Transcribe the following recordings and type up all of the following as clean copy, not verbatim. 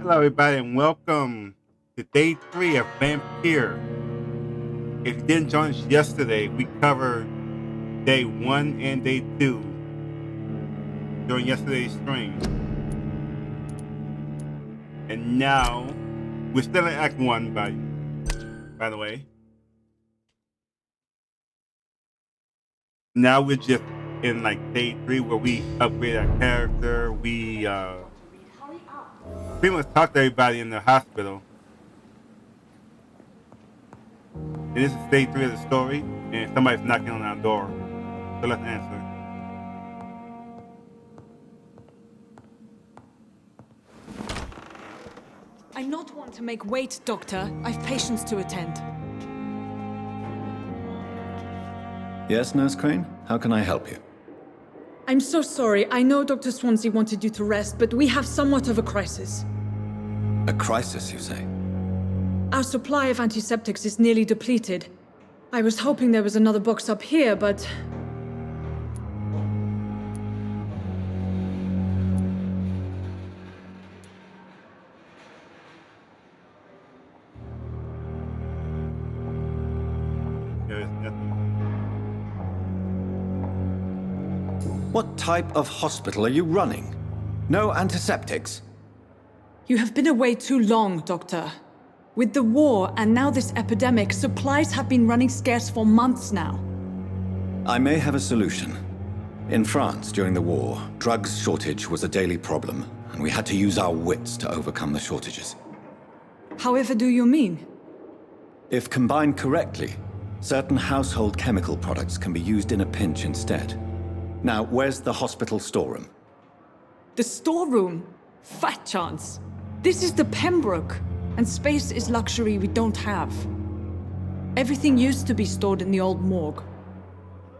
Hello, everybody, and welcome to day 3 of Vampire. If you didn't join us yesterday, we covered day 1 and day 2 during yesterday's stream. And now, we're still in Act 1, by the way. Now we're just in like day 3 where we upgrade our character. We pretty much talk to everybody in the hospital. And this is day 3 of the story, and somebody's knocking on our door. So let's answer. I'm not one to make wait, Doctor. I've patients to attend. Yes, Nurse Crane? How can I help you? I'm so sorry. I know Dr. Swansea wanted you to rest, but we have somewhat of a crisis. A crisis, you say? Our supply of antiseptics is nearly depleted. I was hoping there was another box up here, but... There is nothing. What type of hospital are you running? No antiseptics? You have been away too long, Doctor. With the war and now this epidemic, supplies have been running scarce for months now. I may have a solution. In France, during the war, drugs shortage was a daily problem, and we had to use our wits to overcome the shortages. However do you mean? If combined correctly, certain household chemical products can be used in a pinch instead. Now, where's the hospital storeroom? The storeroom? Fat chance. This is the Pembroke, and space is luxury we don't have. Everything used to be stored in the old morgue.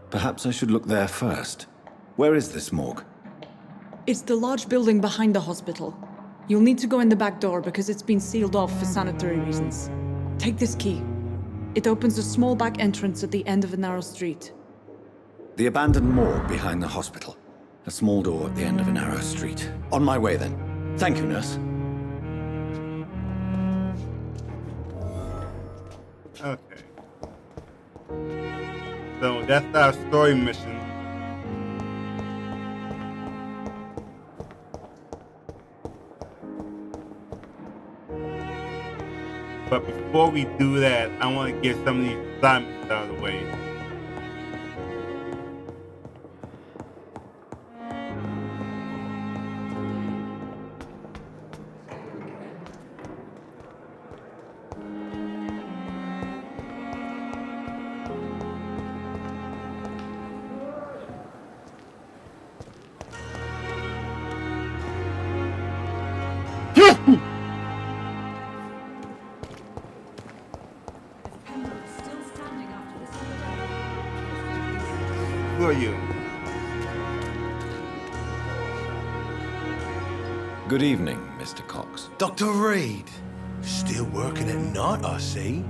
Perhaps I should look there first. Where is this morgue? It's the large building behind the hospital. You'll need to go in the back door because it's been sealed off for sanitary reasons. Take this key. It opens a small back entrance at the end of a narrow street. The abandoned morgue behind the hospital. A small door at the end of a narrow street. On my way, then. Thank you, nurse. Okay. So that's our story mission. But before we do that, I want to get some of these assignments out of the way. Who are you? Good evening, Mr. Cox. Dr. Reed, still working at night, I see.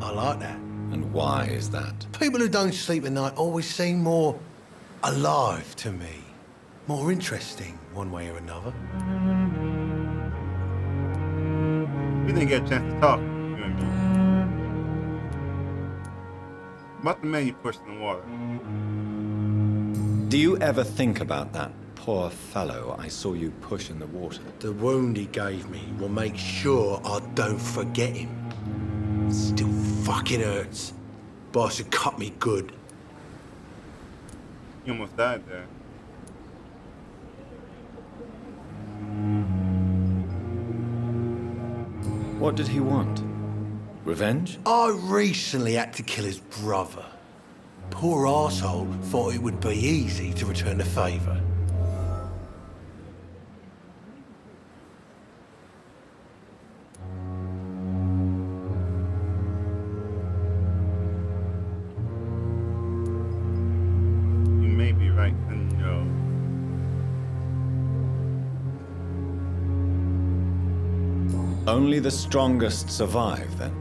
I like that. And why is that? People who don't sleep at night always seem more alive to me. More interesting, one way or another. We didn't get a chance to talk, you and me. About the man you pushed in the water. Do you ever think about that poor fellow I saw you push in the water? The wound he gave me will make sure I don't forget him. Still fucking hurts. Boss had cut me good. You almost died there. What did he want? Revenge? I recently had to kill his brother. Poor arsehole thought it would be easy to return the favour. You may be right, and no. Only the strongest survive, then?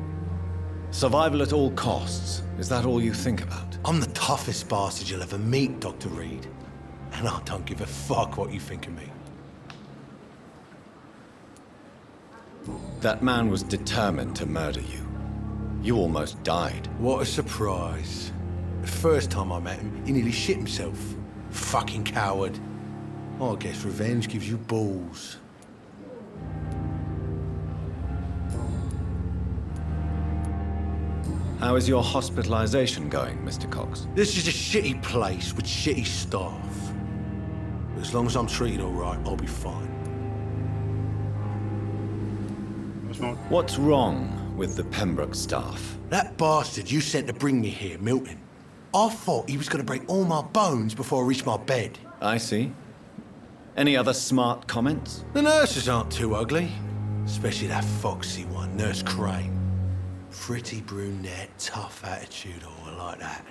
Survival at all costs. Is that all you think about? I'm the toughest bastard you'll ever meet, Dr. Reed. And I don't give a fuck what you think of me. That man was determined to murder you. You almost died. What a surprise. The first time I met him, he nearly shit himself. Fucking coward. I guess revenge gives you balls. How is your hospitalization going, Mr. Cox? This is a shitty place with shitty staff. But as long as I'm treated all right, I'll be fine. What's wrong with the Pembroke staff? That bastard you sent to bring me here, Milton. I thought he was going to break all my bones before I reached my bed. I see. Any other smart comments? The nurses aren't too ugly. Especially that foxy one, Nurse Crane. Pretty brunette, tough attitude, all like that.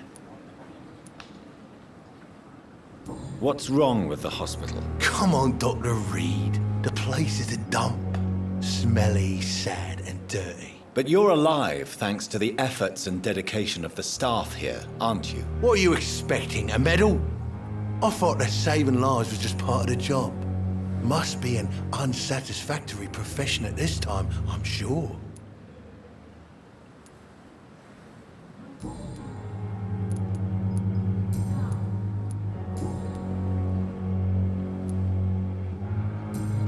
What's wrong with the hospital? Come on, Dr. Reed. The place is a dump. Smelly, sad, and dirty. But you're alive thanks to the efforts and dedication of the staff here, aren't you? What are you expecting, a medal? I thought that saving lives was just part of the job. Must be an unsatisfactory profession at this time, I'm sure.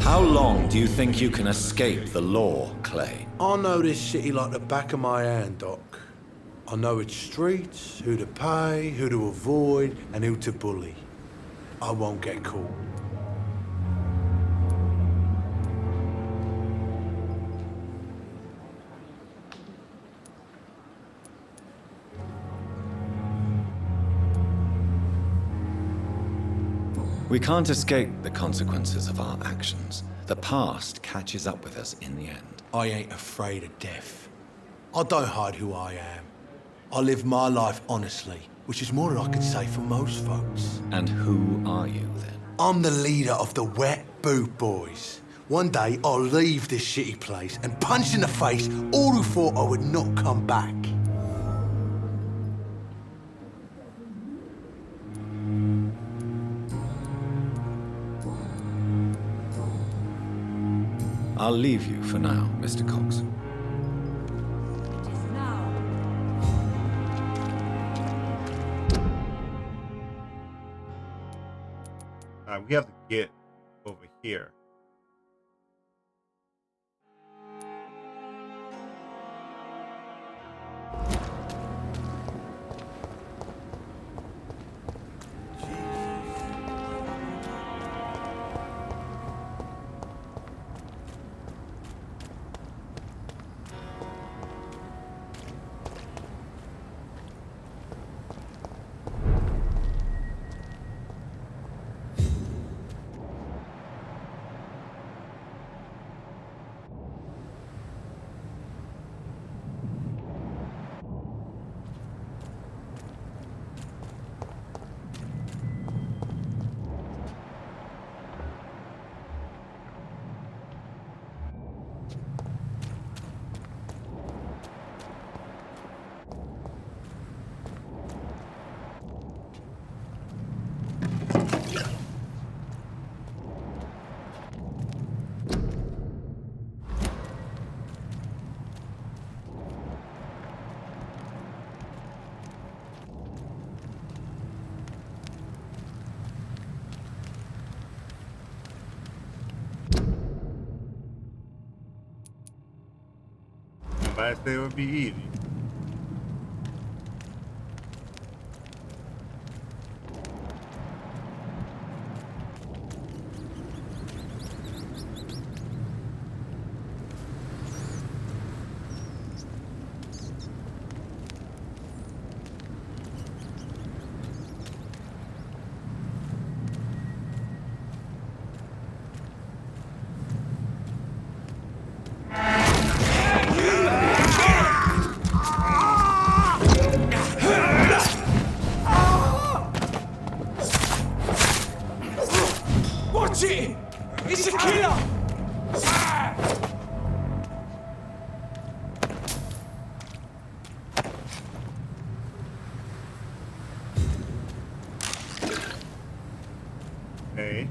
How long do you think you can escape the law, Clay? I know this city like the back of my hand, Doc. I know its streets, who to pay, who to avoid, and who to bully. I won't get caught. We can't escape the consequences of our actions. The past catches up with us in the end. I ain't afraid of death. I don't hide who I am. I live my life honestly, which is more than I could say for most folks. And who are you, then? I'm the leader of the Wet Boot Boys. One day, I'll leave this shitty place and punch in the face all who thought I would not come back. I'll leave you for now, Mr. Cox. We have to get over here. Somebody said it would be easy. It's a killer! Okay.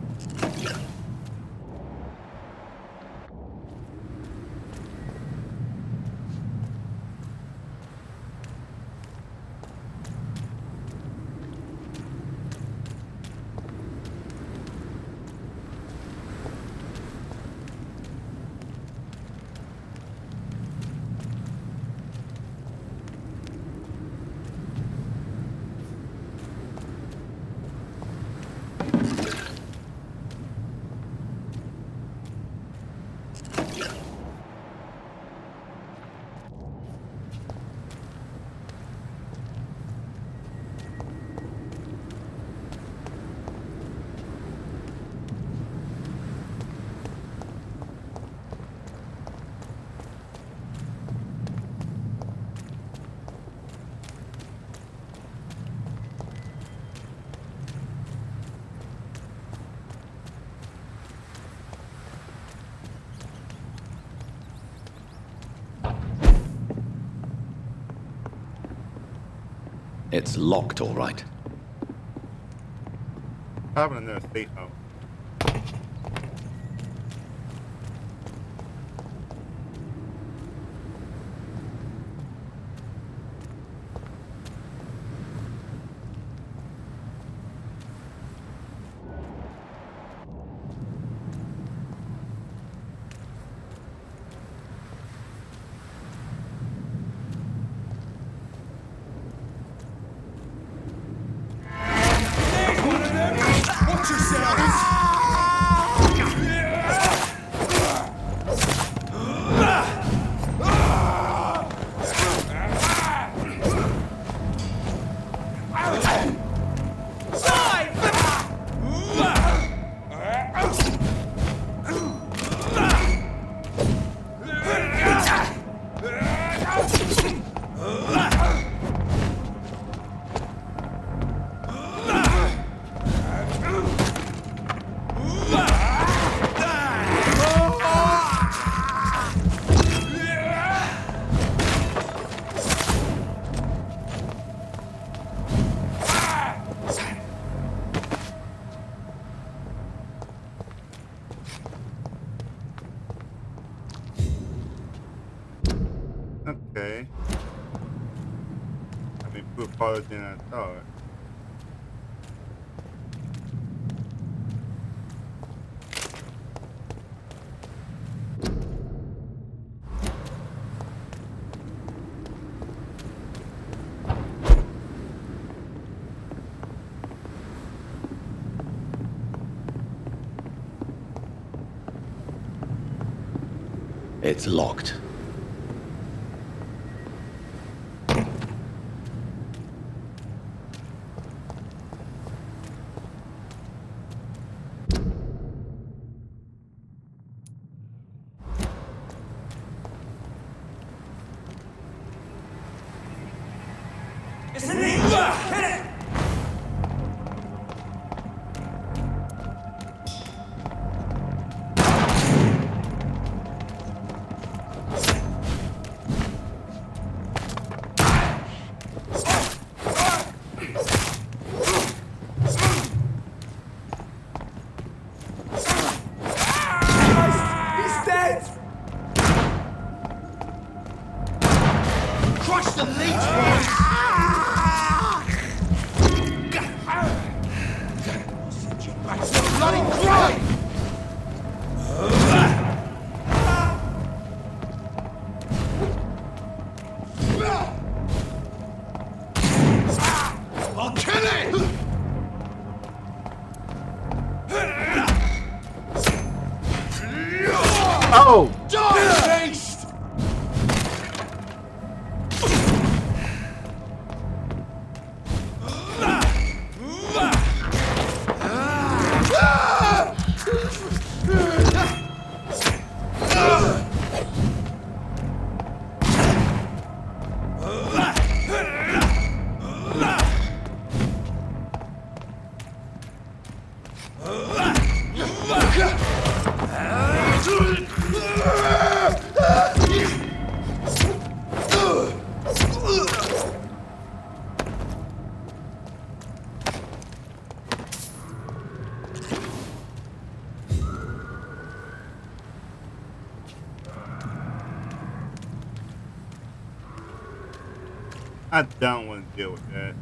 It's locked, all right. Probably another safe house. Watch yourselves! Okay. I mean, put farther than I thought. It's locked. It's in the get it! He's dead! Crush the leech, boys! Bloody cry! I'll kill it! Oh! Die, beast! I don't want to deal with that.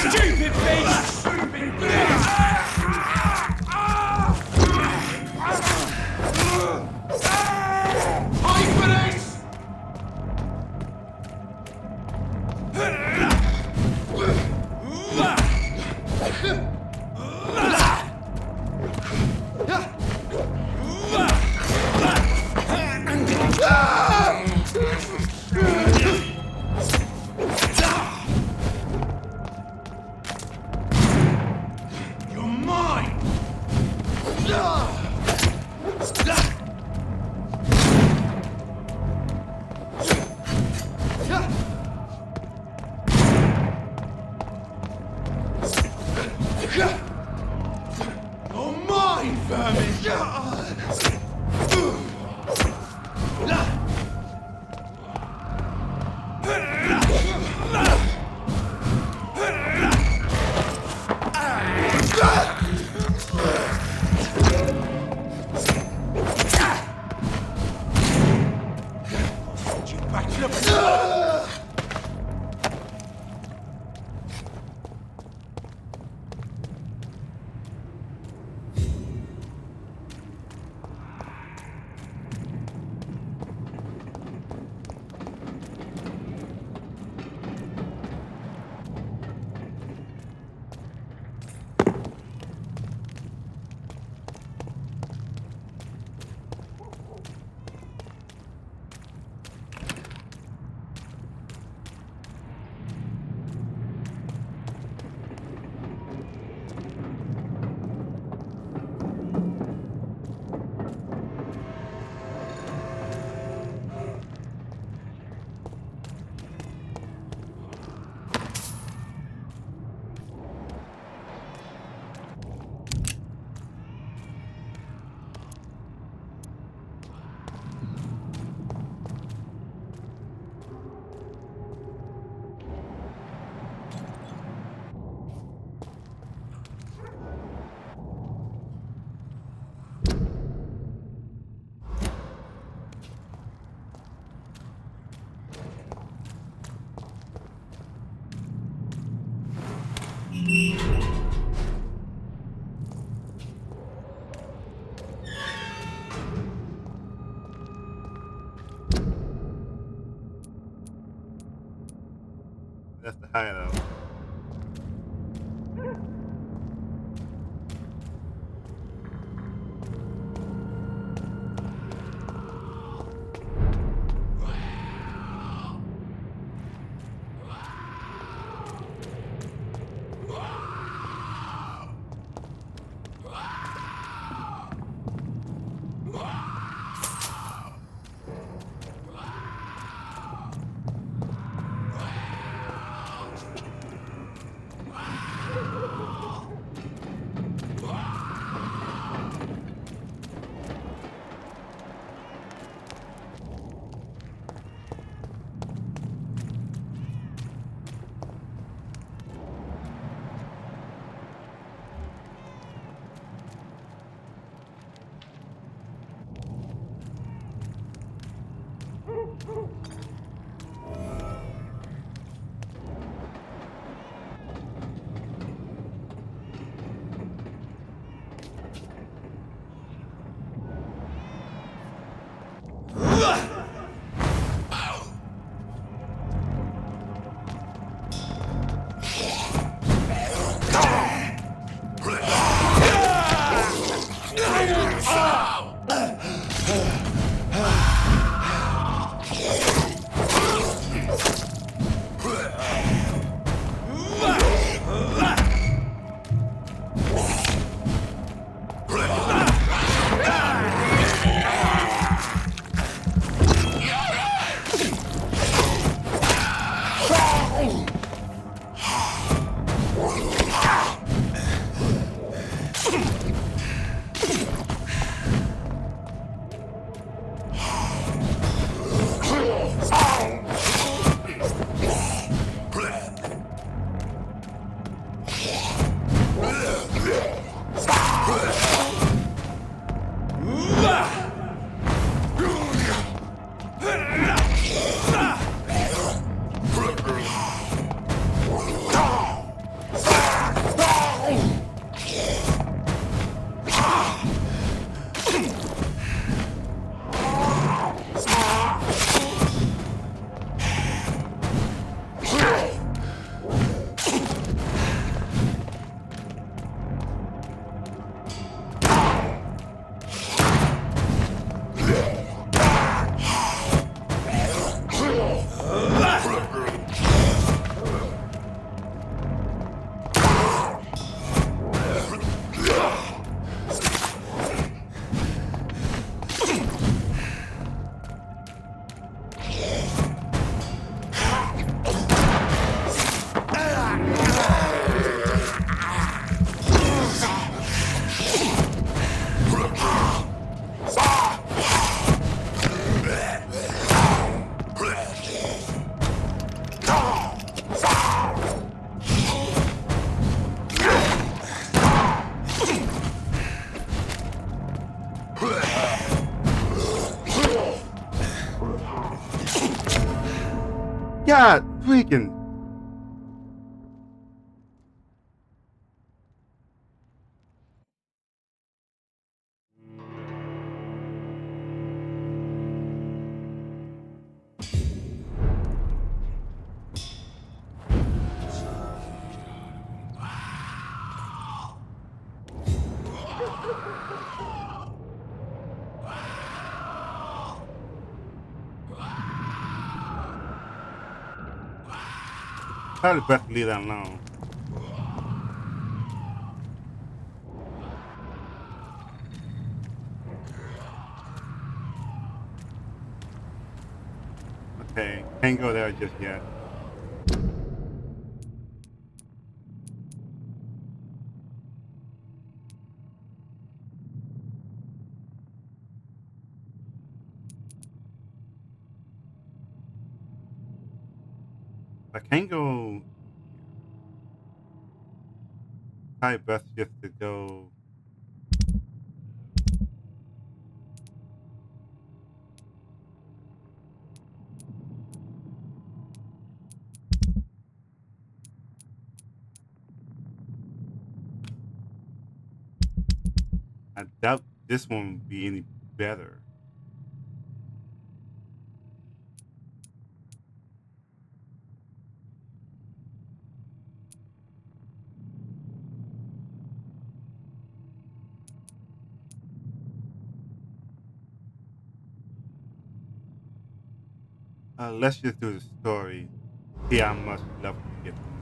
Stupid beast! Fight for this! You're mine! You're mine, vermin! Send you back to the... That's the hideout. God freaking. Probably best to leave that alone. Okay, can't go there just yet. I can't go. Probably best just to go. I doubt this one would be any better. Let's just do the story. See how much level we get from it.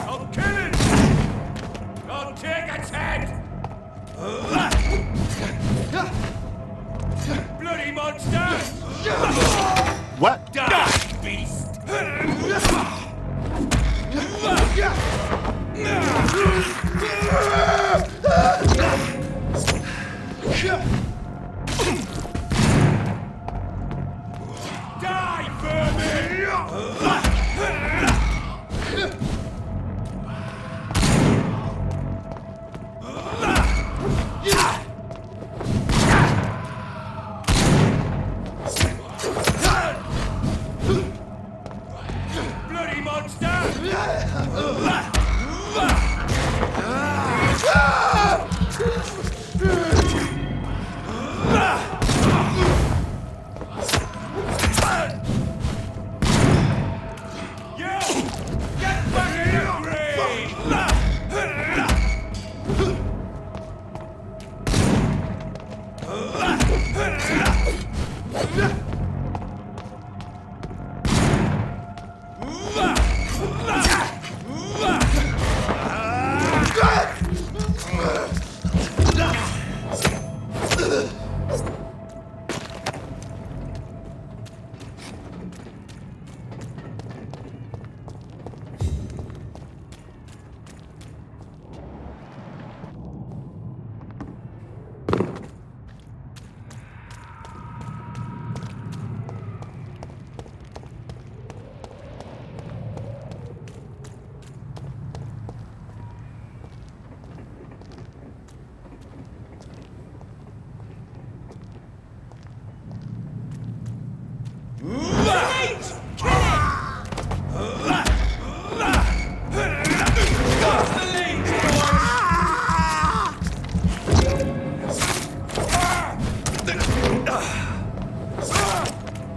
I'll kill it! I'll take its head! Bloody monster! What? Die, beast! Die, bloody monster!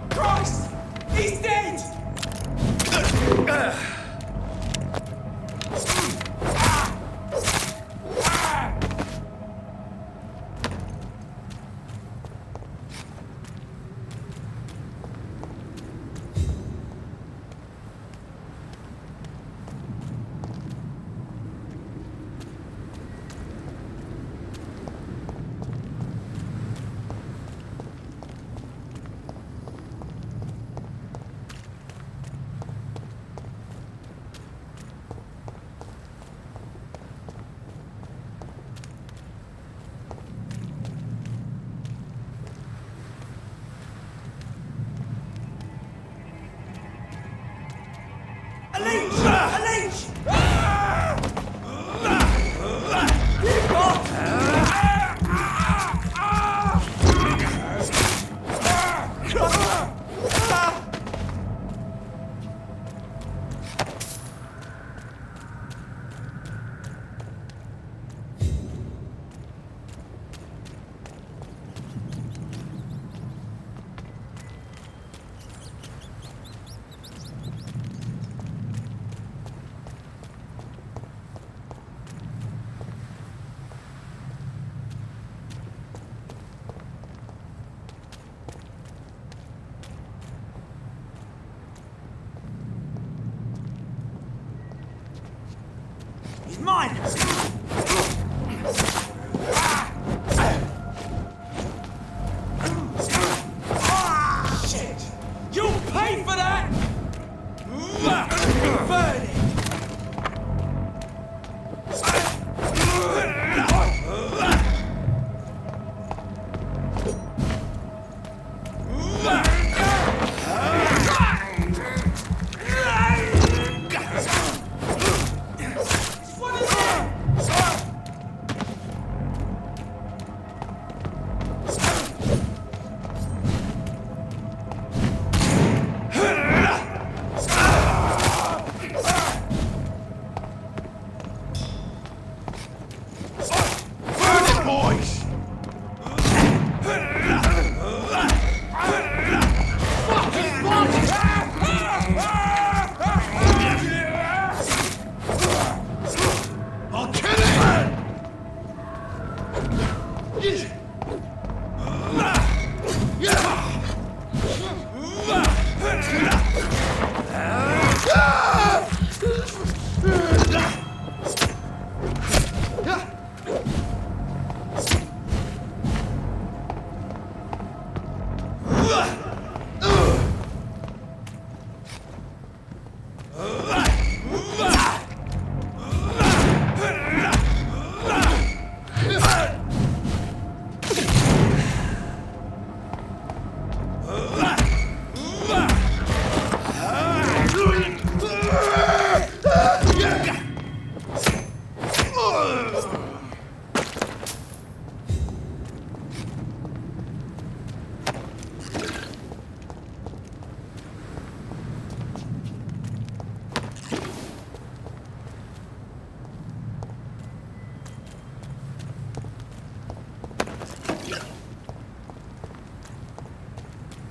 Christ! He's dead! Change! He's mine! Shit! You'll pay for that! Burn it!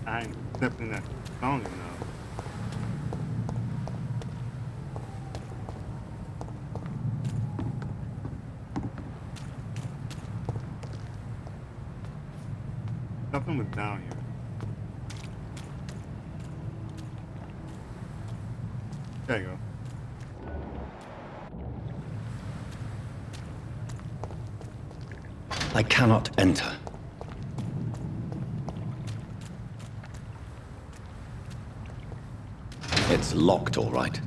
I ain't accepting that song enough. Something was down here. There you go. I cannot enter. It's locked, all right.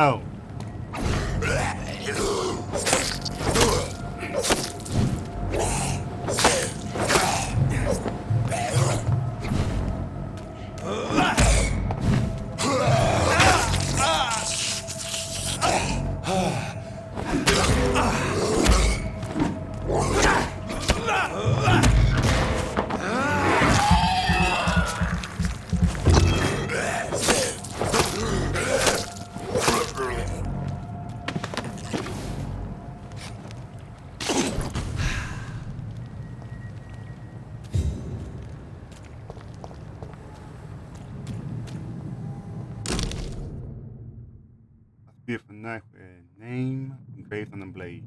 Oh. face on the blade.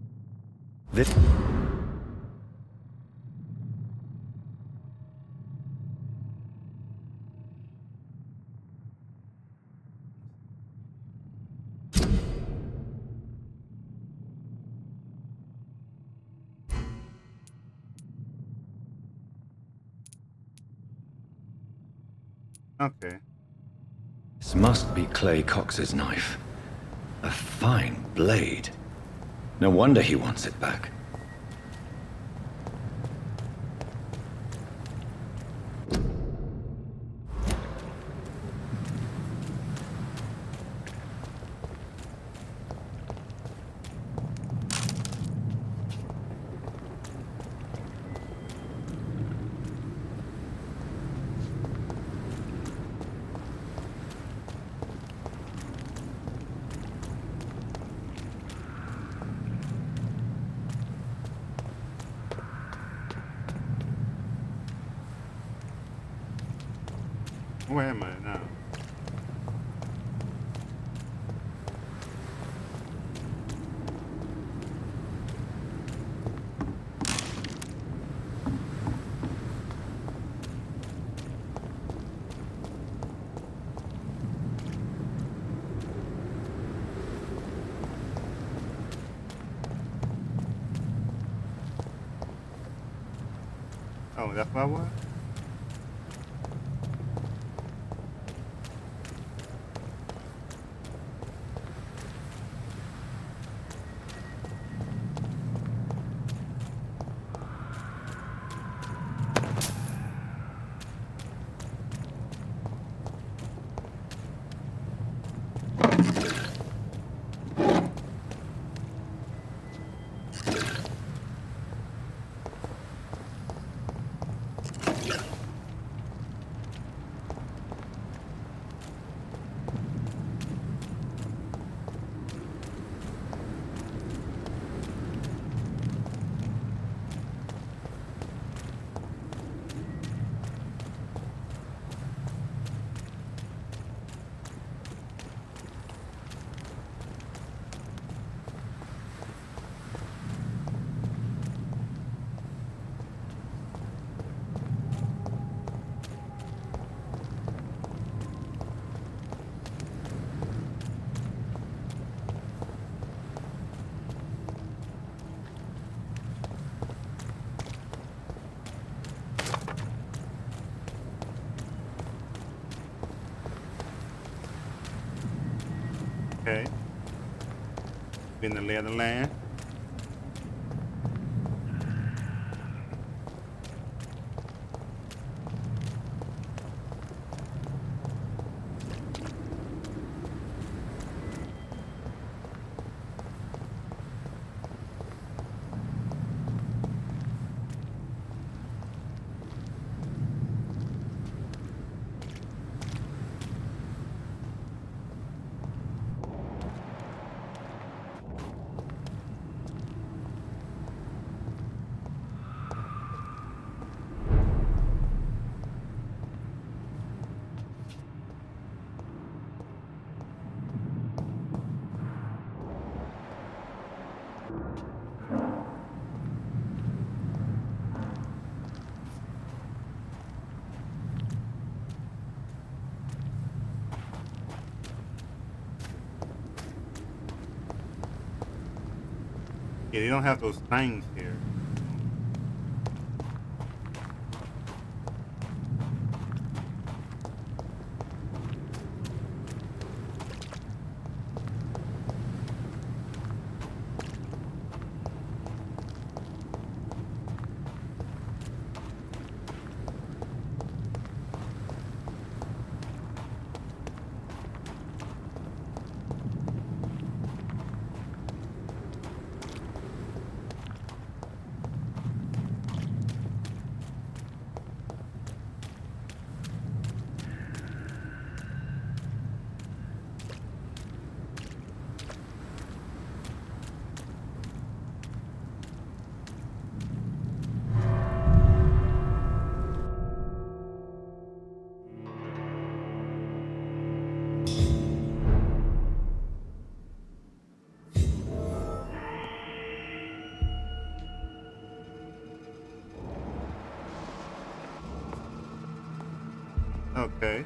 This. Okay. This must be Clay Cox's knife. A fine blade. No wonder he wants it back. Where am I now? Oh, that's where I was? Okay. Been the lay of the land. Yeah, they don't have those things here. Okay.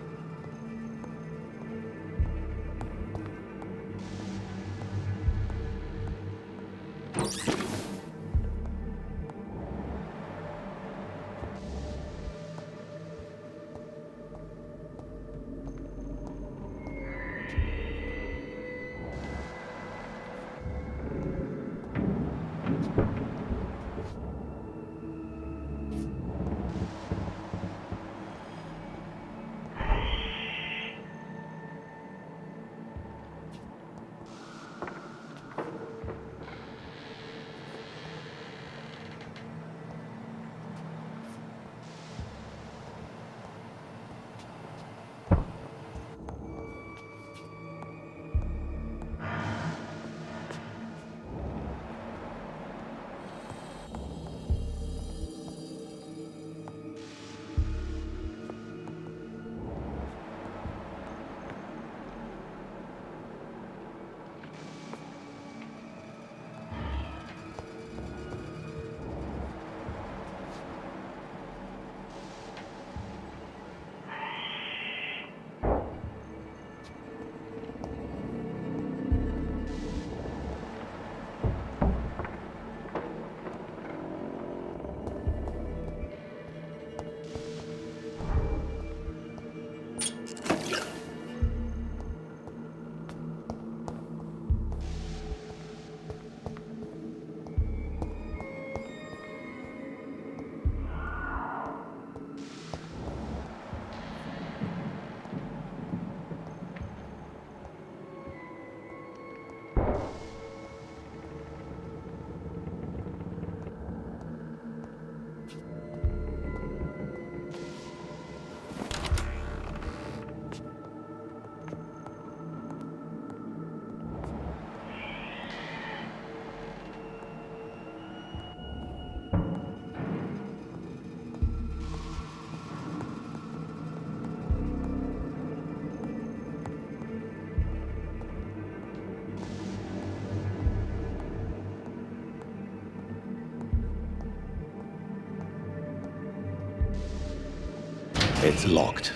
It's locked.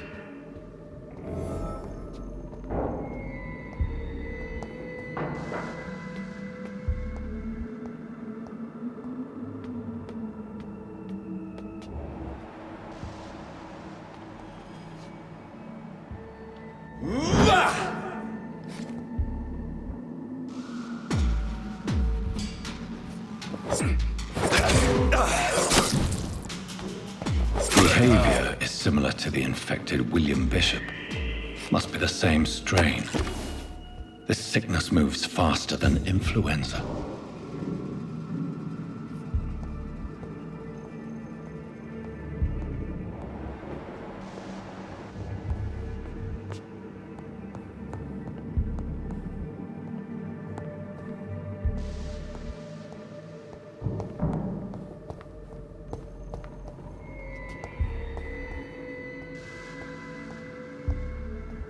Behavior is similar to the infected William Bishop. Must be the same strain. This sickness moves faster than influenza.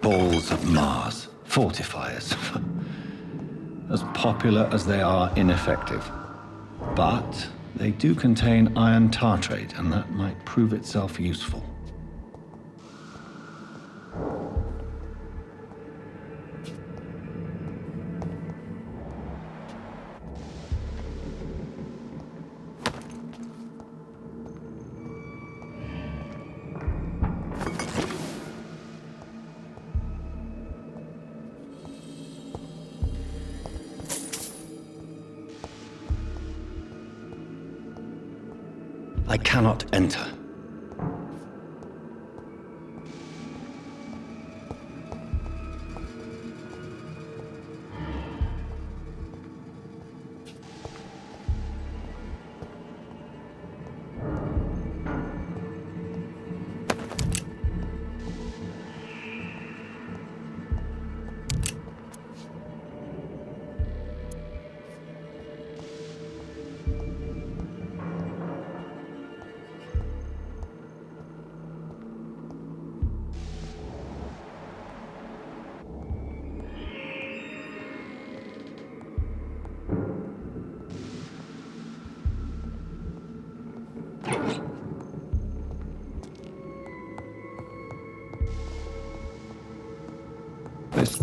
Balls of Mars, fortifiers. As popular as they are ineffective. But they do contain iron tartrate, and that might prove itself useful. I cannot enter.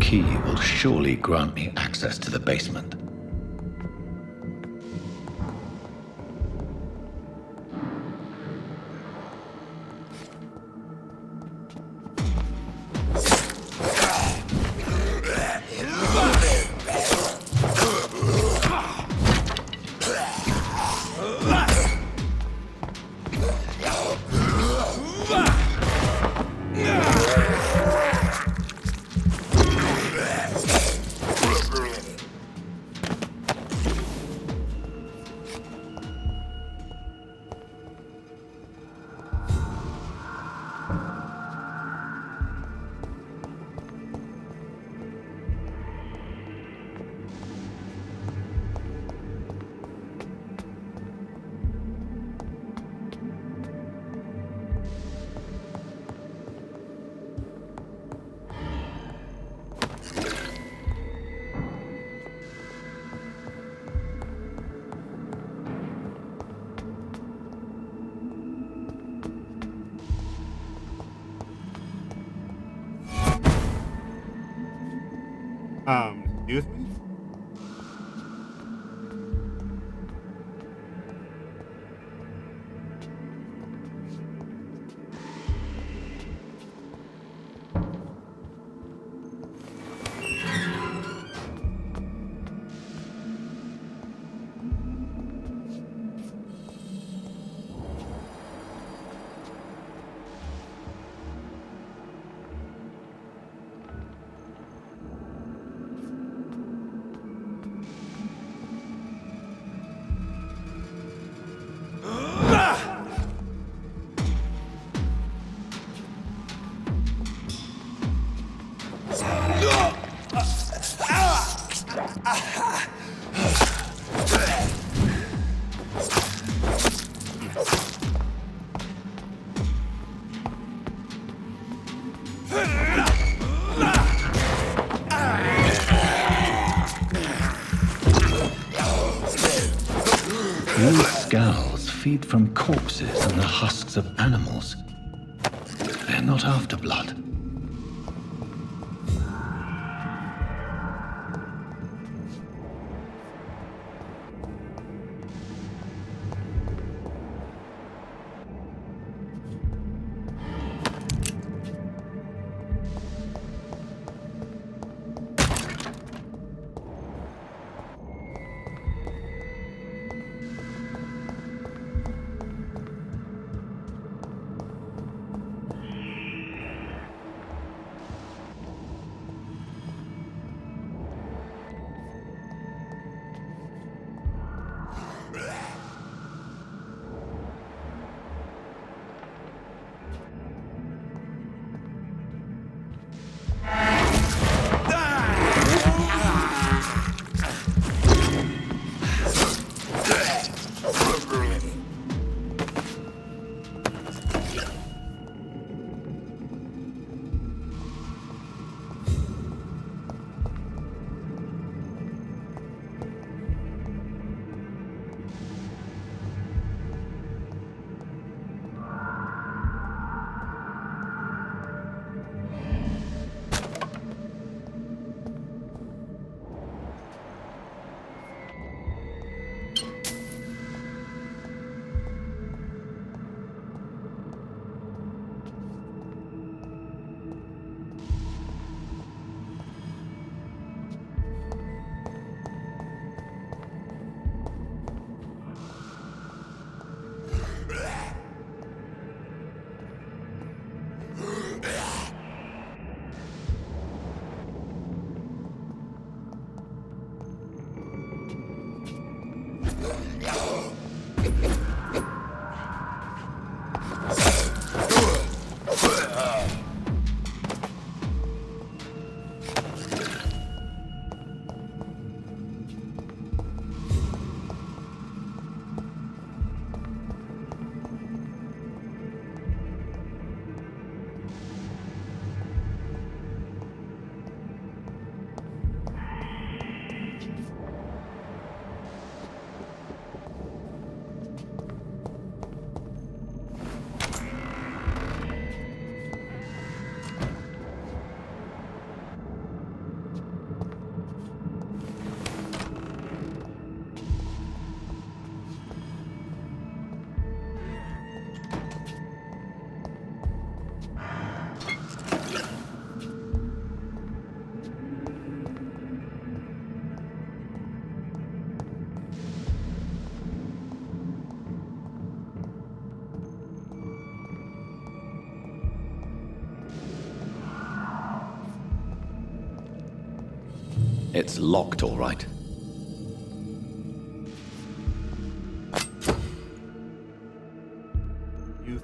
key will surely grant me access to the basement. Excuse me? These scowls feed from corpses and the husks of animals. They're not after blood. It's locked, all right. Use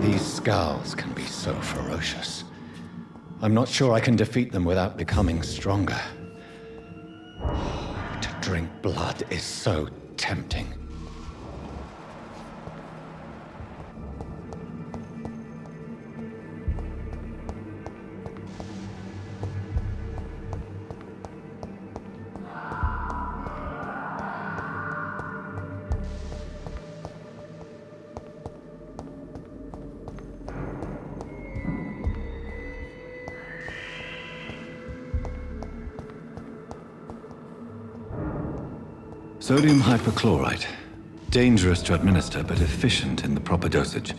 These scowls can be so ferocious. I'm not sure I can defeat them without becoming stronger. To drink blood is so tempting. Sodium hypochlorite. Dangerous to administer, but efficient in the proper dosage.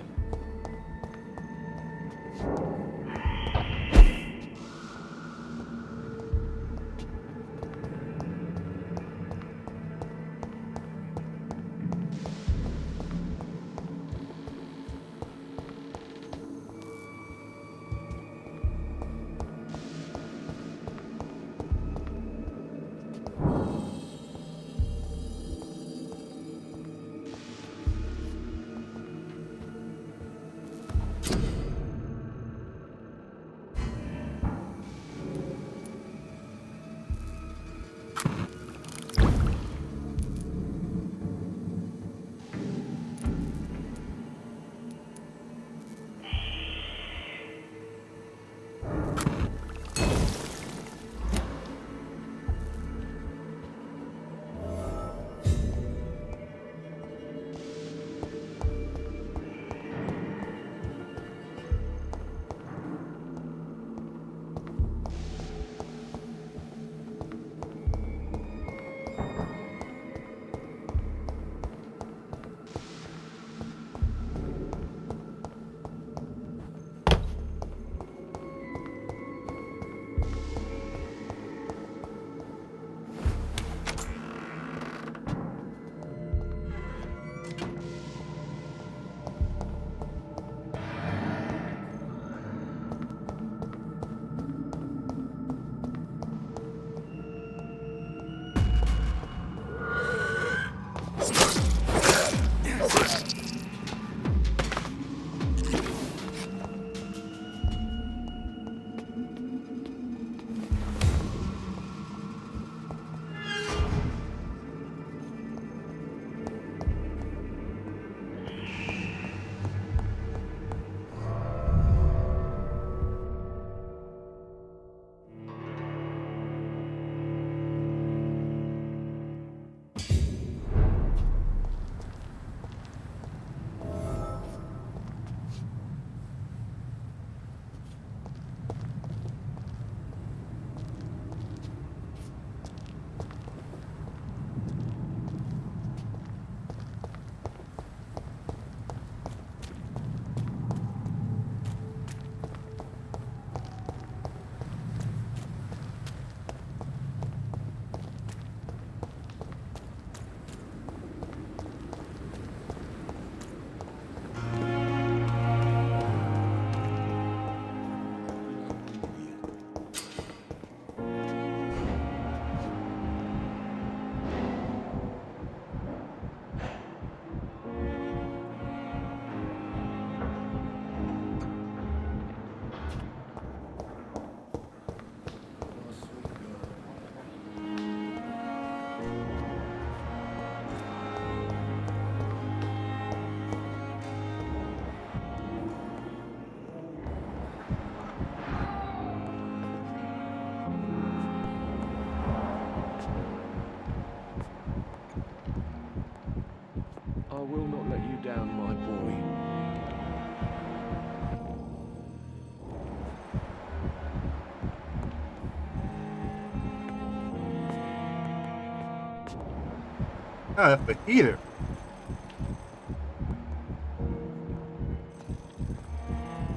Oh, that's the heater.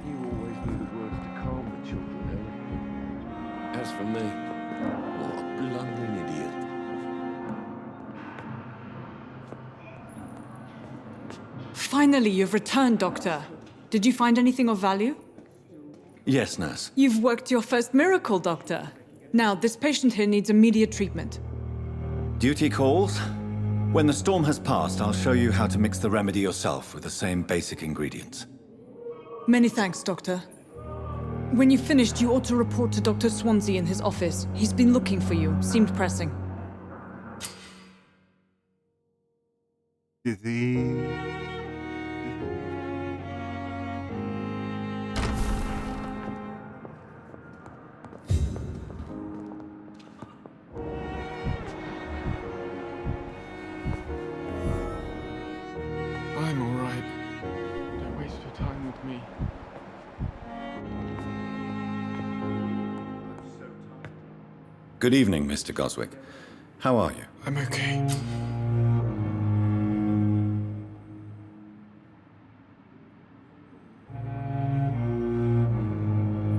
You always knew the words to calm the children, Ellen. As for me, what a blundering idiot. Finally, you've returned, Doctor. Did you find anything of value? Yes, nurse. You've worked your first miracle, Doctor. Now, this patient here needs immediate treatment. Duty calls. When the storm has passed, I'll show you how to mix the remedy yourself with the same basic ingredients. Many thanks, Doctor. When you've finished, you ought to report to Dr. Swansea in his office. He's been looking for you. Seemed pressing. Disease. I'm all right. Don't waste your time with me. Good evening, Mr. Goswick. How are you? I'm okay.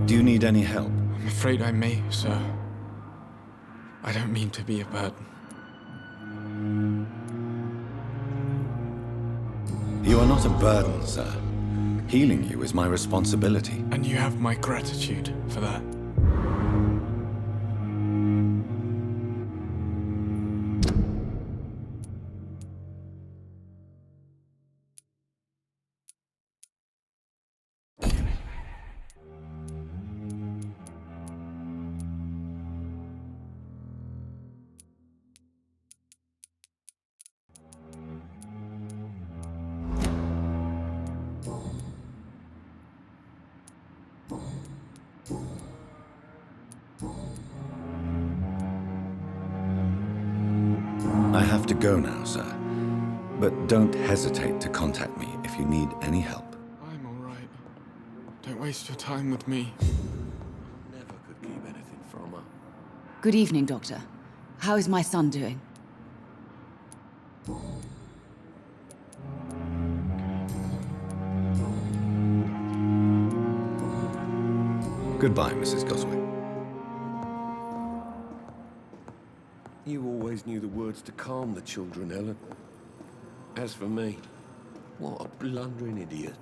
Do you need any help? I'm afraid I may, sir. I don't mean to be a burden. You are not a burden, sir. Healing you is my responsibility. And you have my gratitude for that. I have to go now, sir. But don't hesitate to contact me if you need any help. I'm all right. Don't waste your time with me. Never could keep anything from her. Good evening, Doctor. How is my son doing? Goodbye, Mrs. Goswick. You always knew the words to calm the children, Ellen. As for me, what a blundering idiot.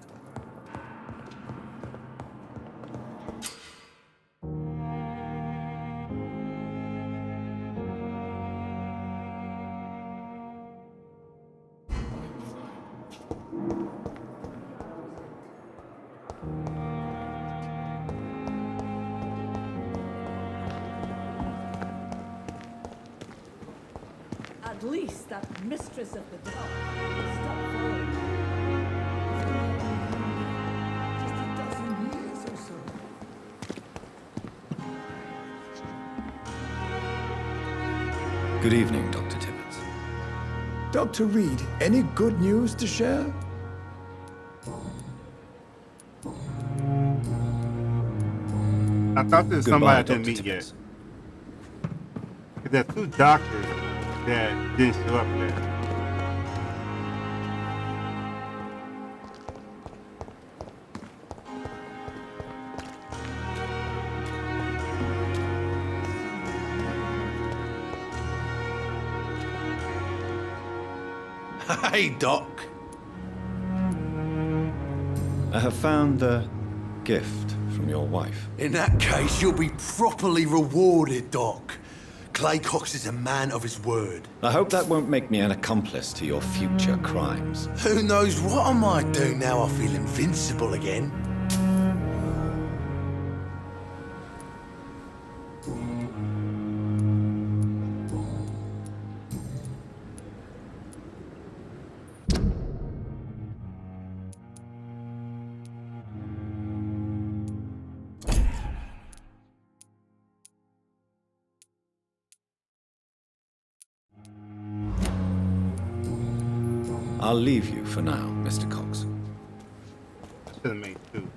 At least that mistress of the dark stop following me. Just a dozen years or so. Good evening, Dr. Tibbets. Dr. Reed, any good news to share? I thought there was somebody Goodbye, I didn't Dr. meet yet. Tibbets. 'Cause there are two doctors that didn't show up yet. Hey, Doc. I have found the gift from your wife. In that case, you'll be properly rewarded, Doc. Clay Cox is a man of his word. I hope that won't make me an accomplice to your future crimes. Who knows what I might do now I feel invincible again? I'll leave you for now, Mr. Cox. I should have made two.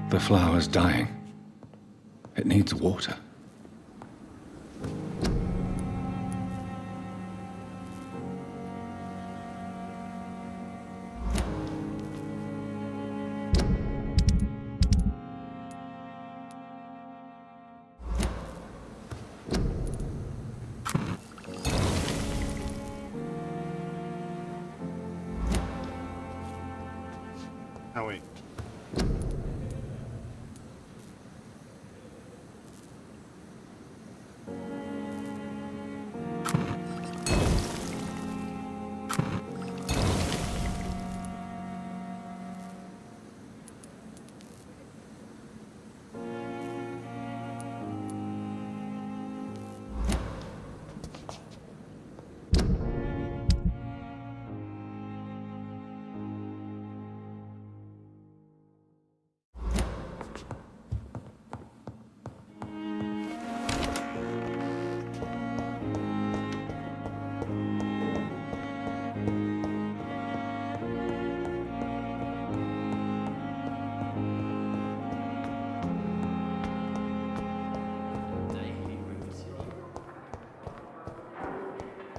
The flower's dying. It needs water. Oh, wait.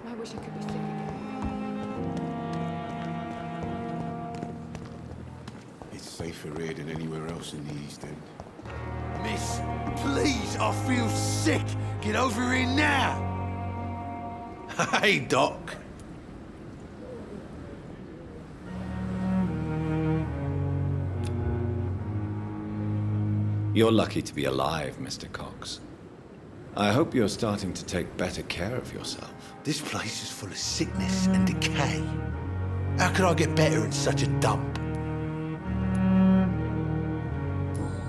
I wish I could be sick again. It's safer here than anywhere else in the East End. Miss, please, I feel sick. Get over here now. Hey, Doc. You're lucky to be alive, Mr. Cox. I hope you're starting to take better care of yourself. This place is full of sickness and decay. How could I get better in such a dump?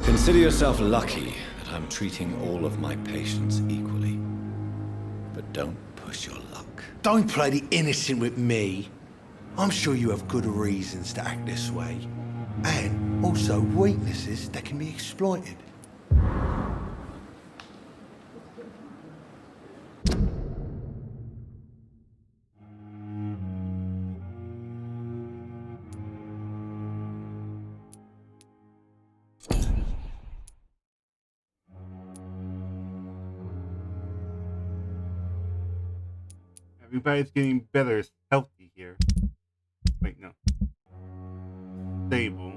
Consider yourself lucky that I'm treating all of my patients equally. But don't push your luck. Don't play the innocent with me. I'm sure you have good reasons to act this way. And also weaknesses that can be exploited. Everybody's getting better, healthy here. Wait, no. Stable.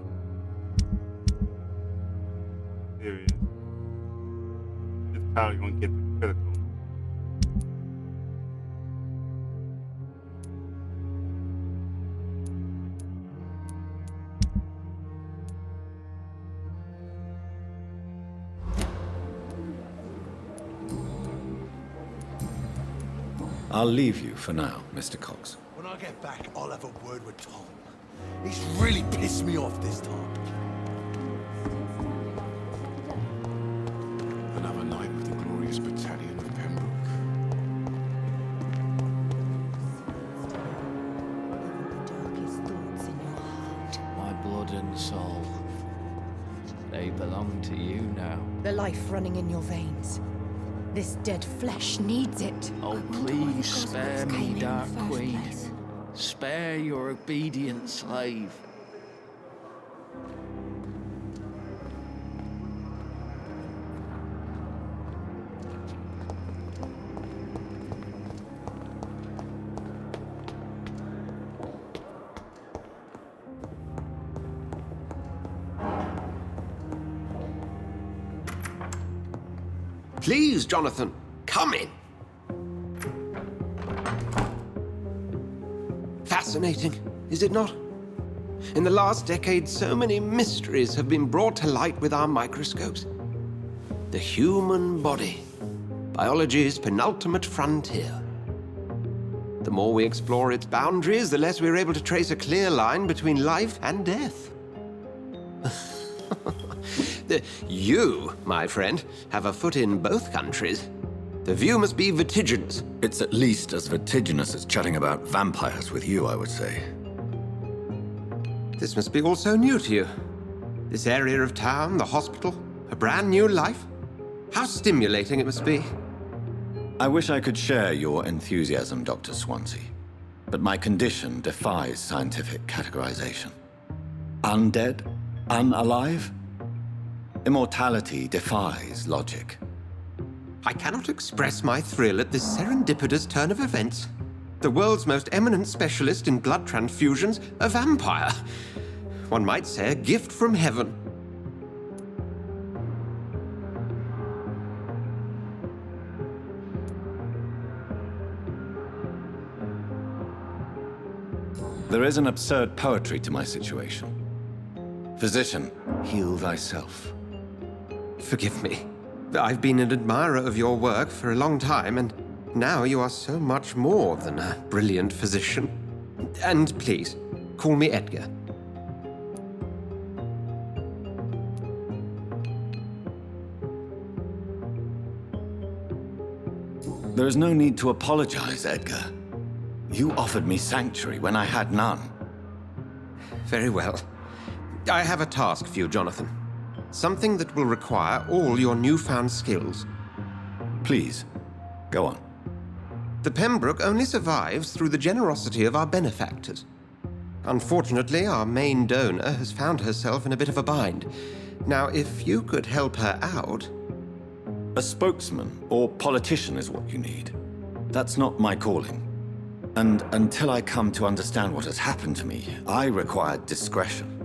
There it is. This probably gonna get the critical. I'll leave you for now, Mr. Cox. When I get back, I'll have a word with Tom. He's really pissed me off this time. Another night with the glorious battalion of Pembroke. Darkest thoughts in your heart. My blood and soul. They belong to you now. The life running in your veins. This dead flesh needs it. Oh, please spare me, Dark Queen. Spare your obedient slave. Please, Jonathan, come in. Fascinating, is it not? In the last decade, so many mysteries have been brought to light with our microscopes. The human body, biology's penultimate frontier. The more we explore its boundaries, the less we're able to trace a clear line between life and death. You, my friend, have a foot in both countries. The view must be vertiginous. It's at least as vertiginous as chatting about vampires with you, I would say. This must be all so new to you. This area of town, the hospital, a brand new life. How stimulating it must be. I wish I could share your enthusiasm, Dr. Swansea, but my condition defies scientific categorization. Undead? Unalive? Immortality defies logic. I cannot express my thrill at this serendipitous turn of events. The world's most eminent specialist in blood transfusions, a vampire. One might say a gift from heaven. There is an absurd poetry to my situation. Physician, heal thyself. Forgive me. I've been an admirer of your work for a long time, and now you are so much more than a brilliant physician. And please, call me Edgar. There is no need to apologize, Edgar. You offered me sanctuary when I had none. Very well. I have a task for you, Jonathan. Something that will require all your newfound skills. Please, go on. The Pembroke only survives through the generosity of our benefactors. Unfortunately, our main donor has found herself in a bit of a bind. Now, if you could help her out... A spokesman or politician is what you need. That's not my calling. And until I come to understand what has happened to me, I require discretion.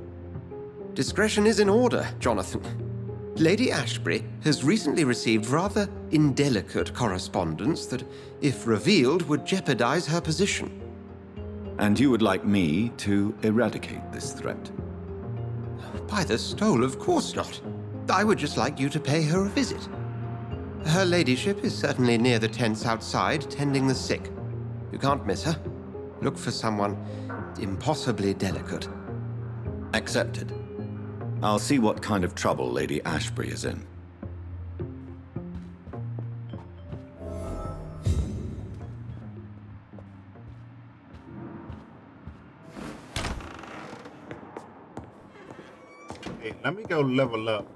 Discretion is in order, Jonathan. Lady Ashbury has recently received rather indelicate correspondence that, if revealed, would jeopardize her position. And you would like me to eradicate this threat? By the stole, of course not. I would just like you to pay her a visit. Her ladyship is certainly near the tents outside, tending the sick. You can't miss her. Look for someone impossibly delicate. Accepted. I'll see what kind of trouble Lady Ashbury is in. Hey, let me go level up.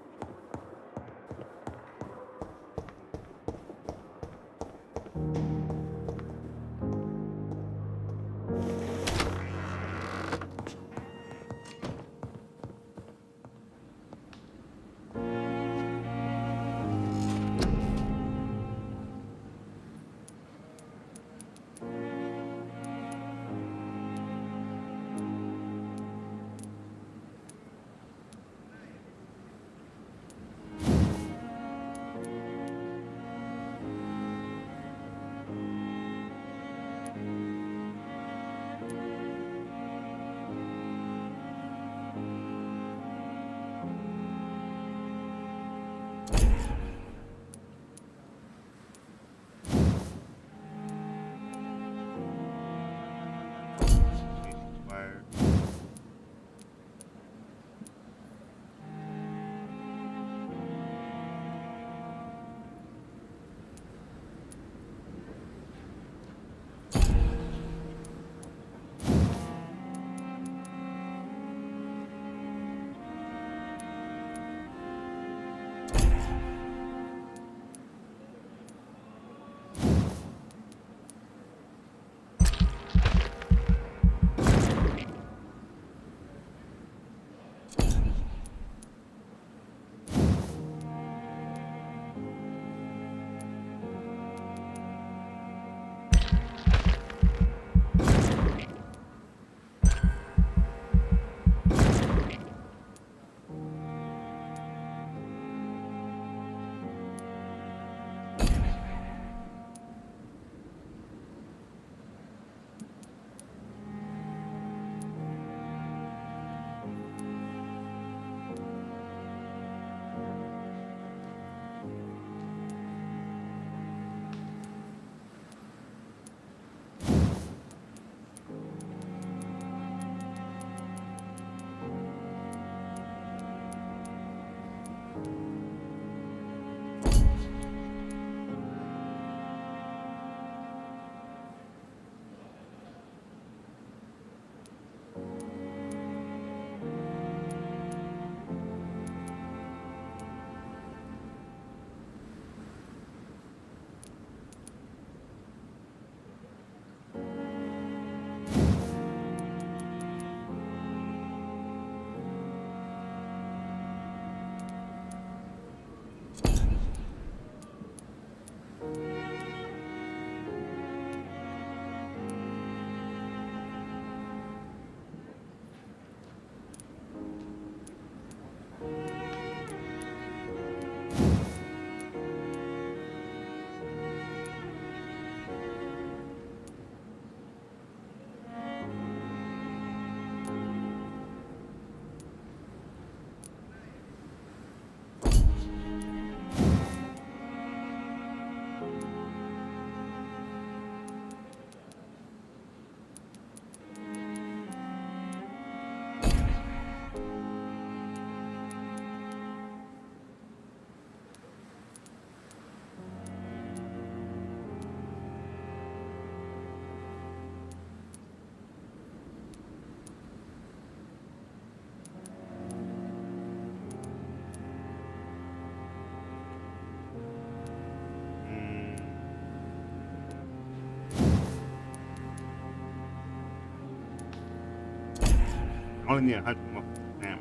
only need 100 more. Damn.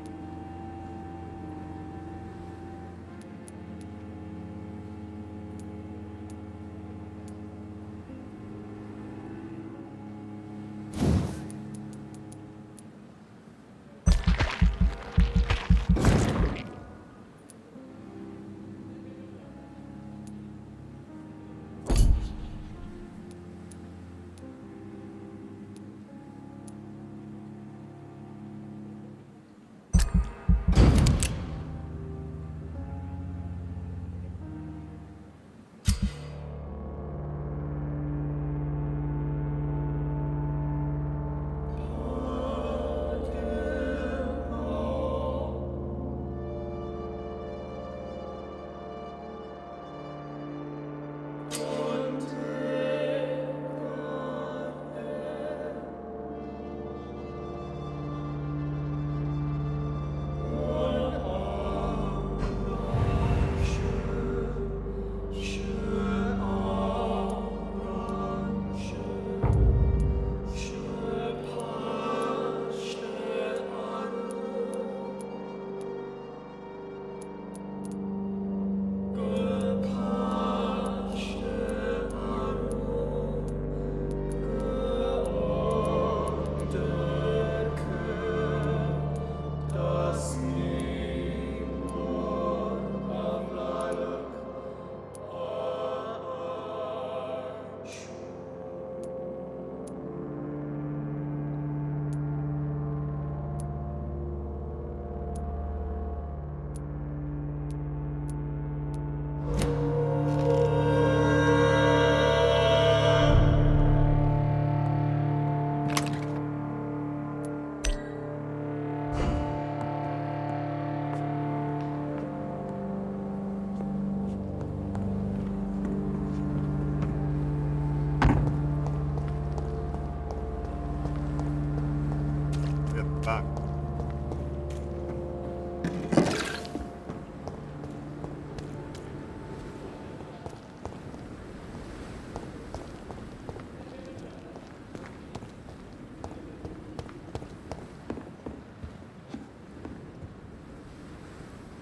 Fuck.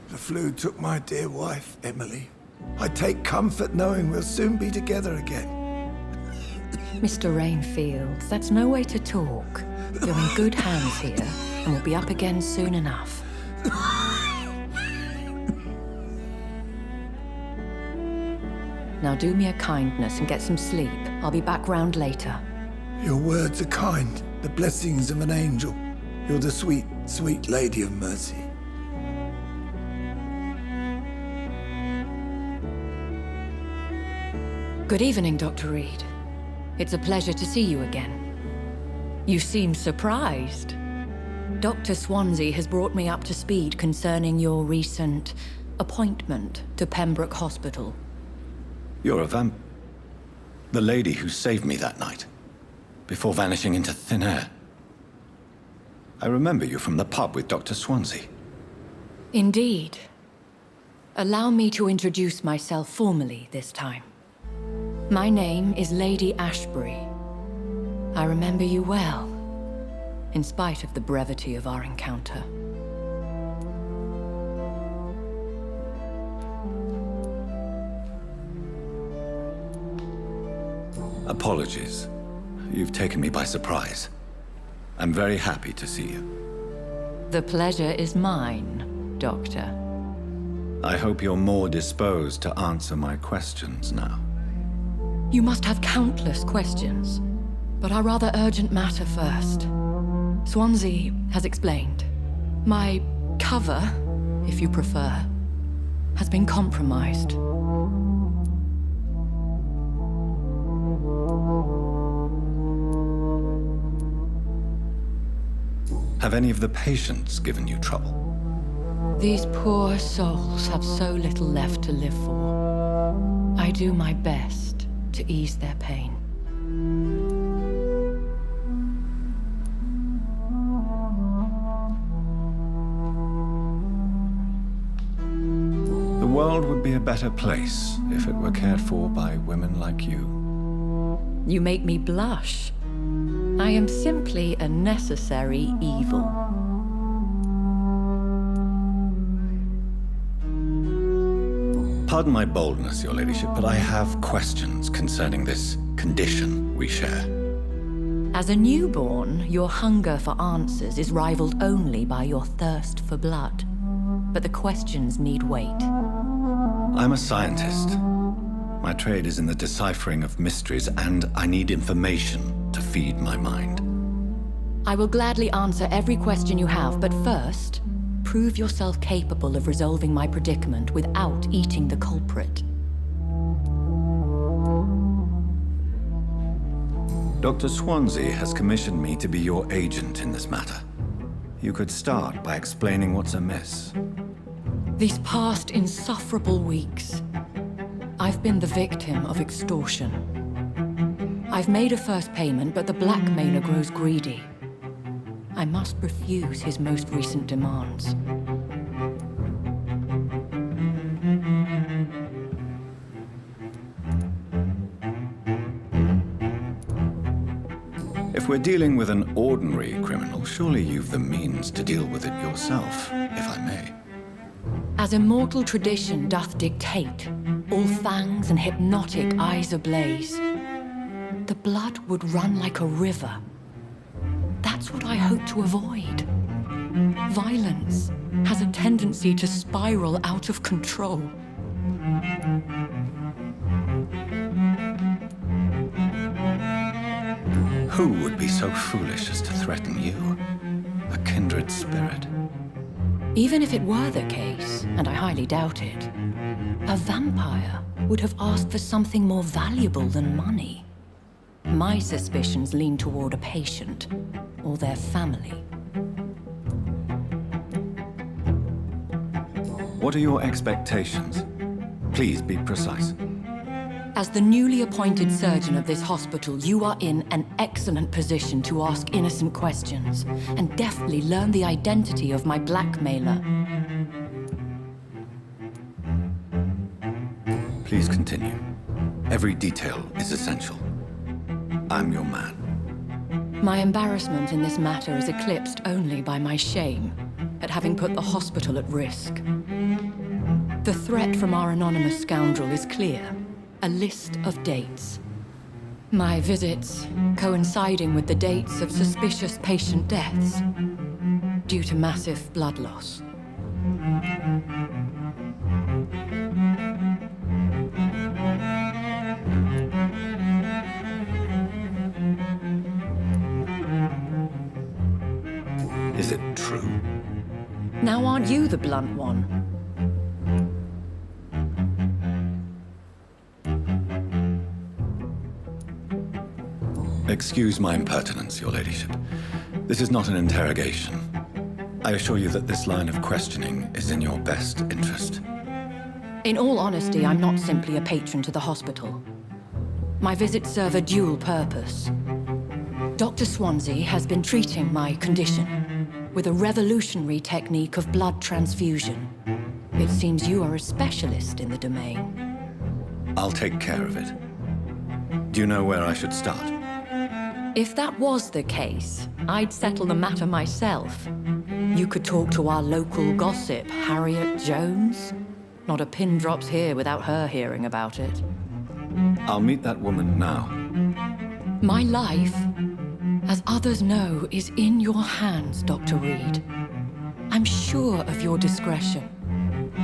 The flu took my dear wife, Emily. I take comfort knowing we'll soon be together again. Mr. Rainfield, that's no way to talk. You're in good hands here, and we'll be up again soon enough. Now do me a kindness and get some sleep. I'll be back round later. Your words are kind, the blessings of an angel. You're the sweet, sweet Lady of Mercy. Good evening, Dr. Reed. It's a pleasure to see you again. You seem surprised. Dr. Swansea has brought me up to speed concerning your recent appointment to Pembroke Hospital. You're a the lady who saved me that night, before vanishing into thin air. I remember you from the pub with Dr. Swansea. Indeed. Allow me to introduce myself formally this time. My name is Lady Ashbury. I remember you well, in spite of the brevity of our encounter. Apologies. You've taken me by surprise. I'm very happy to see you. The pleasure is mine, Doctor. I hope you're more disposed to answer my questions now. You must have countless questions, but our rather urgent matter first. Swansea has explained. My cover, if you prefer, has been compromised. Have any of the patients given you trouble? These poor souls have so little left to live for. I do my best to ease their pain. The world would be a better place if it were cared for by women like you. You make me blush. I am simply a necessary evil. Pardon my boldness, Your Ladyship, but I have questions concerning this condition we share. As a newborn, your hunger for answers is rivaled only by your thirst for blood. But the questions need wait. I'm a scientist. My trade is in the deciphering of mysteries, and I need information to feed my mind. I will gladly answer every question you have, but first, prove yourself capable of resolving my predicament without eating the culprit. Dr. Swansea has commissioned me to be your agent in this matter. You could start by explaining what's amiss. These past insufferable weeks, I've been the victim of extortion. I've made a first payment, but the blackmailer grows greedy. I must refuse his most recent demands. If we're dealing with an ordinary criminal, surely you've the means to deal with it yourself, if I may. As immortal tradition doth dictate, all fangs and hypnotic eyes ablaze, the blood would run like a river. That's what I hope to avoid. Violence has a tendency to spiral out of control. Who would be so foolish as to threaten you? A kindred spirit. Even if it were the case, and I highly doubt it, a vampire would have asked for something more valuable than money. My suspicions lean toward a patient or their family. What are your expectations? Please be precise. As the newly appointed surgeon of this hospital, you are in an excellent position to ask innocent questions and deftly learn the identity of my blackmailer. Please continue. Every detail is essential. I'm your man. My embarrassment in this matter is eclipsed only by my shame at having put the hospital at risk. The threat from our anonymous scoundrel is clear. A list of dates. My visits coinciding with the dates of suspicious patient deaths due to massive blood loss. Is it true? Now aren't you the blunt one? Excuse my impertinence, Your Ladyship. This is not an interrogation. I assure you that this line of questioning is in your best interest. In all honesty, I'm not simply a patron to the hospital. My visits serve a dual purpose. Dr. Swansea has been treating my condition with a revolutionary technique of blood transfusion. It seems you are a specialist in the domain. I'll take care of it. Do you know where I should start? If that was the case, I'd settle the matter myself. You could talk to our local gossip, Harriet Jones. Not a pin drops here without her hearing about it. I'll meet that woman now. My life, as others know, is in your hands, Dr. Reed. I'm sure of your discretion,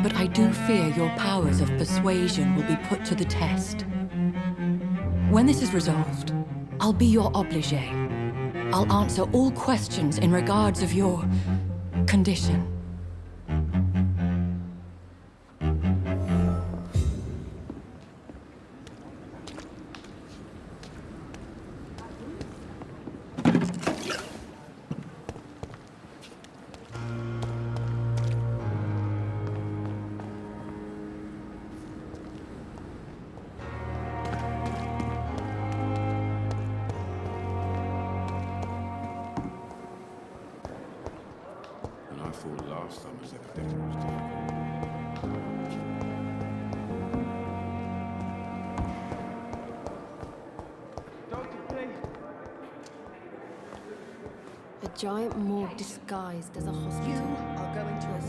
but I do fear your powers of persuasion will be put to the test. When this is resolved, I'll be your obligé. I'll answer all questions in regards of your condition. Last time was everything was difficult. A giant morgue disguised as a hospital. You are going to a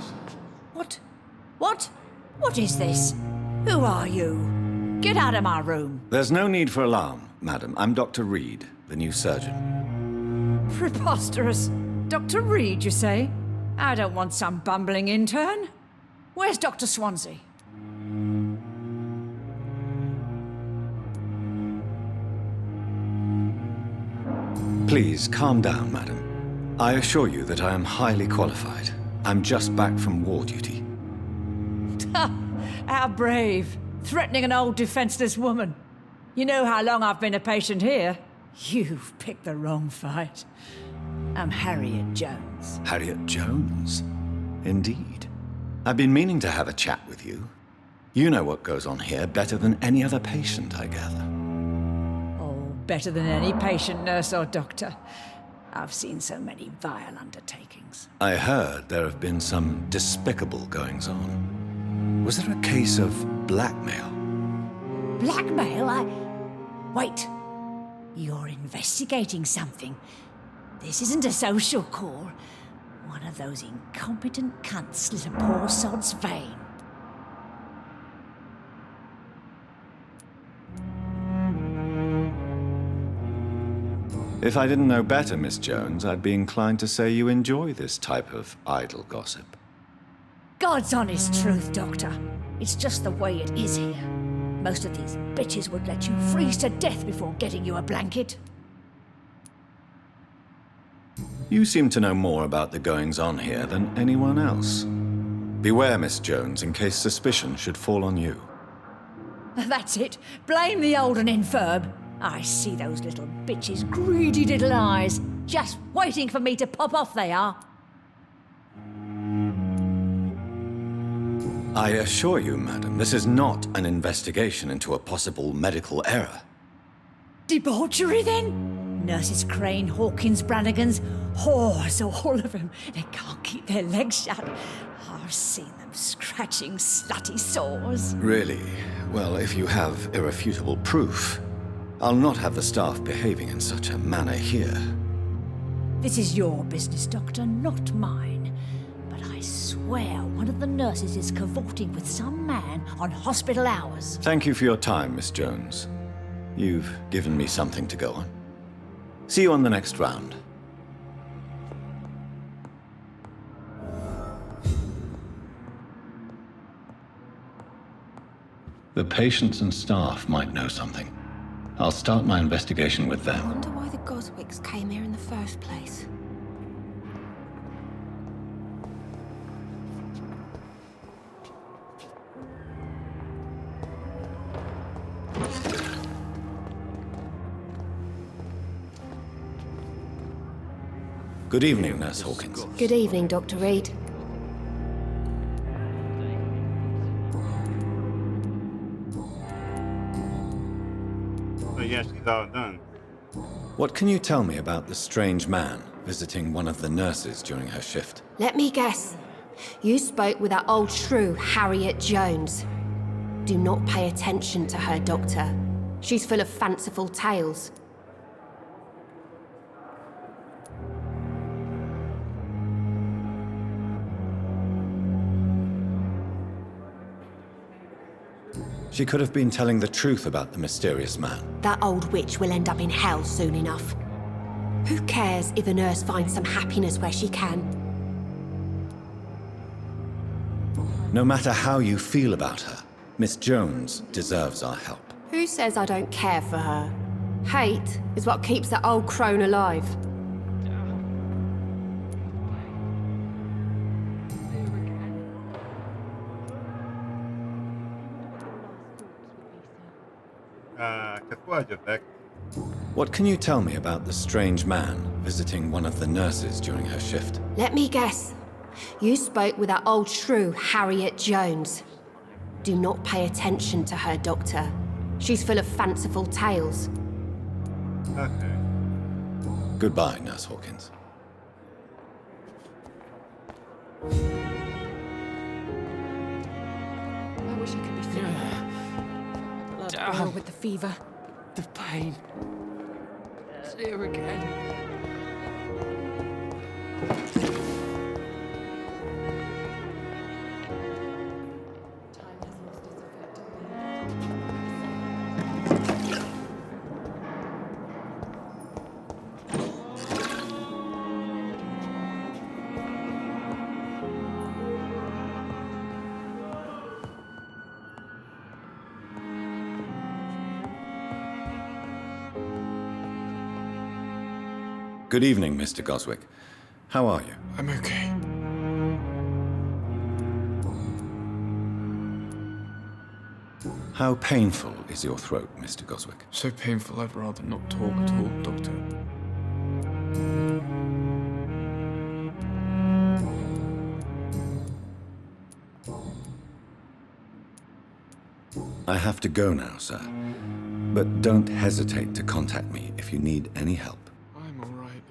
please. What? What? What is this? Who are you? Get out of my room. There's no need for alarm, madam. I'm Dr. Reed, the new surgeon. Preposterous. Dr. Reed, you say? I don't want some bumbling intern. Where's Dr. Swansea? Please, calm down, madam. I assure you that I am highly qualified. I'm just back from war duty. How brave. Threatening an old defenseless woman. You know how long I've been a patient here? You've picked the wrong fight. I'm Harriet Jones. Harriet Jones? Indeed. I've been meaning to have a chat with you. You know what goes on here better than any other patient, I gather. Oh, better than any patient, nurse or doctor. I've seen so many vile undertakings. I heard there have been some despicable goings-on. Was there a case of blackmail? Blackmail? Wait. You're investigating something. This isn't a social call. One of those incompetent cunts slit a poor sod's vein. If I didn't know better, Miss Jones, I'd be inclined to say you enjoy this type of idle gossip. God's honest truth, Doctor. It's just the way it is here. Most of these bitches would let you freeze to death before getting you a blanket. You seem to know more about the goings-on here than anyone else. Beware, Miss Jones, in case suspicion should fall on you. That's it. Blame the old and infirm. I see those little bitches' greedy little eyes. Just waiting for me to pop off they are. I assure you, madam, this is not an investigation into a possible medical error. Debauchery, then? Nurses Crane, Hawkins, Brannigans, whores, all of them. They can't keep their legs shut. I've seen them scratching slutty sores. Really? Well, if you have irrefutable proof, I'll not have the staff behaving in such a manner here. This is your business, Doctor, not mine. But I swear one of the nurses is cavorting with some man on hospital hours. Thank you for your time, Miss Jones. You've given me something to go on. See you on the next round. The patients and staff might know something. I'll start my investigation with I them. wonder why the Goswicks came here in the first place. Good evening, Nurse Hawkins. Good evening, Dr. Reed. So yeah, she's all done. What can you tell me about the strange man visiting one of the nurses during her shift? Let me guess. You spoke with that old shrew, Harriet Jones. Do not pay attention to her, Doctor. She's full of fanciful tales. She could have been telling the truth about the mysterious man. That old witch will end up in hell soon enough. Who cares if a nurse finds some happiness where she can? No matter how you feel about her, Miss Jones deserves our help. Who says I don't care for her? Hate is what keeps that old crone alive. What can you tell me about the strange man visiting one of the nurses during her shift? Let me guess. You spoke with that old shrew, Harriet Jones. Do not pay attention to her, Doctor. She's full of fanciful tales. Okay. Goodbye, Nurse Hawkins. I wish I could be feeling blood boil with the fever. The pain. It's here again. Good evening, Mr. Goswick. How are you? I'm okay. How painful is your throat, Mr. Goswick? So painful I'd rather not talk at all, Doctor. I have to go now, sir. But don't hesitate to contact me if you need any help. I'm all right.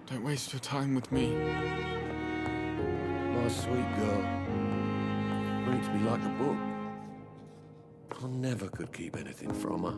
Don't waste your time with me. My sweet girl. Reads me like a book. I never could keep anything from her.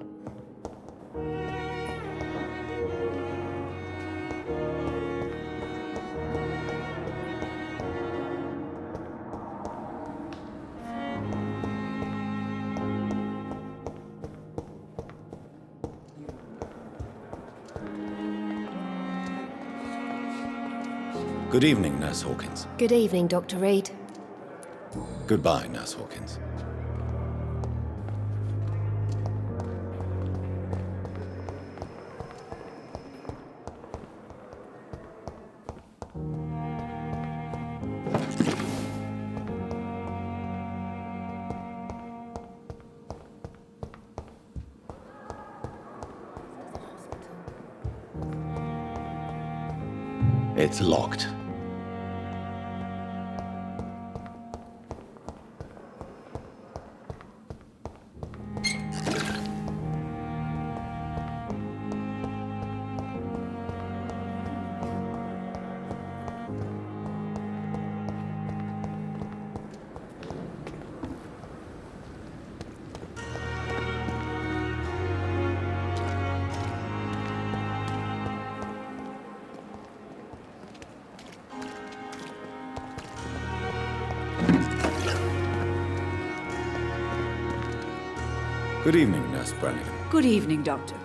Good evening, Nurse Hawkins. Good evening, Dr. Reed. Goodbye, Nurse Hawkins. It's locked. Good evening, Nurse Brannigan. Good evening, Doctor.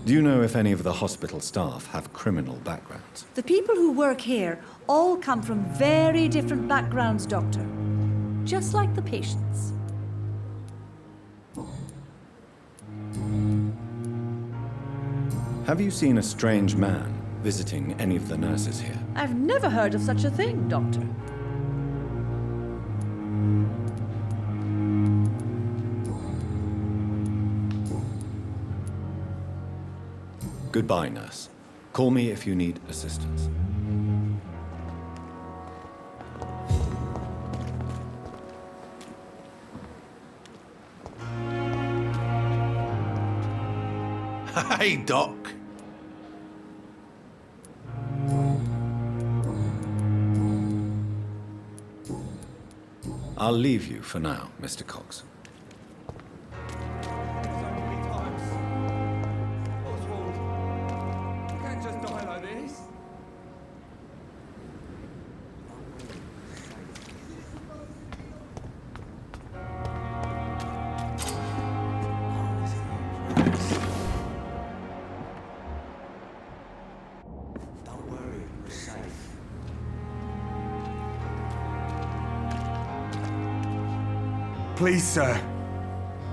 Do you know if any of the hospital staff have criminal backgrounds? The people who work here all come from very different backgrounds, Doctor. Just like the patients. Have you seen a strange man visiting any of the nurses here? I've never heard of such a thing, Doctor. Goodbye, nurse. Call me if you need assistance. Hey, Doc. I'll leave you for now, Mr. Cox. Please, sir.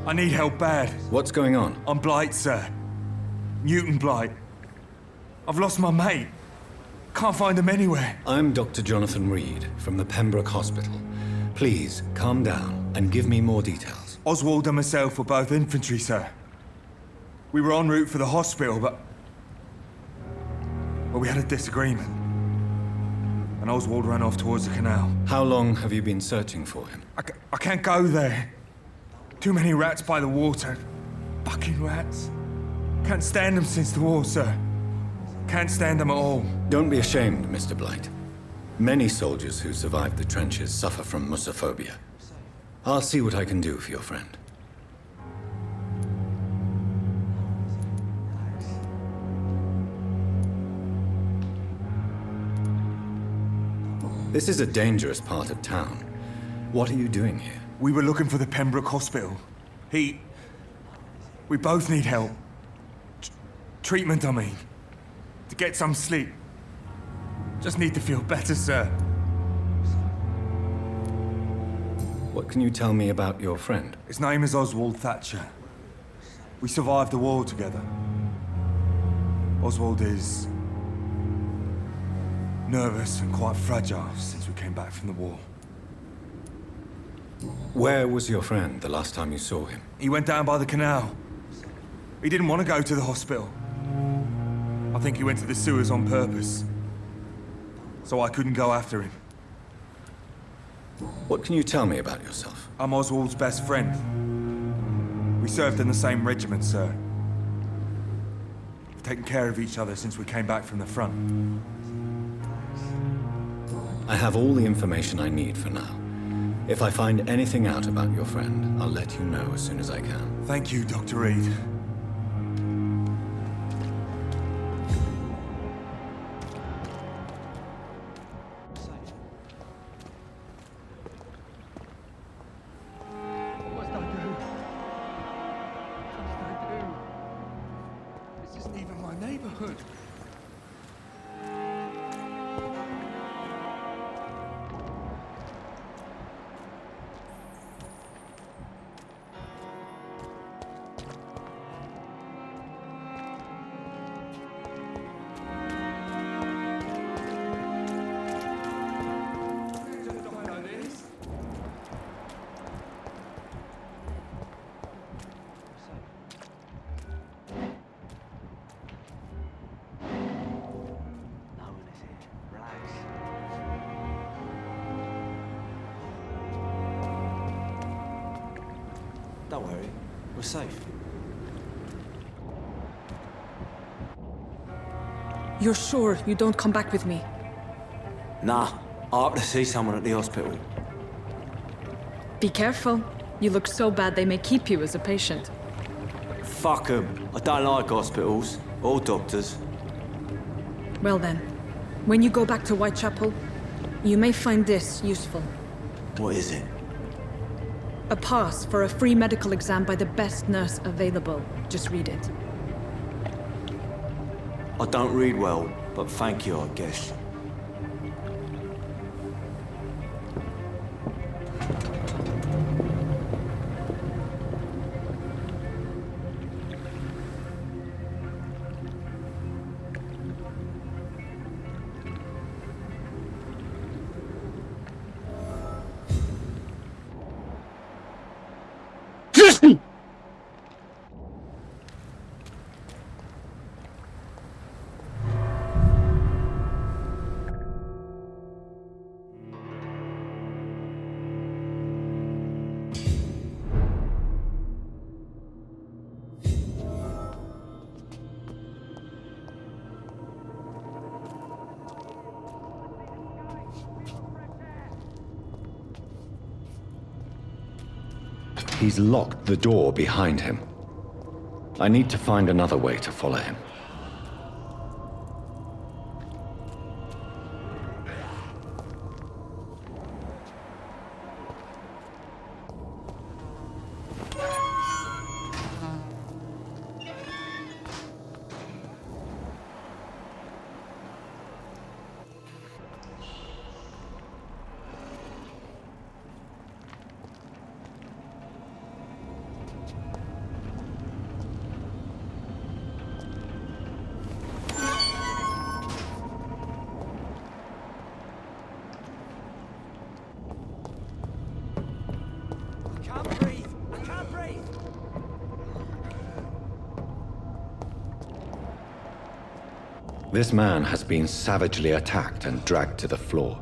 I need help bad. What's going on? I'm Blight, sir. Newton Blight. I've lost my mate. Can't find him anywhere. I'm Dr. Jonathan Reed from the Pembroke Hospital. Please, calm down and give me more details. Oswald and myself were both infantry, sir. We were en route for the hospital, but we had a disagreement. And Oswald ran off towards the canal. How long have you been searching for him? I can't go there. Too many rats by the water. Fucking rats. Can't stand them since the war, sir. Can't stand them at all. Don't be ashamed, Mr. Blight. Many soldiers who survived the trenches suffer from musophobia. I'll see what I can do for your friend. This is a dangerous part of town. What are you doing here? We were looking for the Pembroke Hospital. We both need help. Treatment, I mean. To get some sleep. Just need to feel better, sir. What can you tell me about your friend? His name is Oswald Thatcher. We survived the war together. Oswald is nervous and quite fragile since we came back from the war. Where was your friend the last time you saw him? He went down by the canal. He didn't want to go to the hospital. I think he went to the sewers on purpose. So I couldn't go after him. What can you tell me about yourself? I'm Oswald's best friend. We served in the same regiment, sir. We've taken care of each other since we came back from the front. I have all the information I need for now. If I find anything out about your friend, I'll let you know as soon as I can. Thank you, Dr. Reed. Don't worry, we're safe. You're sure you don't come back with me? Nah, I have to see someone at the hospital. Be careful. You look so bad they may keep you as a patient. Fuck 'em. I don't like hospitals or doctors. Well then, when you go back to Whitechapel, you may find this useful. What is it? A pass for a free medical exam by the best nurse available. Just read it. I don't read well, but thank you, I guess. He's locked the door behind him. I need to find another way to follow him. This man has been savagely attacked and dragged to the floor.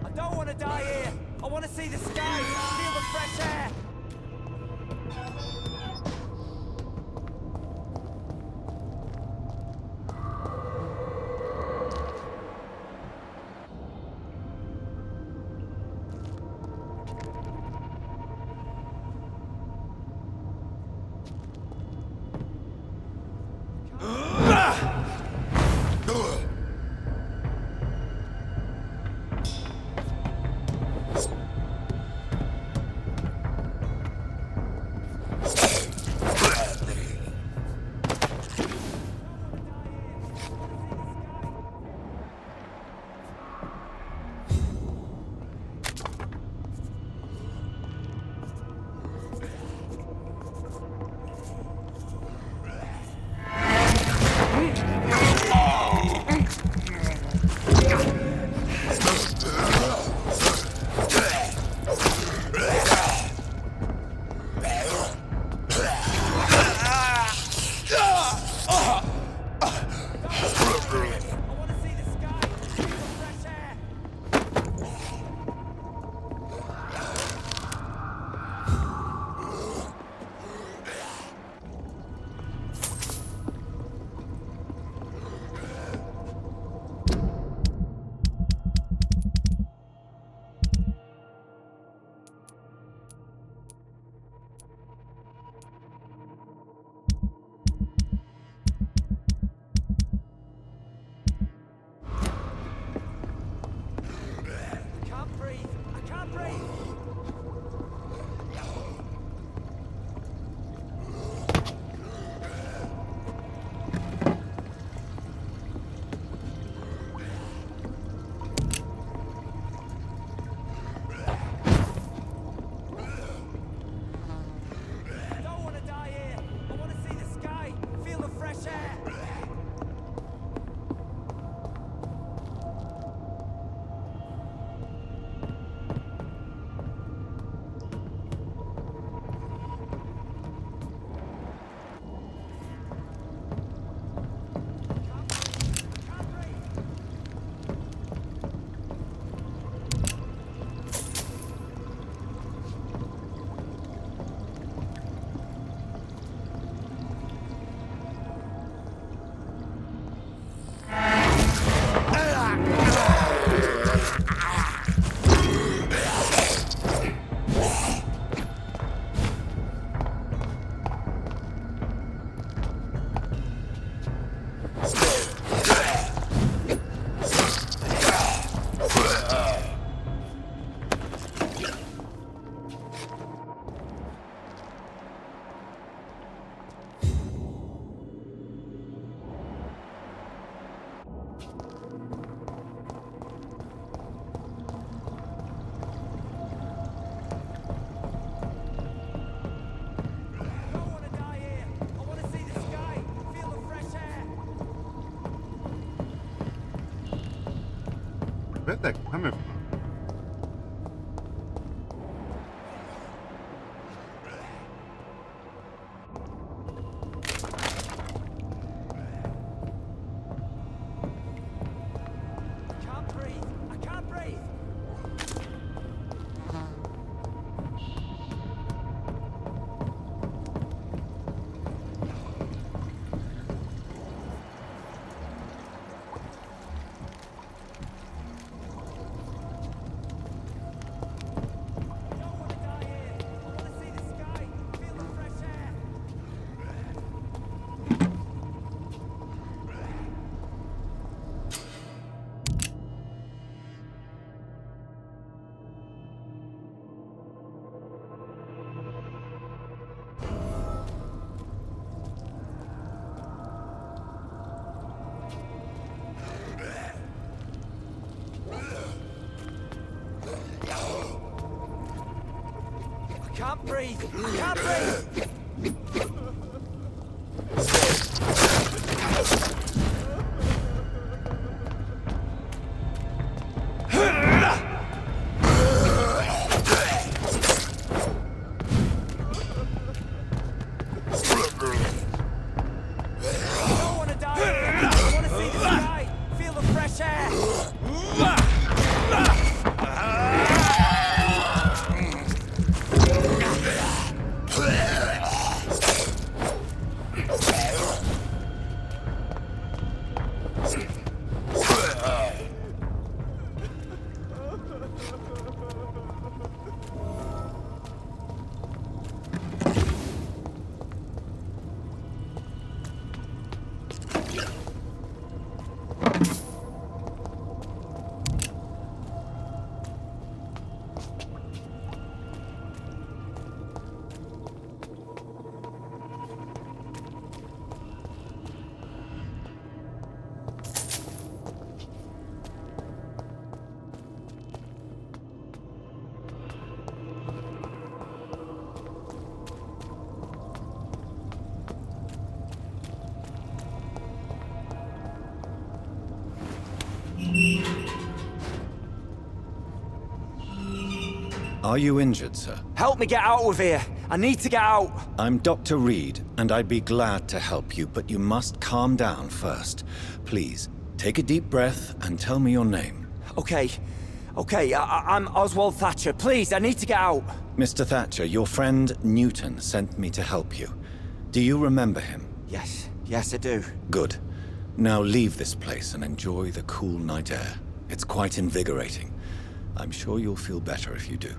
I don't want to die here. I want to see the sky, feel the fresh air. can't breathe! I don't want to die here. I want to see the sky, feel the fresh air. Where's that coming from? Can't breathe. I can't breathe. I can't breathe. I can't breathe. I don't want to die here. I want to see the sky, feel the fresh air. Are you injured, sir? Help me get out of here. I need to get out. I'm Dr. Reed, and I'd be glad to help you, but you must calm down first. Please, take a deep breath and tell me your name. Okay. I'm Oswald Thatcher. Please, I need to get out. Mr. Thatcher, your friend Newton sent me to help you. Do you remember him? Yes, I do. Good. Now leave this place and enjoy the cool night air. It's quite invigorating. I'm sure you'll feel better if you do.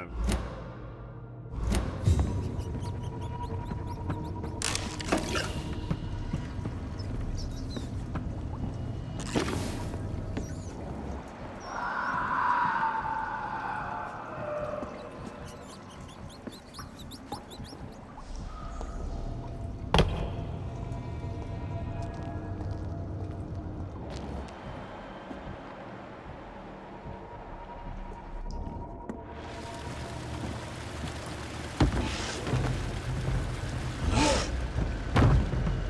of it.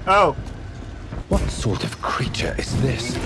Oh! What sort of creature is this?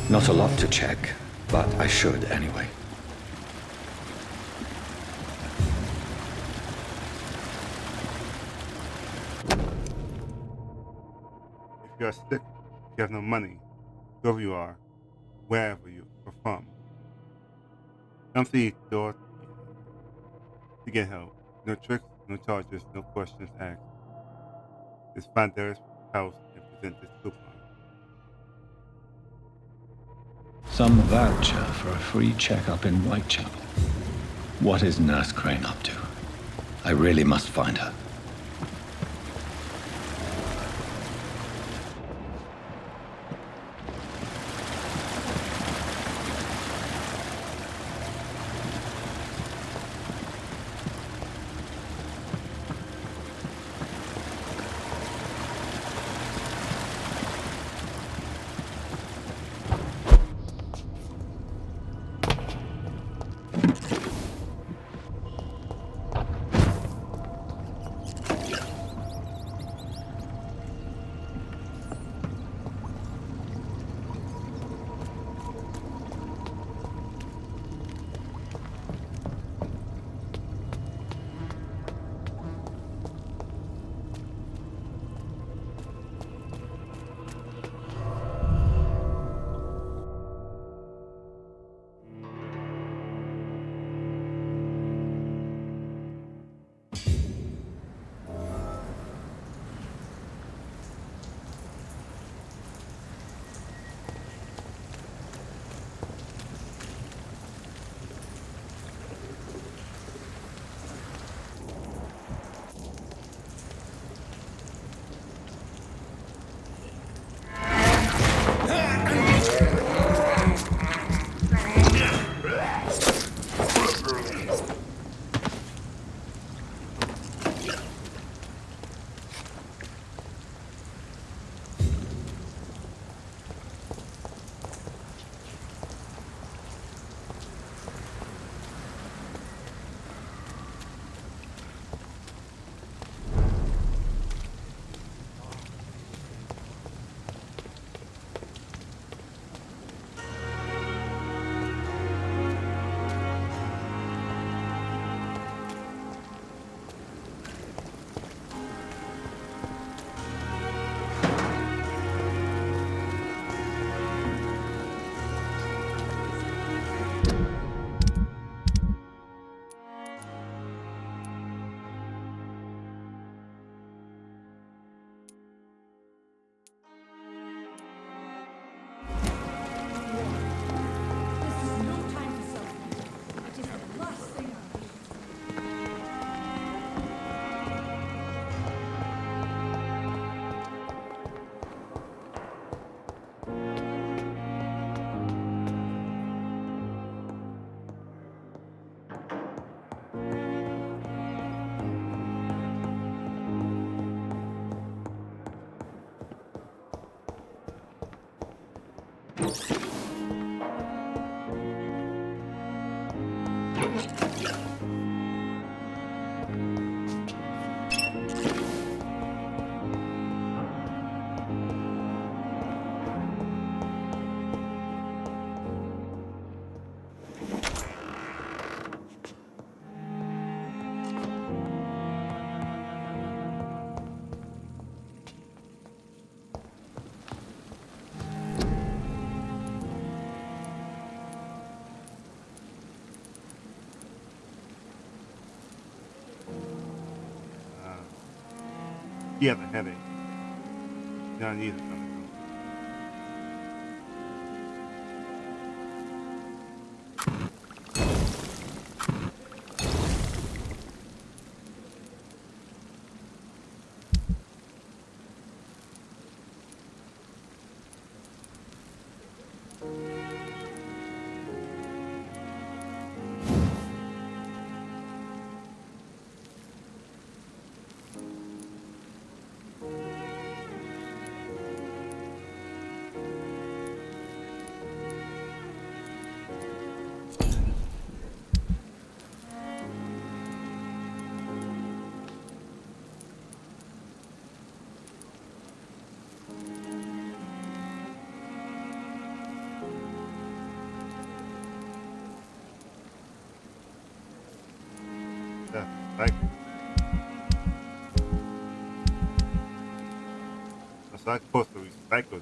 Not a lot to check, but I should anyway. If you are sick, if you have no money, whoever you are, wherever you are from, come to the door to get help. No tricks, no charges, no questions asked. Just find their house and present this coupon. Some voucher for a free checkup in Whitechapel. What is Nurse Crane up to? I really must find her. She has a headache. Now needs something. Right. That's not supposed to recycle.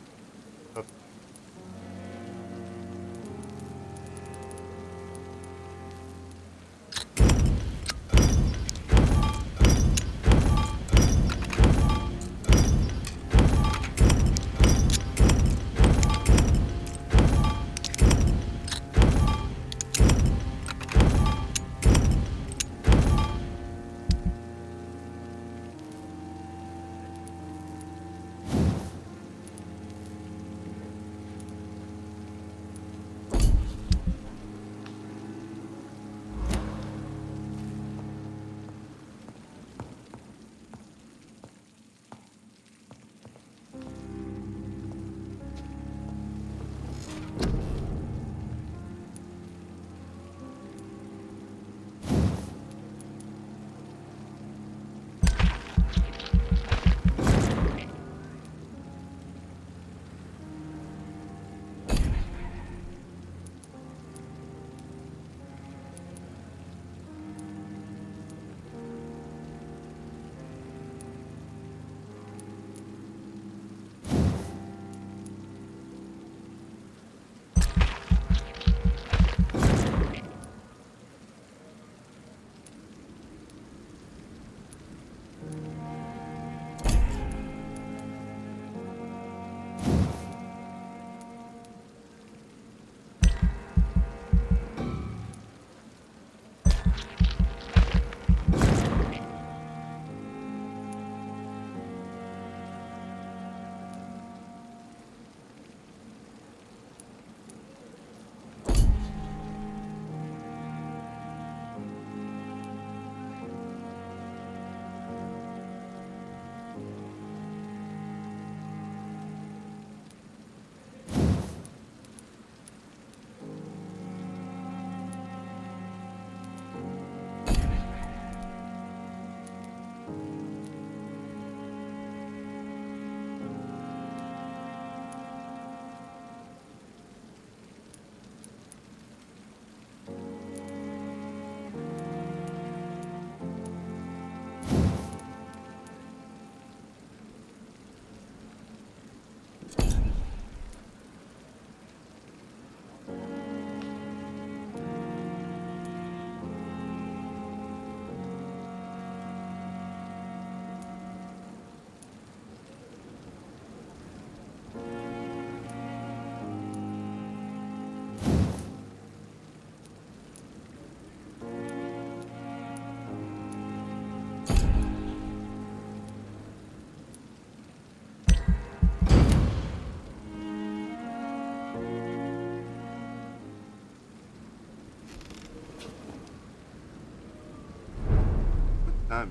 Time.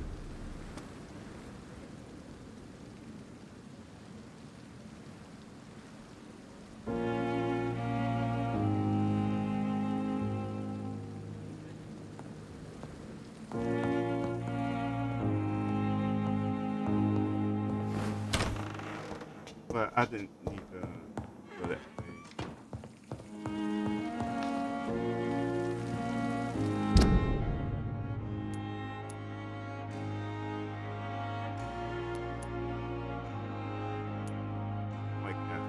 Well, I didn't need to go that way. Like that.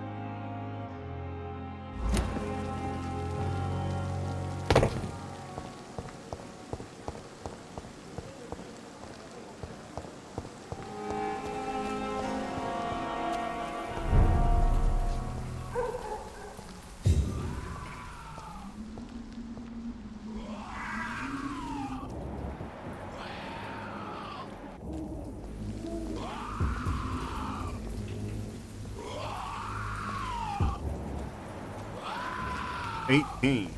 18.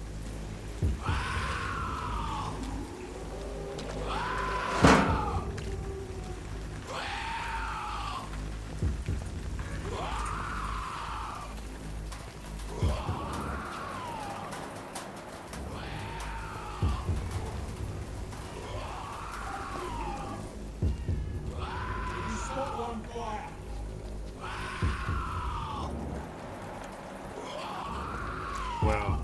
Well,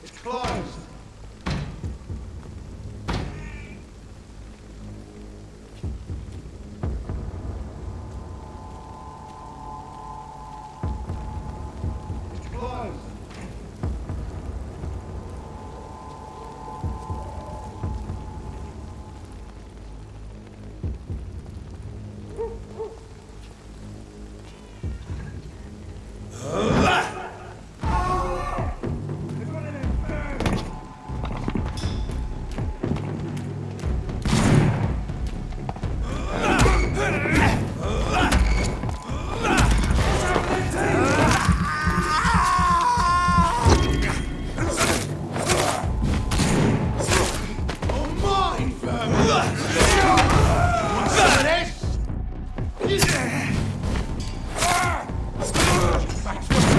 It's closed. It's closed. Max,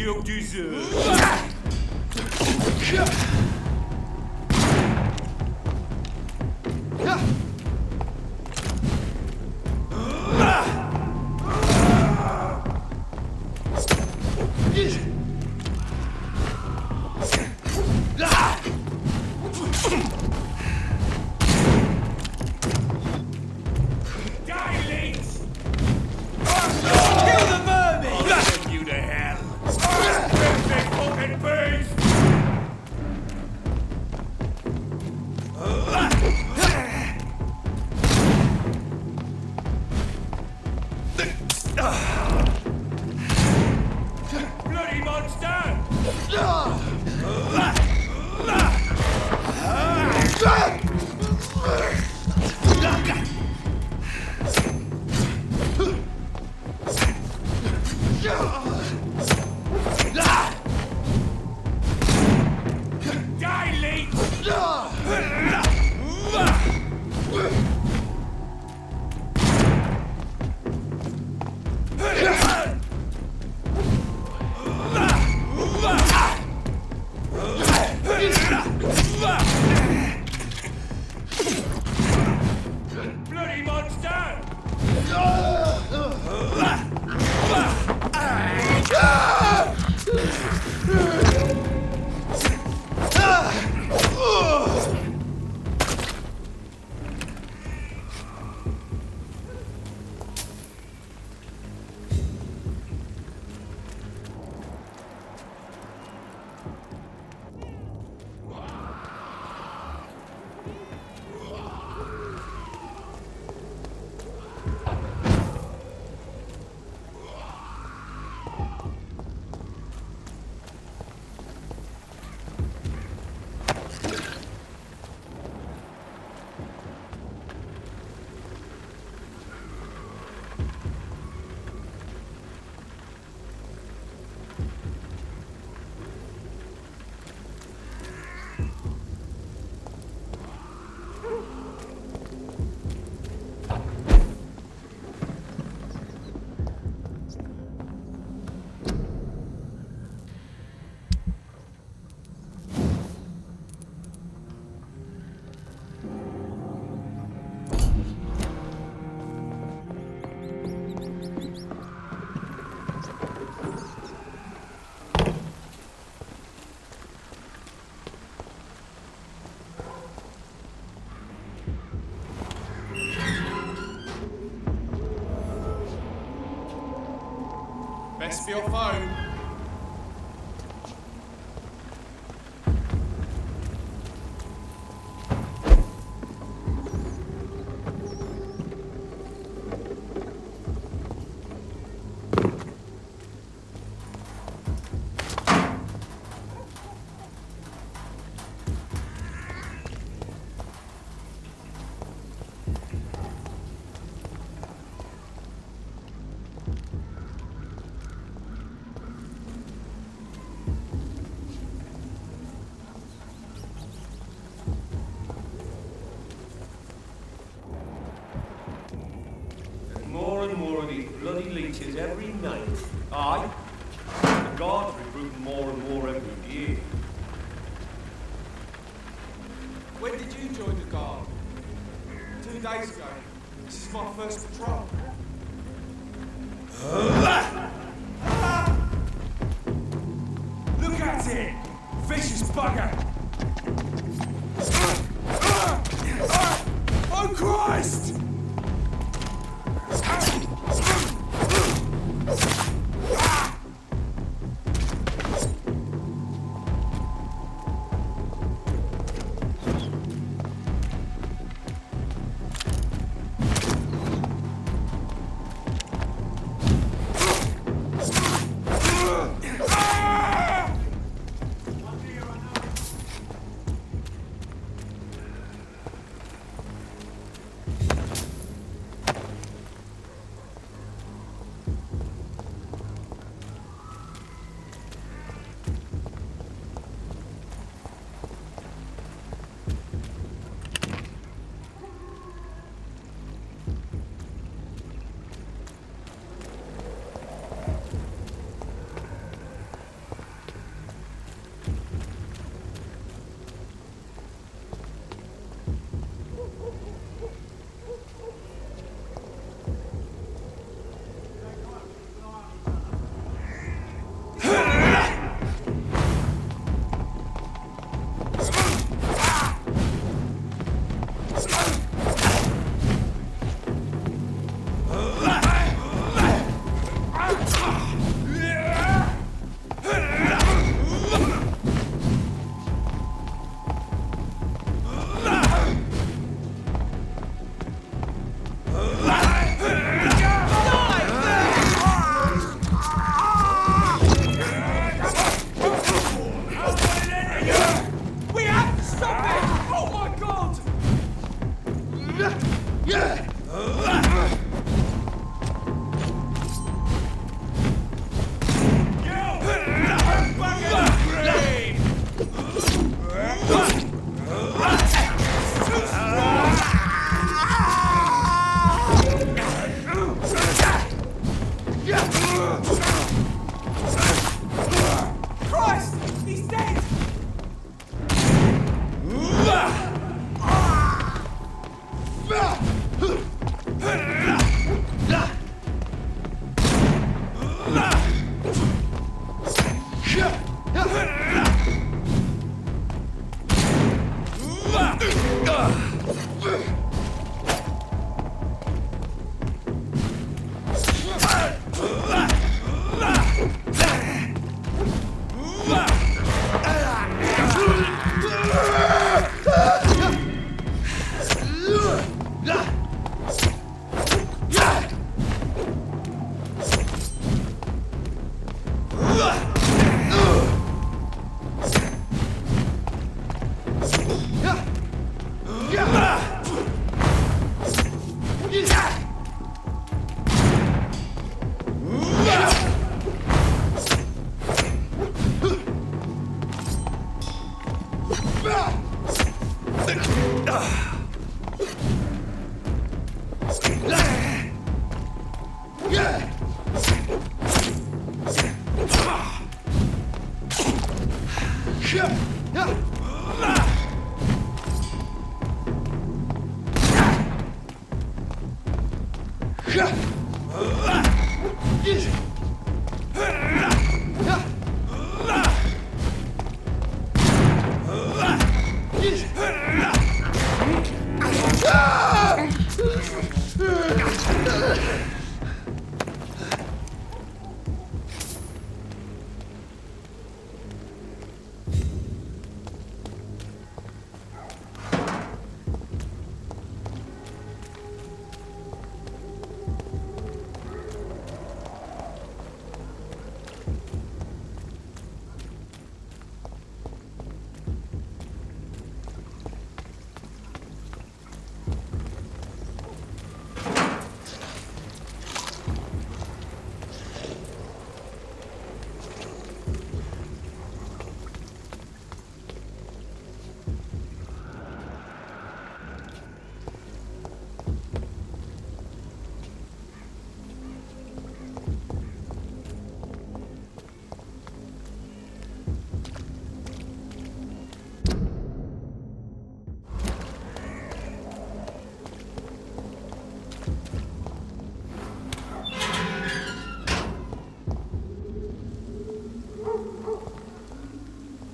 you deserve. Bloody monster! Bloody monster! Best be your phone. More and more of these bloody leeches every night. Aye. The guards recruit more and more every year. When did you join the guard? 2 days ago. This is my first patrol. Look at it! Vicious bugger! Oh Christ!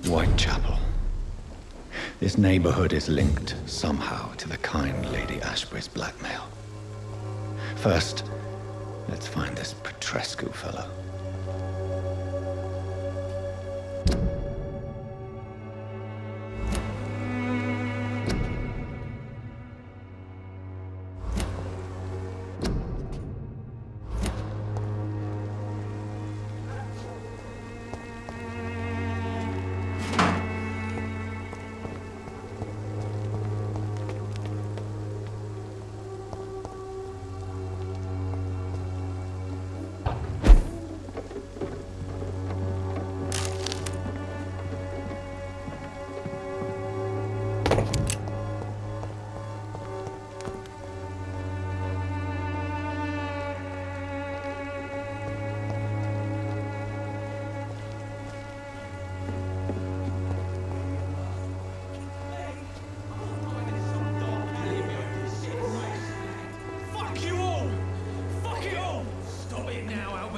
Whitechapel. This neighborhood is linked somehow to the kind Lady Ashbury's blackmail. First, let's find this Petrescu fellow.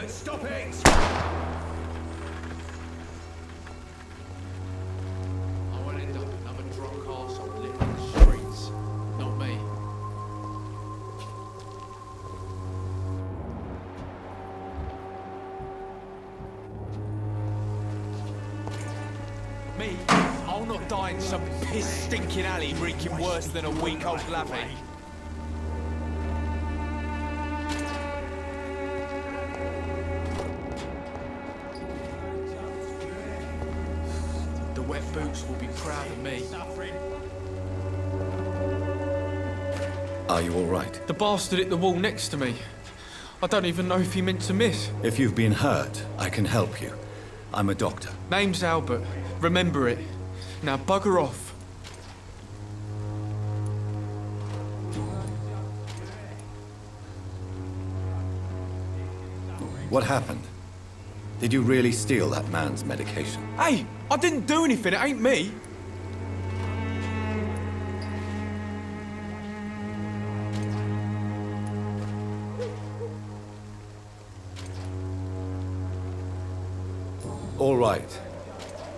Stop it! I won't end up another drunk arsehole living in the streets. Not me. Me? I'll not die in some piss-stinking alley reeking worse than a week-old lavvy. The wet boots will be proud of me. Are you all right? The bastard hit the wall next to me. I don't even know if he meant to miss. If you've been hurt, I can help you. I'm a doctor. Name's Albert. Remember it. Now bugger off. What happened? Did you really steal that man's medication? Hey, I didn't do anything. It ain't me. All right.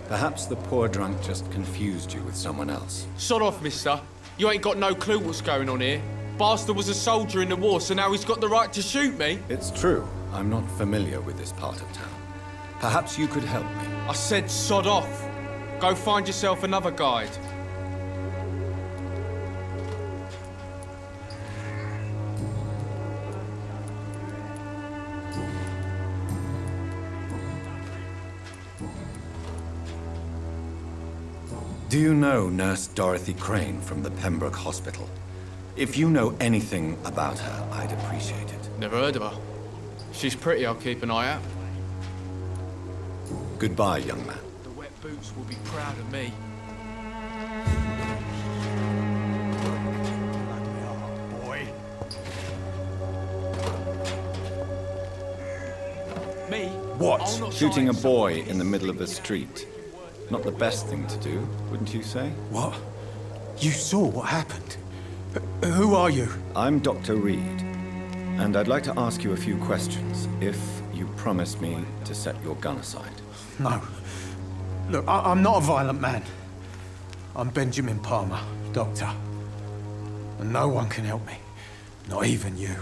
Perhaps the poor drunk just confused you with someone else. Sod off, mister. You ain't got no clue what's going on here. Bastard was a soldier in the war, so now he's got the right to shoot me. It's true. I'm not familiar with this part of town. Perhaps you could help me. I said sod off. Go find yourself another guide. Do you know Nurse Dorothy Crane from the Pembroke Hospital? If you know anything about her, I'd appreciate it. Never heard of her. She's pretty, I'll keep an eye out. Goodbye, young man. The wet boots will be proud of me. Boy. Me? What? I'll not Shooting die a in boy some in the middle of the street. Not the best thing to do, wouldn't you say? What? You saw what happened? Who are you? I'm Dr. Reed, and I'd like to ask you a few questions, if you promise me to set your gun aside. No. Look, I'm not a violent man. I'm Benjamin Palmer, doctor. And no one can help me. Not even you.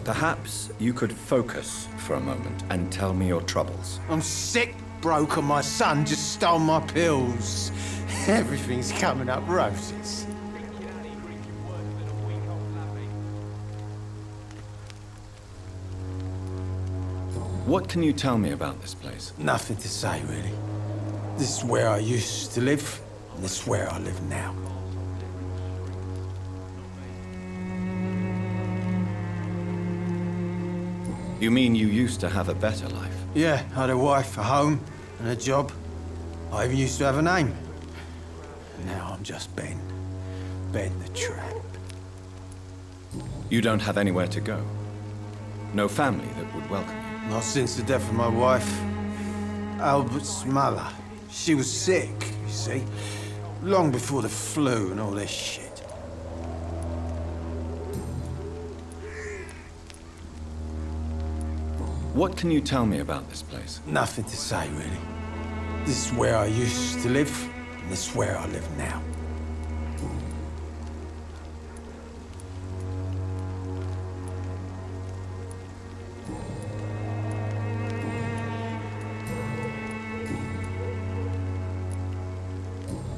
Perhaps you could focus for a moment and tell me your troubles. I'm sick, broke, and my son just stole my pills. Everything's coming up roses. What can you tell me about this place? Nothing to say, really. This is where I used to live, and this is where I live now. You mean you used to have a better life? Yeah, I had a wife, a home, and a job. I even used to have a name. Now I'm just Ben. Ben the Tramp. You don't have anywhere to go? No family that would welcome you? Not since the death of my wife, Albert's mother. She was sick, you see. Long before the flu and all this shit. What can you tell me about this place? Nothing to say, really. This is where I used to live, and this is where I live now.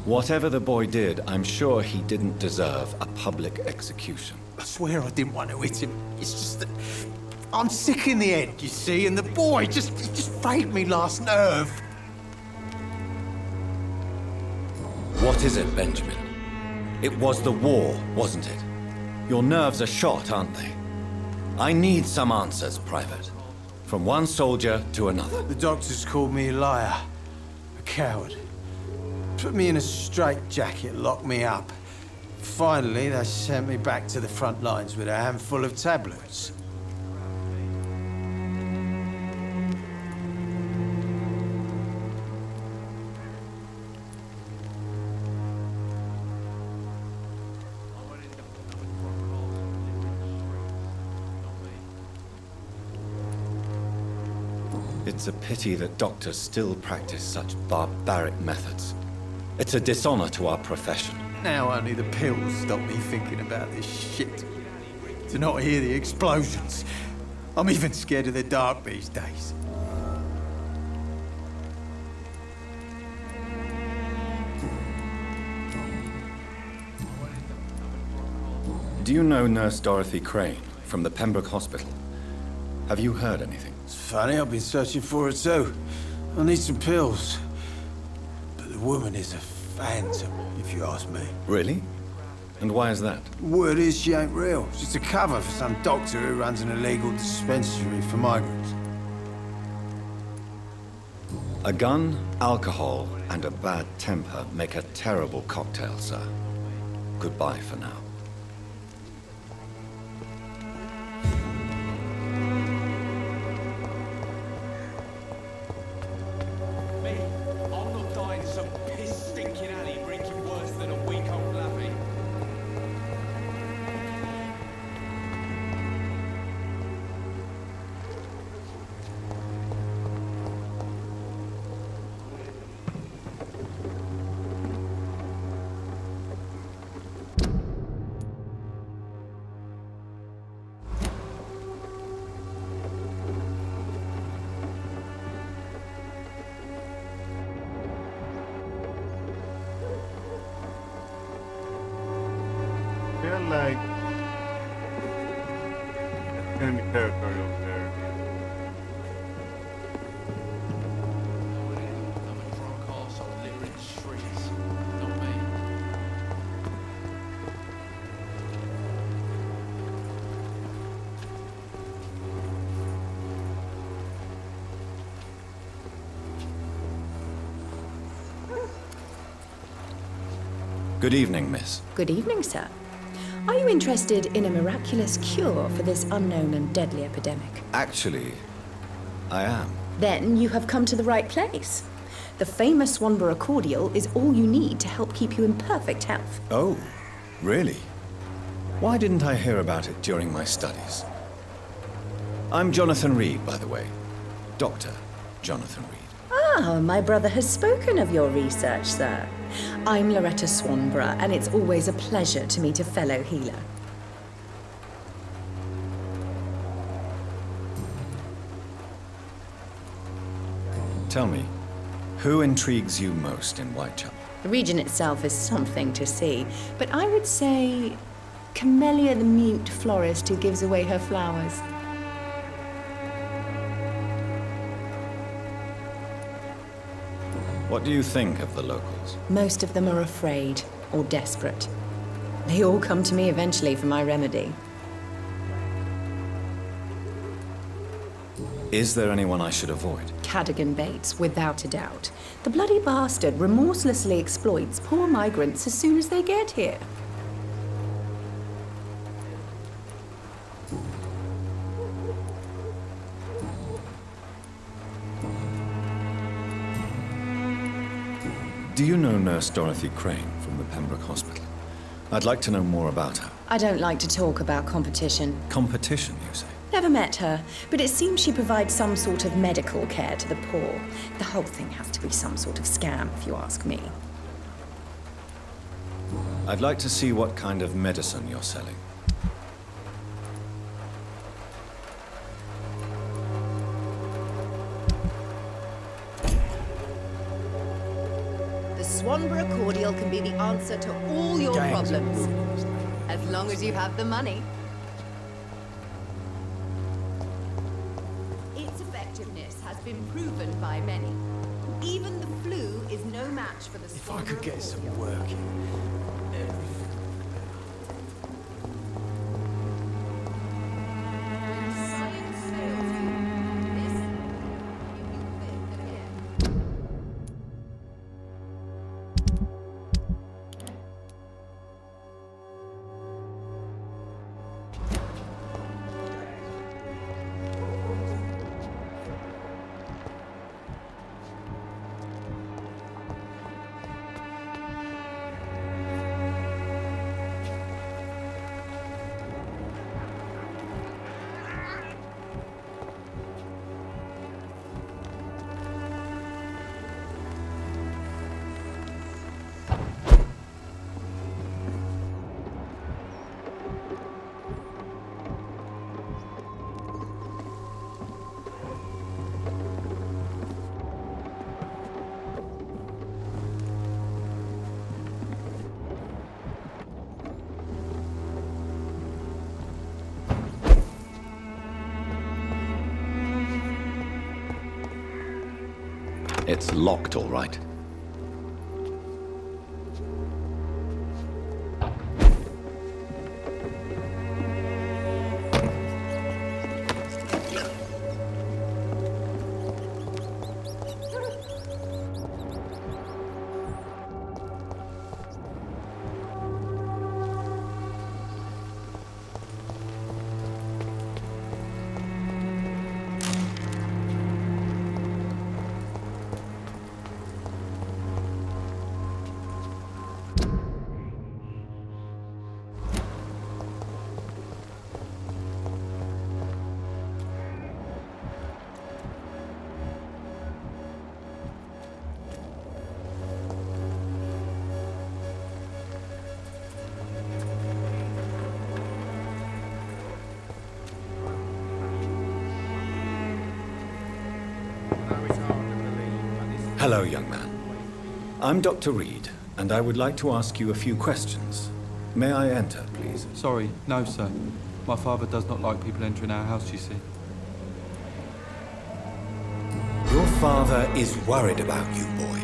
Whatever the boy did, I'm sure he didn't deserve a public execution. I swear I didn't want to hit him. It's just that I'm sick in the head, you see, and the boy just frayed me last nerve. What is it, Benjamin? It was the war, wasn't it? Your nerves are shot, aren't they? I need some answers, Private. From one soldier to another. The doctors called me a liar, a coward. Put me in a straitjacket, locked me up. Finally, they sent me back to the front lines with a handful of tablets. It's a pity that doctors still practice such barbaric methods. It's a dishonor to our profession. Now only the pills stop me thinking about this shit. To not hear the explosions. I'm even scared of the dark these days. Do you know Nurse Dorothy Crane from the Pembroke Hospital? Have you heard anything? It's funny, I've been searching for her too. I need some pills. But the woman is a phantom, if you ask me. Really? And why is that? Word is she ain't real. She's a cover for some doctor who runs an illegal dispensary for migrants. A gun, alcohol, and a bad temper make a terrible cocktail, sir. Goodbye for now. I'm not dying in some piss-stinking alley drinking worse than a week-old lappy. Feel like it's enemy territory over there. Good evening, miss. Good evening, sir. Are you interested in a miraculous cure for this unknown and deadly epidemic? Actually, I am. Then you have come to the right place. The famous Swanborough cordial is all you need to help keep you in perfect health. Oh, really? Why didn't I hear about it during my studies? I'm Jonathan Reed, by the way. Dr. Jonathan Reed. Ah, my brother has spoken of your research, sir. I'm Loretta Swanborough, and it's always a pleasure to meet a fellow healer. Tell me, who intrigues you most in Whitechapel? The region itself is something to see, but I would say Camellia the mute florist who gives away her flowers. What do you think of the locals? Most of them are afraid or desperate. They all come to me eventually for my remedy. Is there anyone I should avoid? Cadogan Bates, without a doubt. The bloody bastard remorselessly exploits poor migrants as soon as they get here. Do you know Nurse Dorothy Crane from the Pembroke Hospital? I'd like to know more about her. I don't like to talk about competition. Competition, you say? Never met her, but it seems she provides some sort of medical care to the poor. The whole thing has to be some sort of scam, if you ask me. I'd like to see what kind of medicine you're selling. The Swanborough cordial can be the answer to all your problems. As long as you have the money. Its effectiveness has been proven by many. Even the flu is no match for the If I could get some work in. It's locked, all right. Hello, young man. I'm Dr. Reed, and I would like to ask you a few questions. May I enter, please? Sorry, no, sir. My father does not like people entering our house, you see. Your father is worried about you, boy.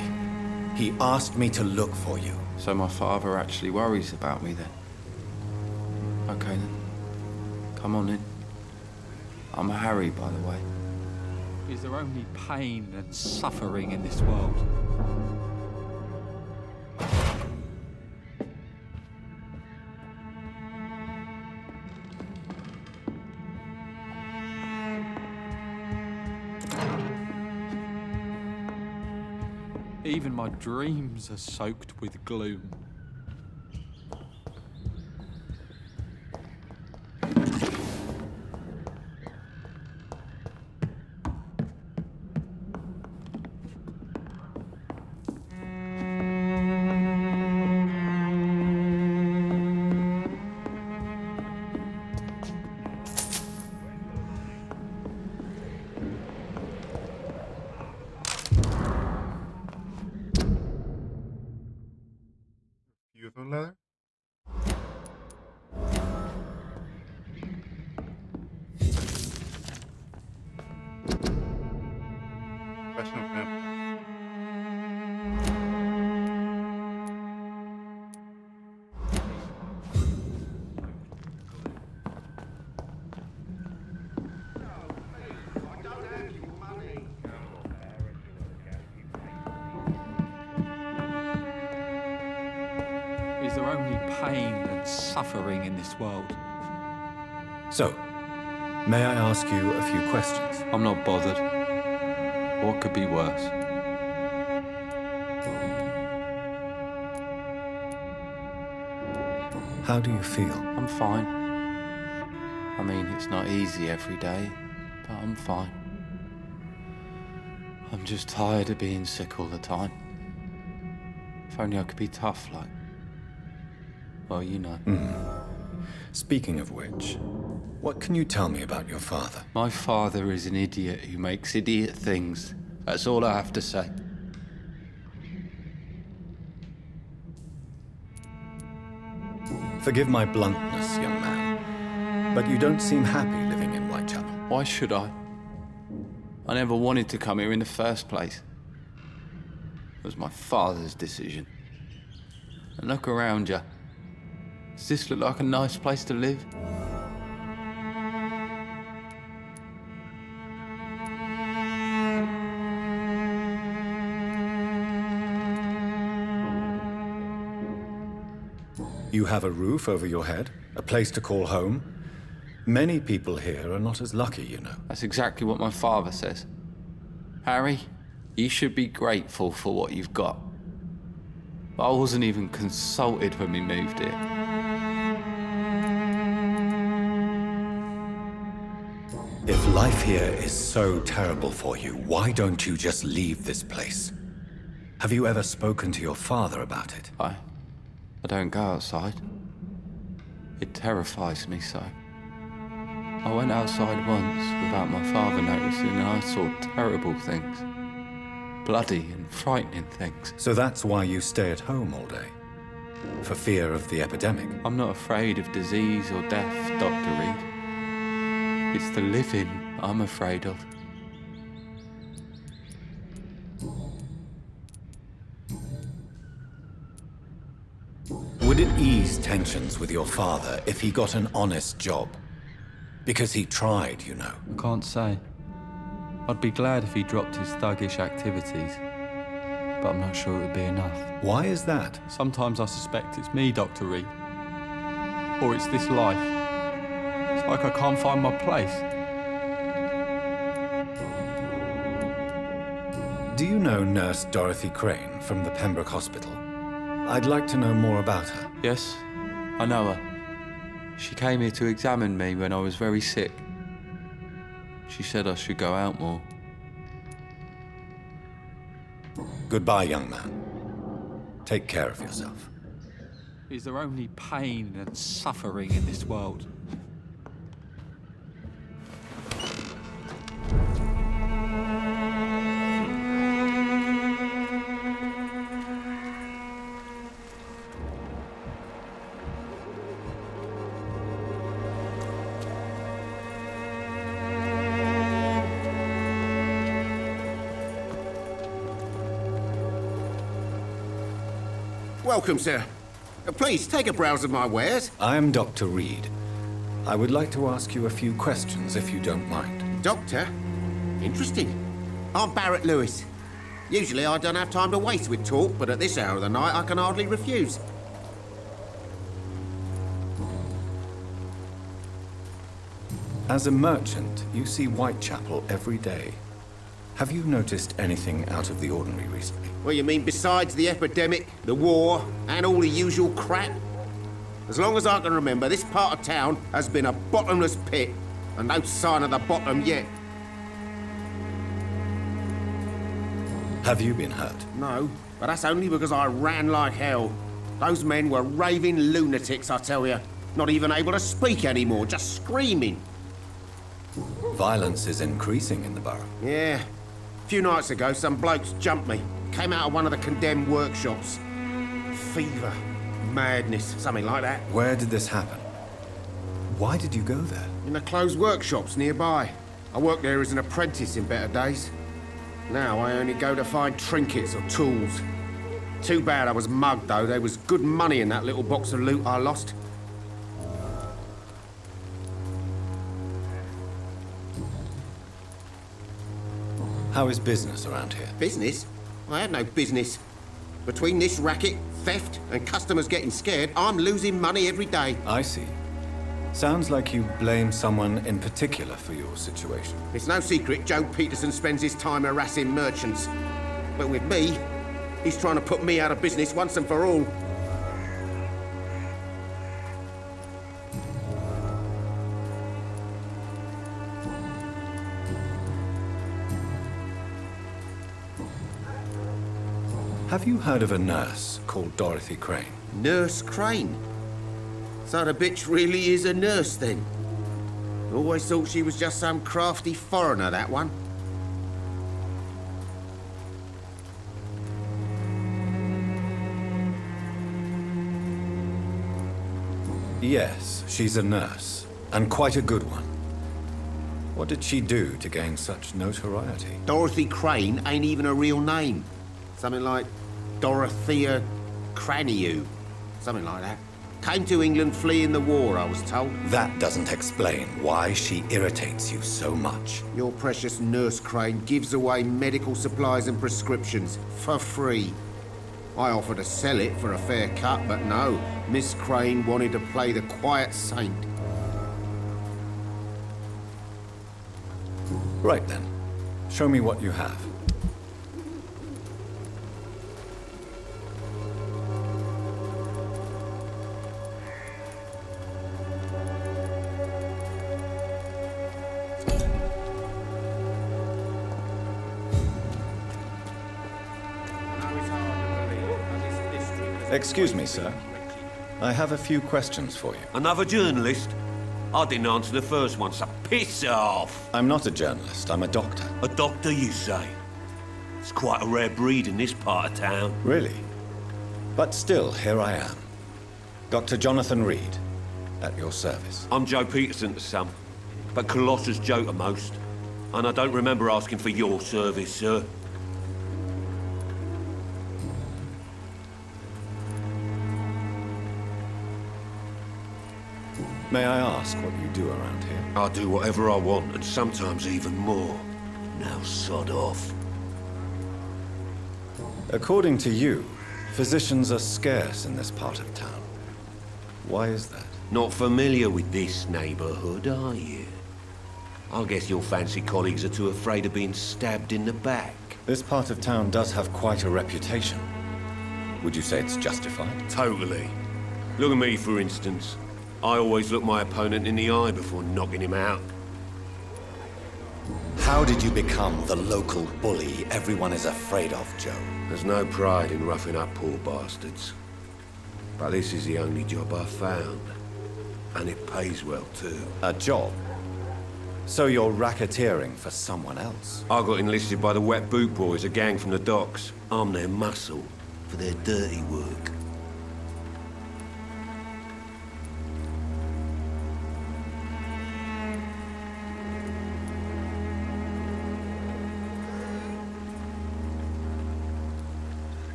He asked me to look for you. So my father actually worries about me, then? Okay, then. Come on in. I'm Harry, by the way. Is there only pain and suffering in this world? Even my dreams are soaked with gloom. Fusion leather? Professional vampire. Is there only pain and suffering in this world? So, may I ask you a few questions? I'm not bothered. What could be worse? How do you feel? I'm fine. I mean, it's not easy every day, but I'm fine. I'm just tired of being sick all the time. If only I could be tough like... Well, you know. Speaking of which, what can you tell me about your father? My father is an idiot who makes idiot things. That's all I have to say. Forgive my bluntness, young man, but you don't seem happy living in Whitechapel. Why should I? I never wanted to come here in the first place. It was my father's decision. And look around you. Does this look like a nice place to live? You have a roof over your head, a place to call home. Many people here are not as lucky, you know. That's exactly what my father says. Harry, you should be grateful for what you've got. I wasn't even consulted when we moved here. If life here is so terrible for you, why don't you just leave this place? Have you ever spoken to your father about it? I don't go outside. It terrifies me so. I went outside once without my father noticing and I saw terrible things. Bloody and frightening things. So that's why you stay at home all day? For fear of the epidemic? I'm not afraid of disease or death, Dr. Reed. It's the living I'm afraid of. Would it ease tensions with your father if he got an honest job? Because he tried, you know. I can't say. I'd be glad if he dropped his thuggish activities, but I'm not sure it would be enough. Why is that? Sometimes I suspect it's me, Dr. Reed. Or it's this life. It's like I can't find my place. Do you know Nurse Dorothy Crane from the Pembroke Hospital? I'd like to know more about her. Yes, I know her. She came here to examine me when I was very sick. She said I should go out more. Goodbye, young man. Take care of yourself. Is there only pain and suffering in this world? Welcome, sir. Please, take a browse of my wares. I am Dr. Reed. I would like to ask you a few questions, if you don't mind. Doctor? Interesting. I'm Barrett Lewis. Usually I don't have time to waste with talk, but at this hour of the night I can hardly refuse. As a merchant, you see Whitechapel every day. Have you noticed anything out of the ordinary recently? What you mean besides the epidemic, the war, and all the usual crap? As long as I can remember, this part of town has been a bottomless pit, and no sign of the bottom yet. Have you been hurt? No, but that's only because I ran like hell. Those men were raving lunatics, I tell you. Not even able to speak anymore, just screaming. Violence is increasing in the borough. Yeah. A few nights ago, some blokes jumped me. Came out of one of the condemned workshops. Fever, madness, something like that. Where did this happen? Why did you go there? In the closed workshops nearby. I worked there as an apprentice in better days. Now I only go to find trinkets or tools. Too bad I was mugged, though. There was good money in that little box of loot I lost. How is business around here? Business? I had no business. Between this racket, theft, and customers getting scared, I'm losing money every day. I see. Sounds like you blame someone in particular for your situation. It's no secret Joe Peterson spends his time harassing merchants. But with me, he's trying to put me out of business once and for all. Have you heard of a nurse called Dorothy Crane? Nurse Crane? So the bitch really is a nurse, then? Always thought she was just some crafty foreigner, that one. Yes, she's a nurse, and quite a good one. What did she do to gain such notoriety? Dorothy Crane ain't even a real name. Something like Dorothea Craniu. Something like that. Came to England fleeing the war, I was told. That doesn't explain why she irritates you so much. Your precious Nurse Crane gives away medical supplies and prescriptions for free. I offered to sell it for a fair cut, but no. Miss Crane wanted to play the quiet saint. Right then. Show me what you have. Excuse me, sir. I have a few questions for you. Another journalist? I didn't answer the first one, so piss off! I'm not a journalist, I'm a doctor. A doctor, you say? It's quite a rare breed in this part of town. Really? But still, here I am. Dr. Jonathan Reed, at your service. I'm Joe Peterson to some, but Colossus Joe to most. And I don't remember asking for your service, sir. May I ask what you do around here? I do whatever I want, and sometimes even more. Now sod off. According to you, physicians are scarce in this part of town. Why is that? Not familiar with this neighborhood, are you? I guess your fancy colleagues are too afraid of being stabbed in the back. This part of town does have quite a reputation. Would you say it's justified? Totally. Look at me, for instance. I always look my opponent in the eye before knocking him out. How did you become the local bully everyone is afraid of, Joe? There's no pride in roughing up poor bastards. But this is the only job I've found. And it pays well, too. A job? So you're racketeering for someone else? I got enlisted by the Wet Boot Boys, a gang from the docks. I'm their muscle for their dirty work.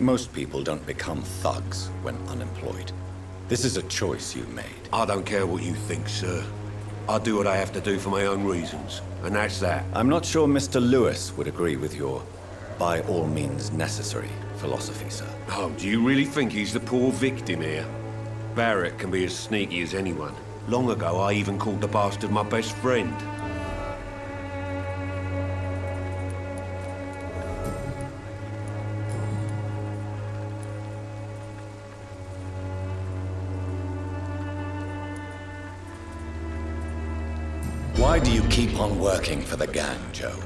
Most people don't become thugs when unemployed. This is a choice you made. I don't care what you think, sir. I do what I have to do for my own reasons, and that's that. I'm not sure Mr. Lewis would agree with your by all means necessary philosophy, sir. Oh, do you really think he's the poor victim here? Barrett can be as sneaky as anyone. Long ago, I even called the bastard my best friend. Why do you keep on working for the gang, Joe?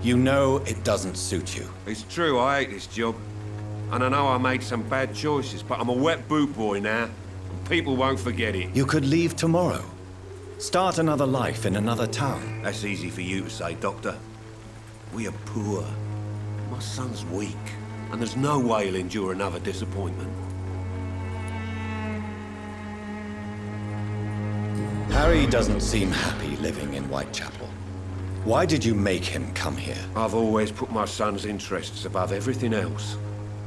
You know it doesn't suit you. It's true, I hate this job. And I know I made some bad choices, but I'm a wet boot boy now, and people won't forget it. You could leave tomorrow. Start another life in another town. That's easy for you to say, Doctor. We are poor. My son's weak, and there's no way he'll endure another disappointment. Harry doesn't seem happy living in Whitechapel. Why did you make him come here? I've always put my son's interests above everything else,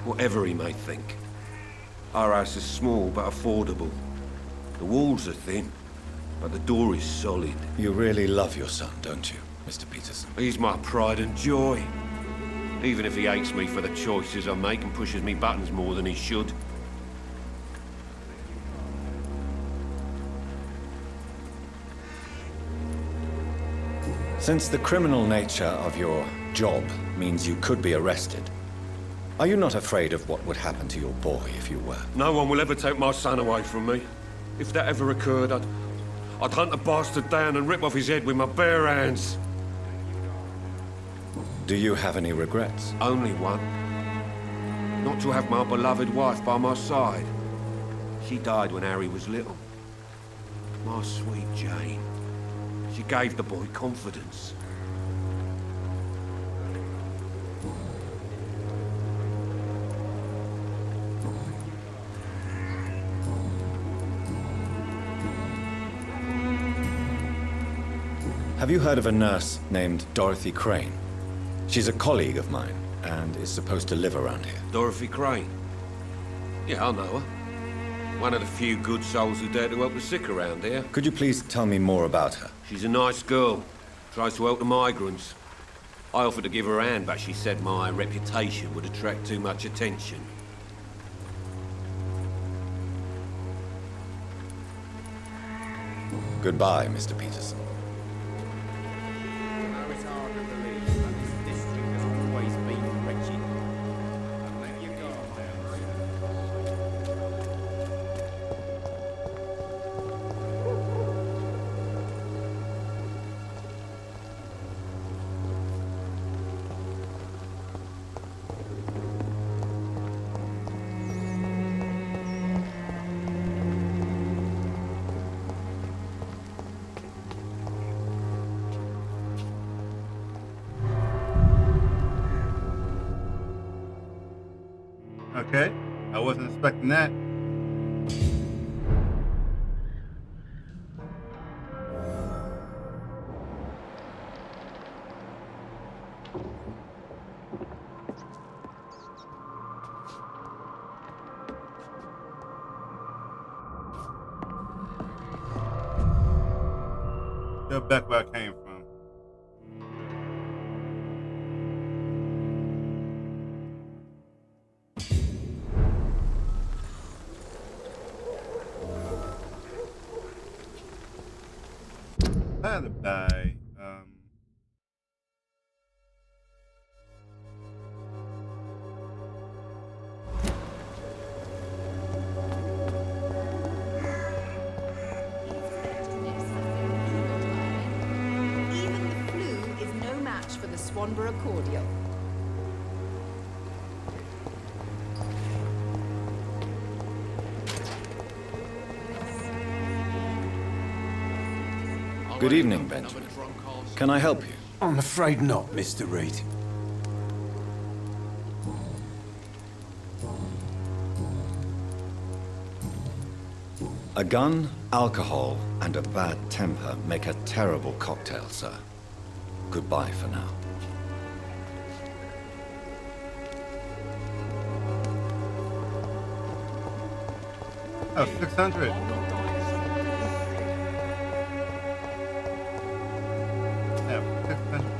whatever he may think. Our house is small but affordable. The walls are thin, but the door is solid. You really love your son, don't you, Mr. Peterson? He's my pride and joy. Even if he hates me for the choices I make and pushes me buttons more than he should. Since the criminal nature of your job means you could be arrested, are you not afraid of what would happen to your boy if you were? No one will ever take my son away from me. If that ever occurred, I'd hunt the bastard down and rip off his head with my bare hands. Do you have any regrets? Only one. Not to have my beloved wife by my side. She died when Harry was little. My sweet Jane. She gave the boy confidence. Have you heard of a nurse named Dorothy Crane? She's a colleague of mine, and is supposed to live around here. Dorothy Crane? Yeah, I know her. One of the few good souls who dare to help the sick around here. Could you please tell me more about her? She's a nice girl. Tries to help the migrants. I offered to give her a hand, but she said my reputation would attract too much attention. Goodbye, Mr. Peterson. Okay, I wasn't expecting that. Go back where I came from. Alibi. Even the flu is no match for the Swanborough cordial. Good evening, Benjamin. Can I help you? I'm afraid not, Mr. Reed. A gun, alcohol, and a bad temper make a terrible cocktail, sir. Goodbye for now. Oh, 600. Yeah, 600.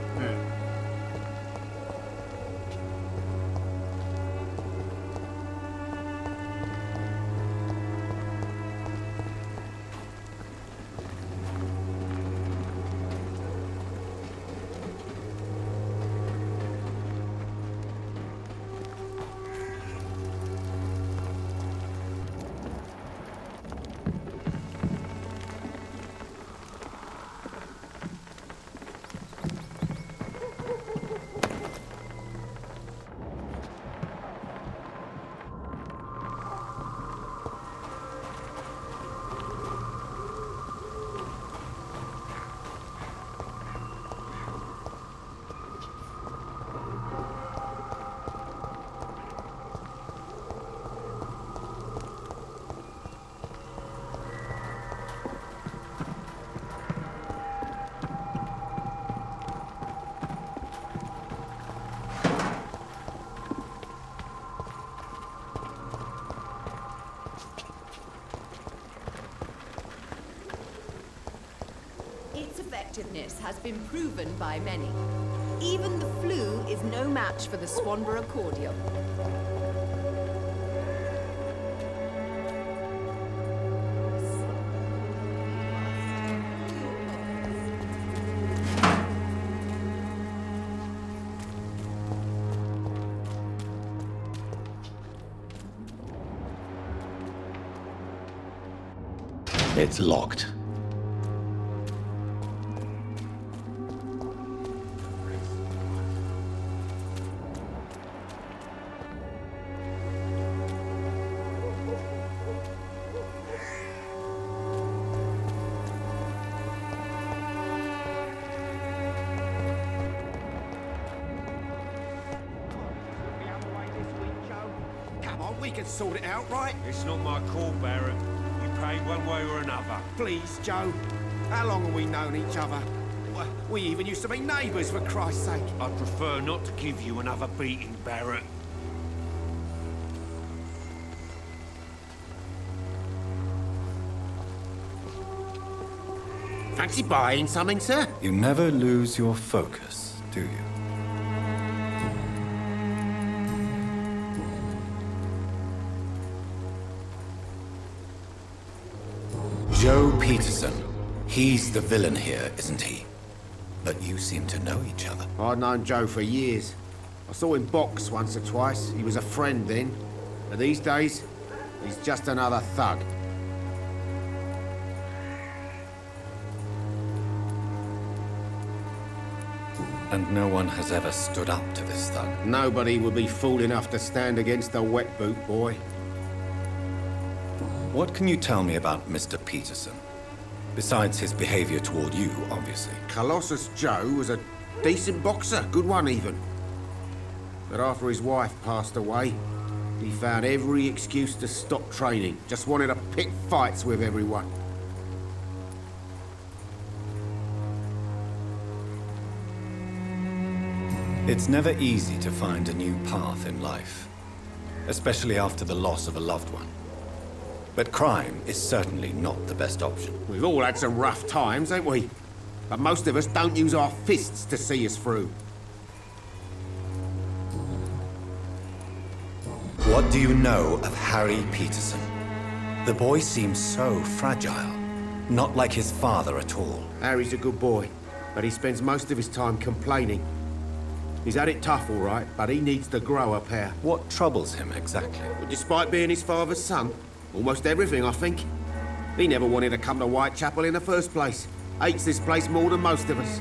effectiveness has been proven by many. Even the flu is no match for the Swanborough cordial. It's locked. Come on, we can sort it out, right? It's not my call, Barrett. You paid one way or another. Please, Joe. How long have we known each other? We even used to be neighbours, for Christ's sake. I'd prefer not to give you another beating, Barrett. Fancy buying something, sir? You never lose your focus, do you? Joe Peterson. He's the villain here, isn't he? But you seem to know each other. I'd known Joe for years. I saw him box once or twice. He was a friend then. But these days, he's just another thug. And no one has ever stood up to this thug. Nobody would be fool enough to stand against the wet boot boy. What can you tell me about Mr. Peterson? Besides his behavior toward you, obviously. Colossus Joe was a decent boxer, good one even. But after his wife passed away, he found every excuse to stop training. Just wanted to pick fights with everyone. It's never easy to find a new path in life, especially after the loss of a loved one. But crime is certainly not the best option. We've all had some rough times, ain't we? But most of us don't use our fists to see us through. What do you know of Harry Peterson? The boy seems so fragile, not like his father at all. Harry's a good boy, but he spends most of his time complaining. He's had it tough, all right, but he needs to grow a pair. What troubles him exactly? Well, despite being his father's son, almost everything, I think. He never wanted to come to Whitechapel in the first place. Hates this place more than most of us.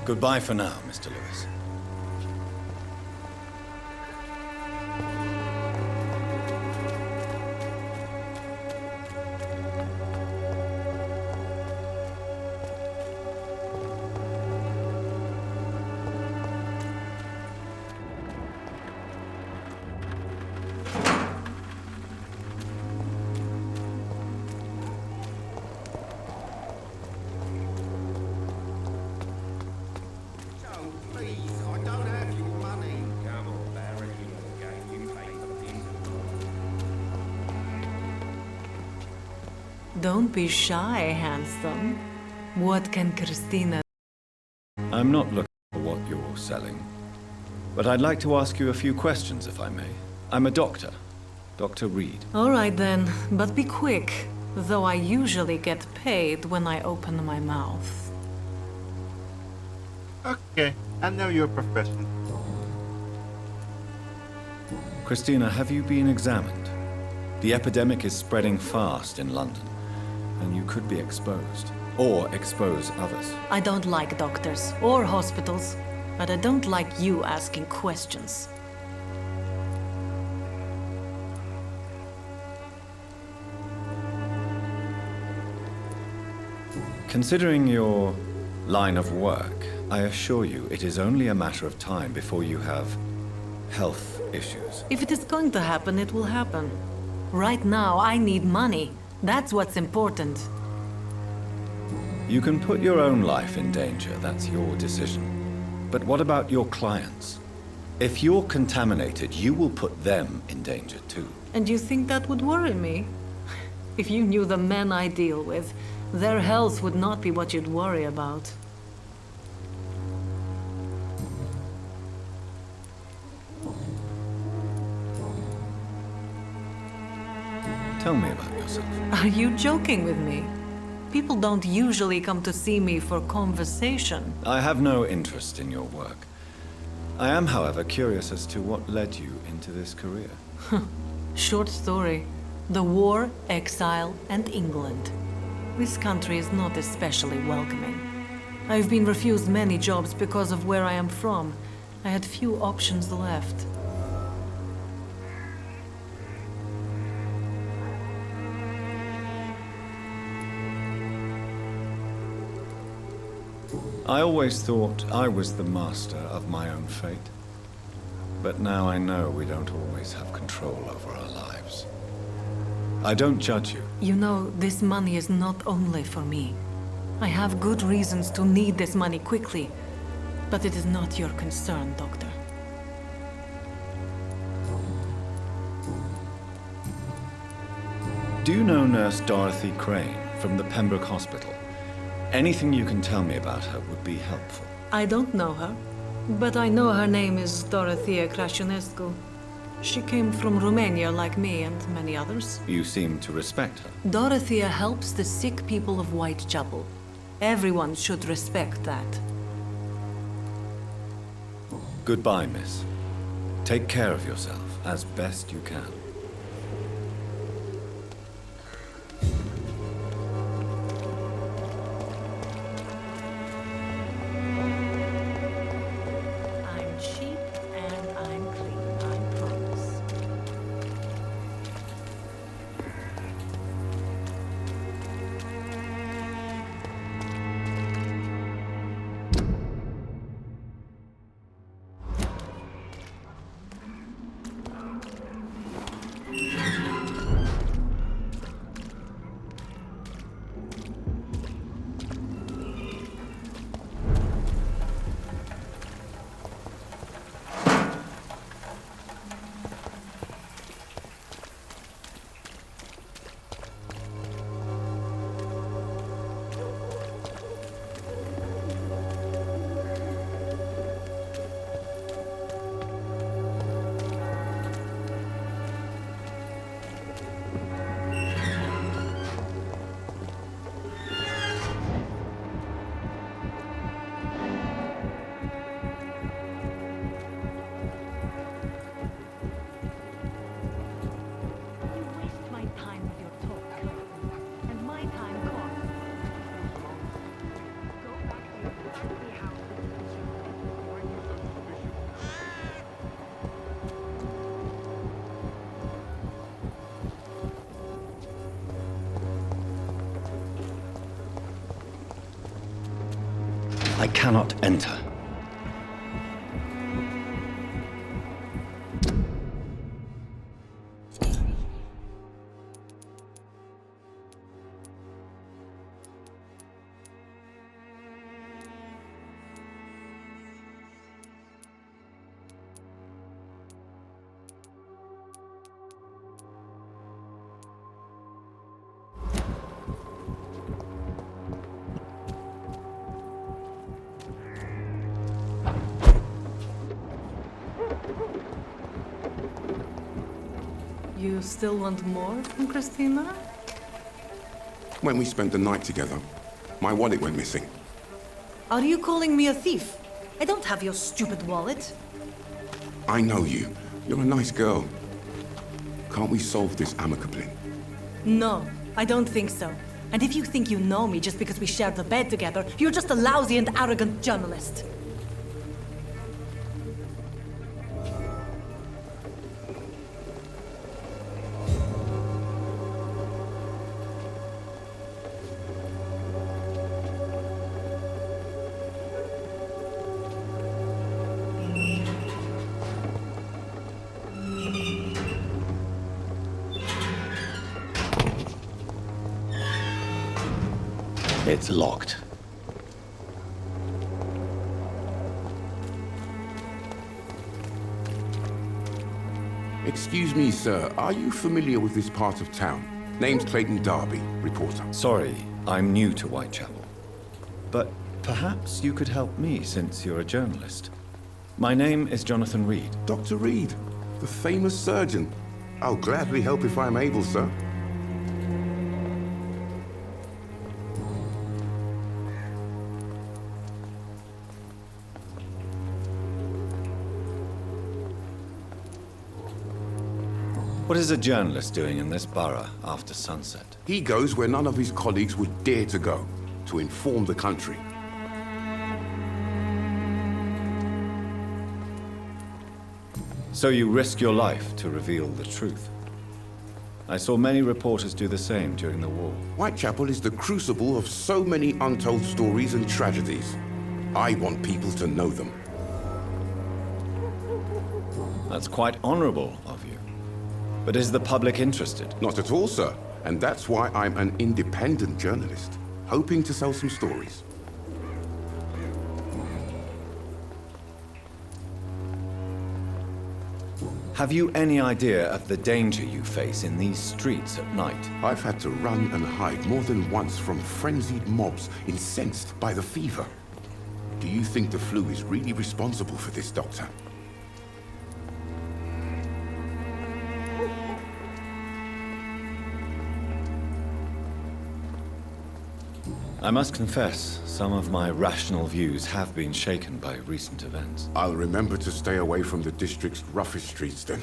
Goodbye for now, Mr. Lewis. Don't be shy, handsome. What can Christina... I'm not looking for what you're selling, but I'd like to ask you a few questions, if I may. I'm a doctor, Dr. Reed. All right then, but be quick, though I usually get paid when I open my mouth. Okay, I know your profession. Christina, have you been examined? The epidemic is spreading fast in London, and you could be exposed. or expose others. I don't like doctors or hospitals, but I don't like you asking questions. Considering your line of work, I assure you it is only a matter of time before you have health issues. If it is going to happen, it will happen. Right now, I need money. That's what's important. You can put your own life in danger, that's your decision. But what about your clients? If you're contaminated, you will put them in danger too. And you think that would worry me? If you knew the men I deal with, their health would not be what you'd worry about. Tell me about yourself. Are you joking with me? People don't usually come to see me for conversation. I have no interest in your work. I am, however, curious as to what led you into this career. Short story. The war, exile, and England. This country is not especially welcoming. I've been refused many jobs because of where I am from. I had few options left. I always thought I was the master of my own fate. But now I know we don't always have control over our lives. I don't judge you. You know, this money is not only for me. I have good reasons to need this money quickly, but it is not your concern, Doctor. Do you know Nurse Dorothy Crane from the Pembroke Hospital? Anything you can tell me about her would be helpful. I don't know her, but I know her name is Dorothea Crăciunescu. She came from Romania like me and many others. You seem to respect her. Dorothea helps the sick people of Whitechapel. Everyone should respect that. Goodbye, miss. Take care of yourself as best you can. I'm cheap and I'm clean, I promise. I cannot enter. You still want more from Christina? When we spent the night together, my wallet went missing. Are you calling me a thief? I don't have your stupid wallet. I know you. You're a nice girl. Can't we solve this amicably? No, I don't think so. And if you think you know me just because we shared the bed together, you're just a lousy and arrogant journalist. It's locked. Excuse me, sir. Are you familiar with this part of town? Name's Clayton Darby, reporter. Sorry, I'm new to Whitechapel. But perhaps you could help me since you're a journalist. My name is Jonathan Reed. Dr. Reed, the famous surgeon. I'll gladly help if I'm able, sir. What is a journalist doing in this borough after sunset? He goes where none of his colleagues would dare to go, to inform the country. So you risk your life to reveal the truth. I saw many reporters do the same during the war. Whitechapel is the crucible of so many untold stories and tragedies. I want people to know them. That's quite honorable of you. But is the public interested? Not at all, sir. And that's why I'm an independent journalist, hoping to sell some stories. Have you any idea of the danger you face in these streets at night? I've had to run and hide more than once from frenzied mobs incensed by the fever. Do you think the flu is really responsible for this, Doctor? I must confess, some of my rational views have been shaken by recent events. I'll remember to stay away from the district's roughest streets then.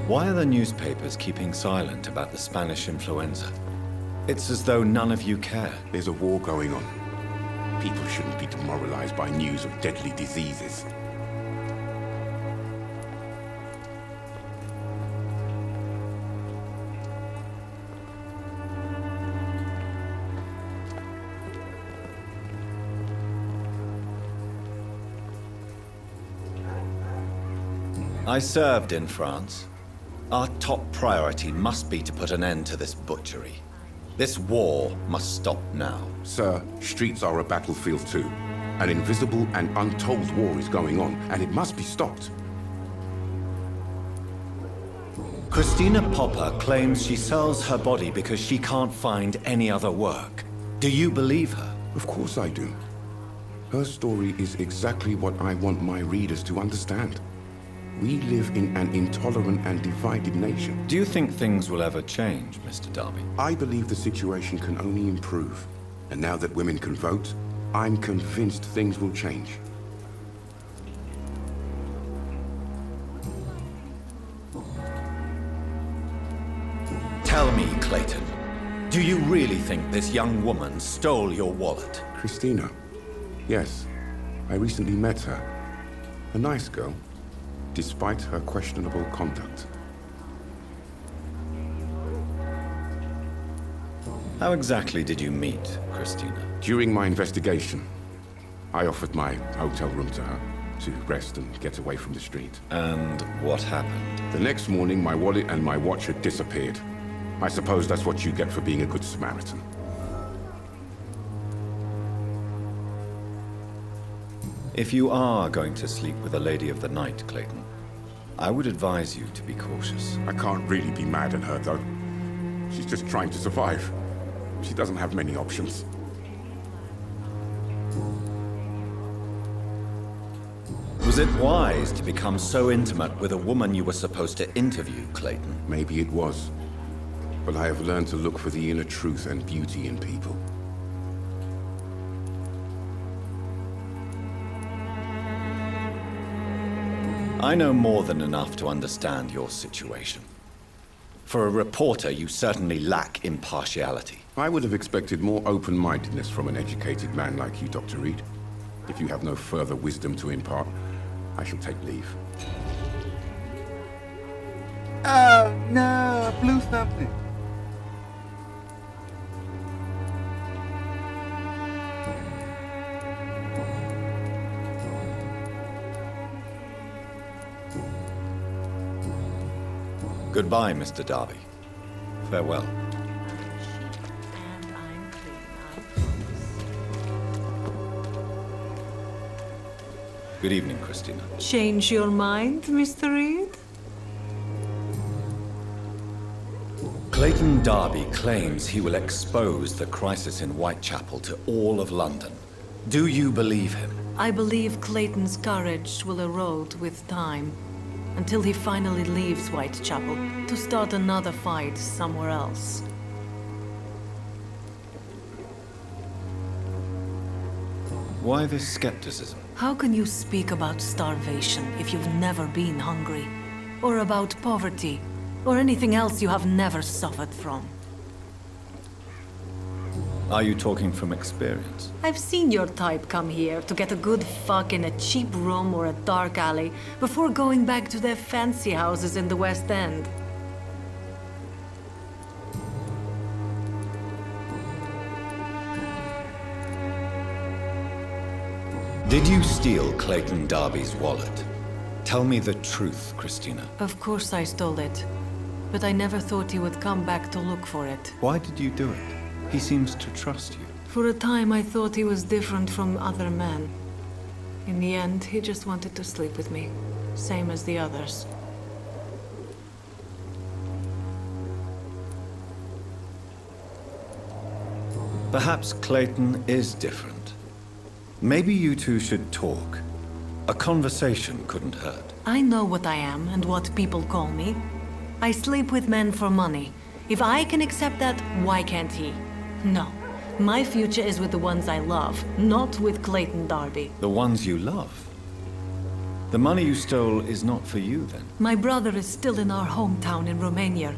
Why are the newspapers keeping silent about the Spanish influenza? It's as though none of you care. There's a war going on. People shouldn't be demoralized by news of deadly diseases. I served in France. Our top priority must be to put an end to this butchery. This war must stop now. Sir, streets are a battlefield too. An invisible and untold war is going on, and it must be stopped. Christina Popper claims she sells her body because she can't find any other work. Do you believe her? Of course I do. Her story is exactly what I want my readers to understand. We live in an intolerant and divided nation. Do you think things will ever change, Mr. Darby? I believe the situation can only improve. And now that women can vote, I'm convinced things will change. Tell me, Clayton, do you really think this young woman stole your wallet? Christina? Yes. I recently met her. A nice girl, despite her questionable conduct. How exactly did you meet Christina? During my investigation, I offered my hotel room to her to rest and get away from the street. And what happened? The next morning, my wallet and my watch had disappeared. I suppose that's what you get for being a good Samaritan. If you are going to sleep with a lady of the night, Clayton, I would advise you to be cautious. I can't really be mad at her, though. She's just trying to survive. She doesn't have many options. Was it wise to become so intimate with a woman you were supposed to interview, Clayton? Maybe it was. But I have learned to look for the inner truth and beauty in people. I know more than enough to understand your situation. For a reporter, you certainly lack impartiality. I would have expected more open-mindedness from an educated man like you, Dr. Reed. If you have no further wisdom to impart, I shall take leave. Oh no, I blew something. Goodbye, Mr. Darby. Farewell. Good evening, Christina. Change your mind, Mr. Reed? Clayton Darby claims he will expose the crisis in Whitechapel to all of London. Do you believe him? I believe Clayton's courage will erode with time, until he finally leaves Whitechapel to start another fight somewhere else. Why this skepticism? How can you speak about starvation if you've never been hungry? Or about poverty? Or anything else you have never suffered from? Are you talking from experience? I've seen your type come here to get a good fuck in a cheap room or a dark alley before going back to their fancy houses in the West End. Did you steal Clayton Darby's wallet? Tell me the truth, Christina. Of course I stole it. But I never thought he would come back to look for it. Why did you do it? He seems to trust you. For a time I thought he was different from other men. In the end, he just wanted to sleep with me. Same as the others. Perhaps Clayton is different. Maybe you two should talk. A conversation couldn't hurt. I know what I am and what people call me. I sleep with men for money. If I can accept that, why can't he? No. My future is with the ones I love, not with Clayton Darby. The ones you love? The money you stole is not for you, then? My brother is still in our hometown in Romania.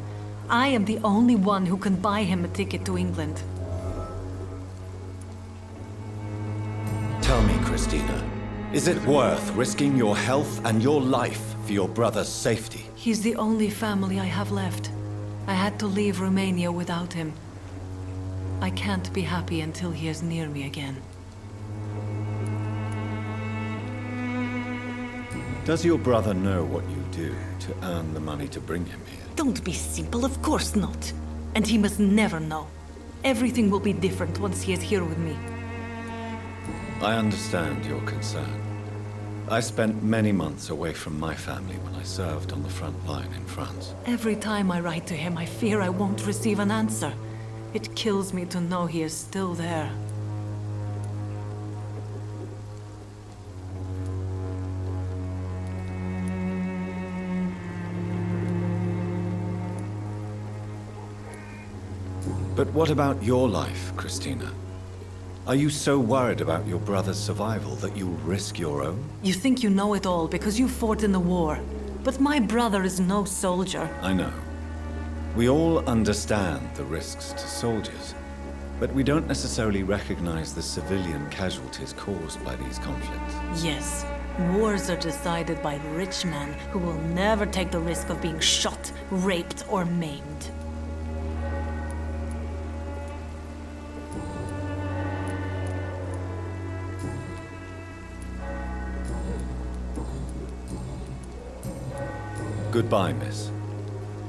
I am the only one who can buy him a ticket to England. Tell me, Christina, is it worth risking your health and your life for your brother's safety? He's the only family I have left. I had to leave Romania without him. I can't be happy until he is near me again. Does your brother know what you do to earn the money to bring him here? Don't be simple, of course not. And he must never know. Everything will be different once he is here with me. I understand your concern. I spent many months away from my family when I served on the front line in France. Every time I write to him, I fear I won't receive an answer. It kills me to know he is still there. But what about your life, Christina? Are you so worried about your brother's survival that you'll risk your own? You think you know it all because you fought in the war. But my brother is no soldier. I know. We all understand the risks to soldiers, but we don't necessarily recognize the civilian casualties caused by these conflicts. Yes, wars are decided by rich men who will never take the risk of being shot, raped, or maimed. Goodbye, miss.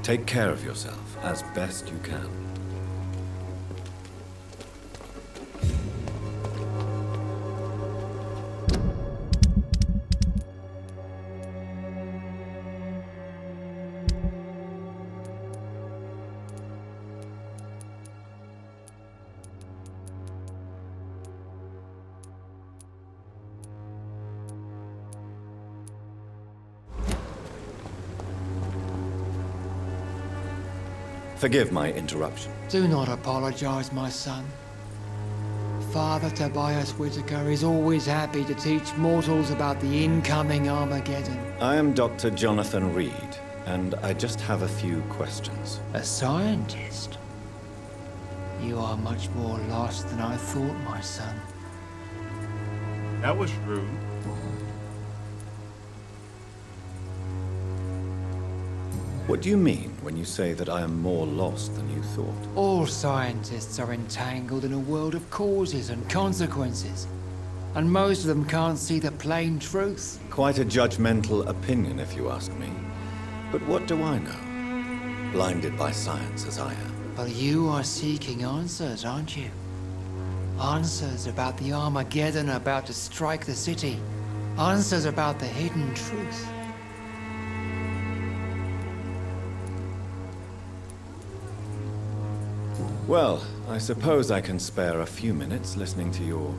Take care of yourself as best you can. Forgive my interruption. Do not apologize, my son. Father Tobias Whitaker is always happy to teach mortals about the incoming Armageddon. I am Dr. Jonathan Reed, and I just have a few questions. A scientist? You are much more lost than I thought, my son. That was rude. What do you mean when you say that I am more lost than you thought? All scientists are entangled in a world of causes and consequences, and most of them can't see the plain truth. Quite a judgmental opinion, if you ask me. But what do I know? Blinded by science as I am. But you are seeking answers, aren't you? Answers about the Armageddon about to strike the city. Answers about the hidden truth. Well, I suppose I can spare a few minutes listening to your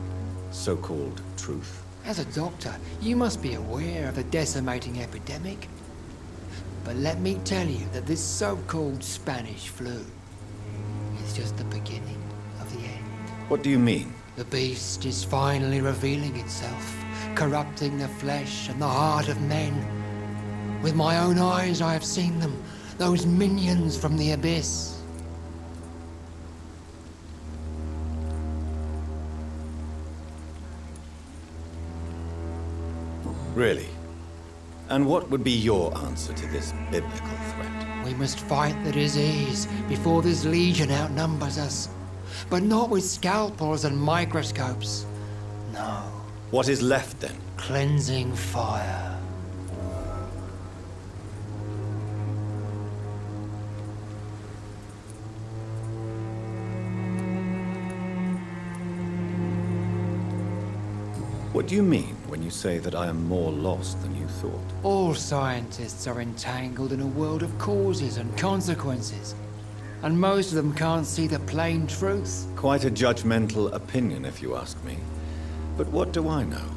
so-called truth. As a doctor, you must be aware of the decimating epidemic. But let me tell you that this so-called Spanish flu is just the beginning of the end. What do you mean? The beast is finally revealing itself, corrupting the flesh and the heart of men. With my own eyes I have seen them, those minions from the abyss. Really? And what would be your answer to this biblical threat? We must fight the disease before this legion outnumbers us. But not with scalpels and microscopes. No. What is left then? Cleansing fire. What do you mean when you say that I am more lost than you thought? All scientists are entangled in a world of causes and consequences. And most of them can't see the plain truth. Quite a judgmental opinion, if you ask me. But what do I know?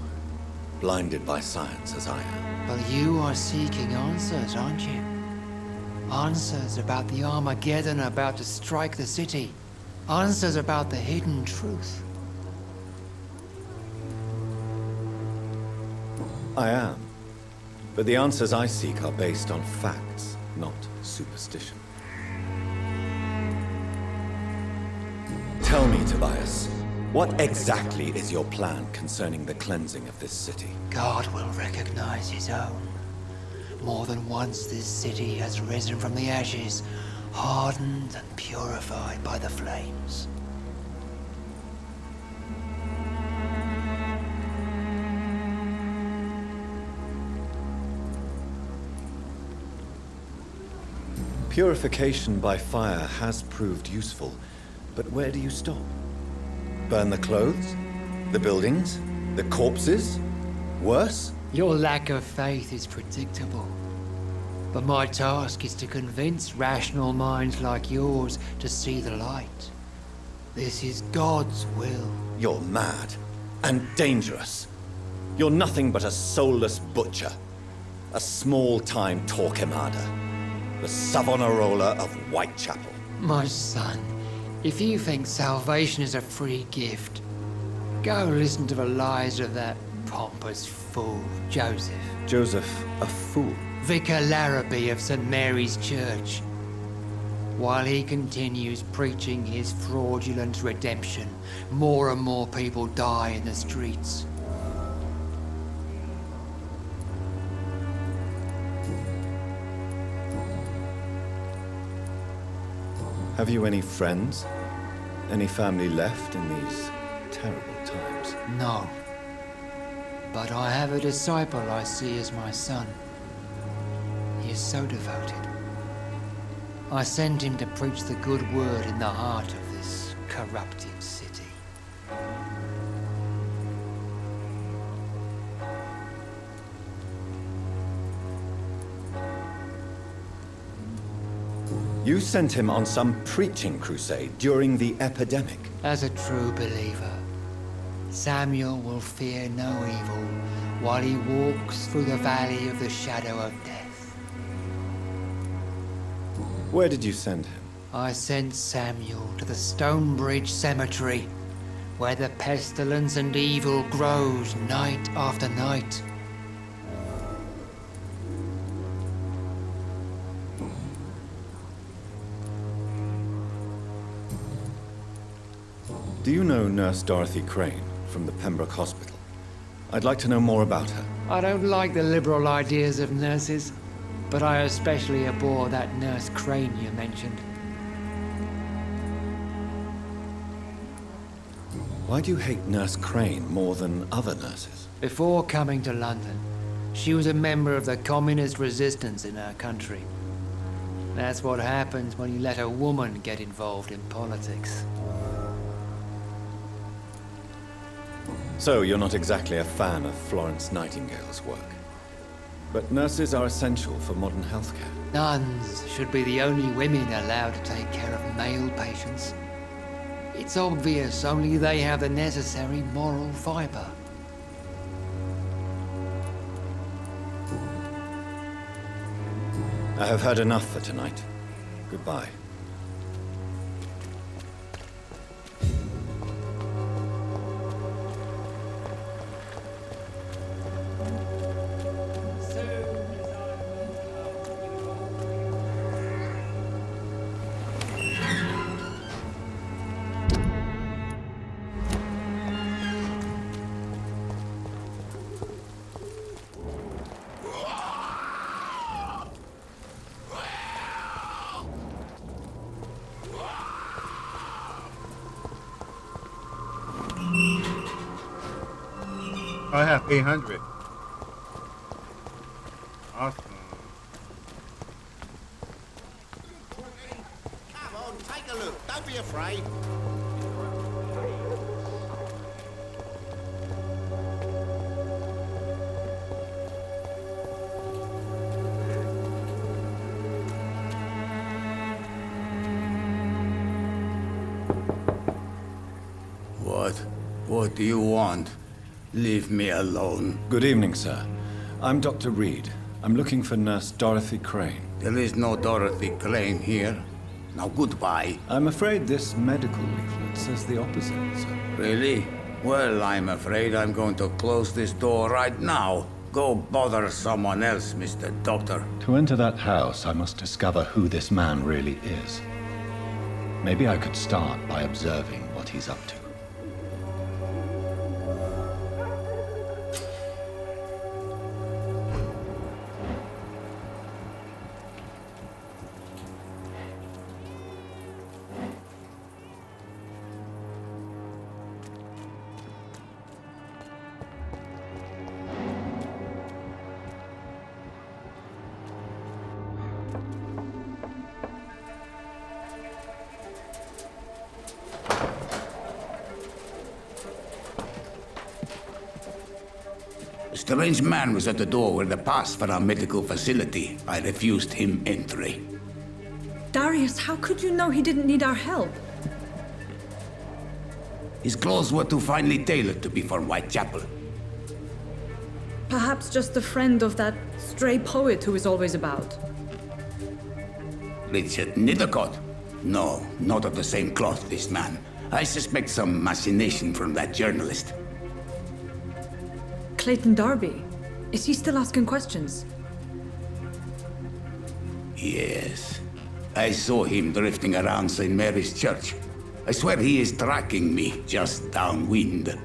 Blinded by science as I am. But you are seeking answers, aren't you? Answers about the Armageddon about to strike the city. Answers about the hidden truth. I am. But the answers I seek are based on facts, not superstition. Tell me, Tobias, what exactly is your plan concerning the cleansing of this city? God will recognize his own. More than once this city has risen from the ashes, hardened and purified by the flames. Purification by fire has proved useful, but where do you stop? Burn the clothes? The buildings? The corpses? Worse? Your lack of faith is predictable. But my task is to convince rational minds like yours to see the light. This is God's will. You're mad and dangerous. You're nothing but a soulless butcher. A small-time Torquemada. The Savonarola of Whitechapel. My son, if you think salvation is a free gift, go listen to the lies of that pompous fool, Joseph. Joseph, a fool? Vicar Larrabee of St. Mary's Church. While he continues preaching his fraudulent redemption, more and more people die in the streets. Have you any friends? Any family left in these terrible times? No. But I have a disciple I see as my son. He is so devoted. I sent him to preach the good word in the heart of this corrupted city. You sent him on some preaching crusade during the epidemic. As a true believer, Samuel will fear no evil while he walks through the valley of the shadow of death. Where did you send him? I sent Samuel to the Stonebridge Cemetery, where the pestilence and evil grows night after night. Do you know Nurse Dorothy Crane from the Pembroke Hospital? I'd like to know more about her. I don't like the liberal ideas of nurses, but I especially abhor that Nurse Crane you mentioned. Why do you hate Nurse Crane more than other nurses? Before coming to London, she was a member of the communist resistance in her country. That's what happens when you let a woman get involved in politics. So you're not exactly a fan of Florence Nightingale's work. But nurses are essential for modern healthcare. Nuns should be the only women allowed to take care of male patients. It's obvious only they have the necessary moral fiber. I have heard enough for tonight. Goodbye. I have 800. Awesome. Come on, take a look. Don't be afraid. What do you want? Leave me alone. Good evening, sir. I'm Dr. Reed. I'm looking for Nurse Dorothy Crane. There is no Dorothy Crane here. Now goodbye. I'm afraid this medical leaflet says the opposite, sir. Really? Well, I'm afraid I'm going to close this door right now. Go bother someone else, Mr. Doctor. To enter that house, I must discover who this man really is. Maybe I could start by observing what he's up to. A strange man was at the door with a pass for our medical facility. I refused him entry. Darius, how could you know he didn't need our help? His clothes were too finely tailored to be for Whitechapel. Perhaps just a friend of that stray poet who is always about. Richard Nethercott? No, not of the same cloth, this man. I suspect some machination from that journalist. Clayton Darby. Is he still asking questions? Yes. I saw him drifting around St. Mary's Church. I swear he is tracking me just downwind.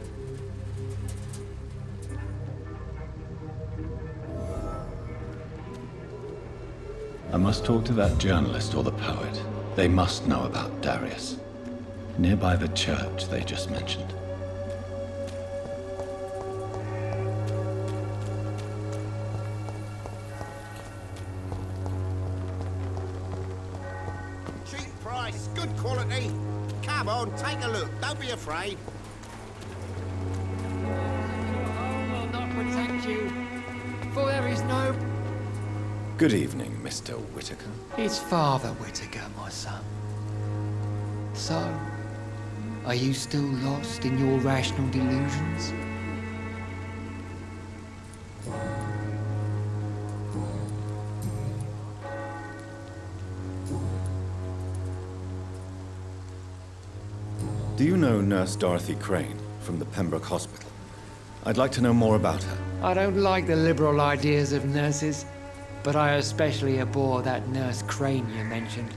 I must talk to that journalist or the poet. They must know about Darius. Nearby the church they just mentioned. Cheap price, good quality. Come on, take a look. Don't be afraid. Home will not protect you, for there is no... Good evening, Mr. Whitaker. It's Father Whitaker, my son. So, are you still lost in your rational delusions? Do you know Nurse Dorothy Crane from the Pembroke Hospital? I'd like to know more about her. I don't like the liberal ideas of nurses, but I especially abhor that Nurse Crane you mentioned.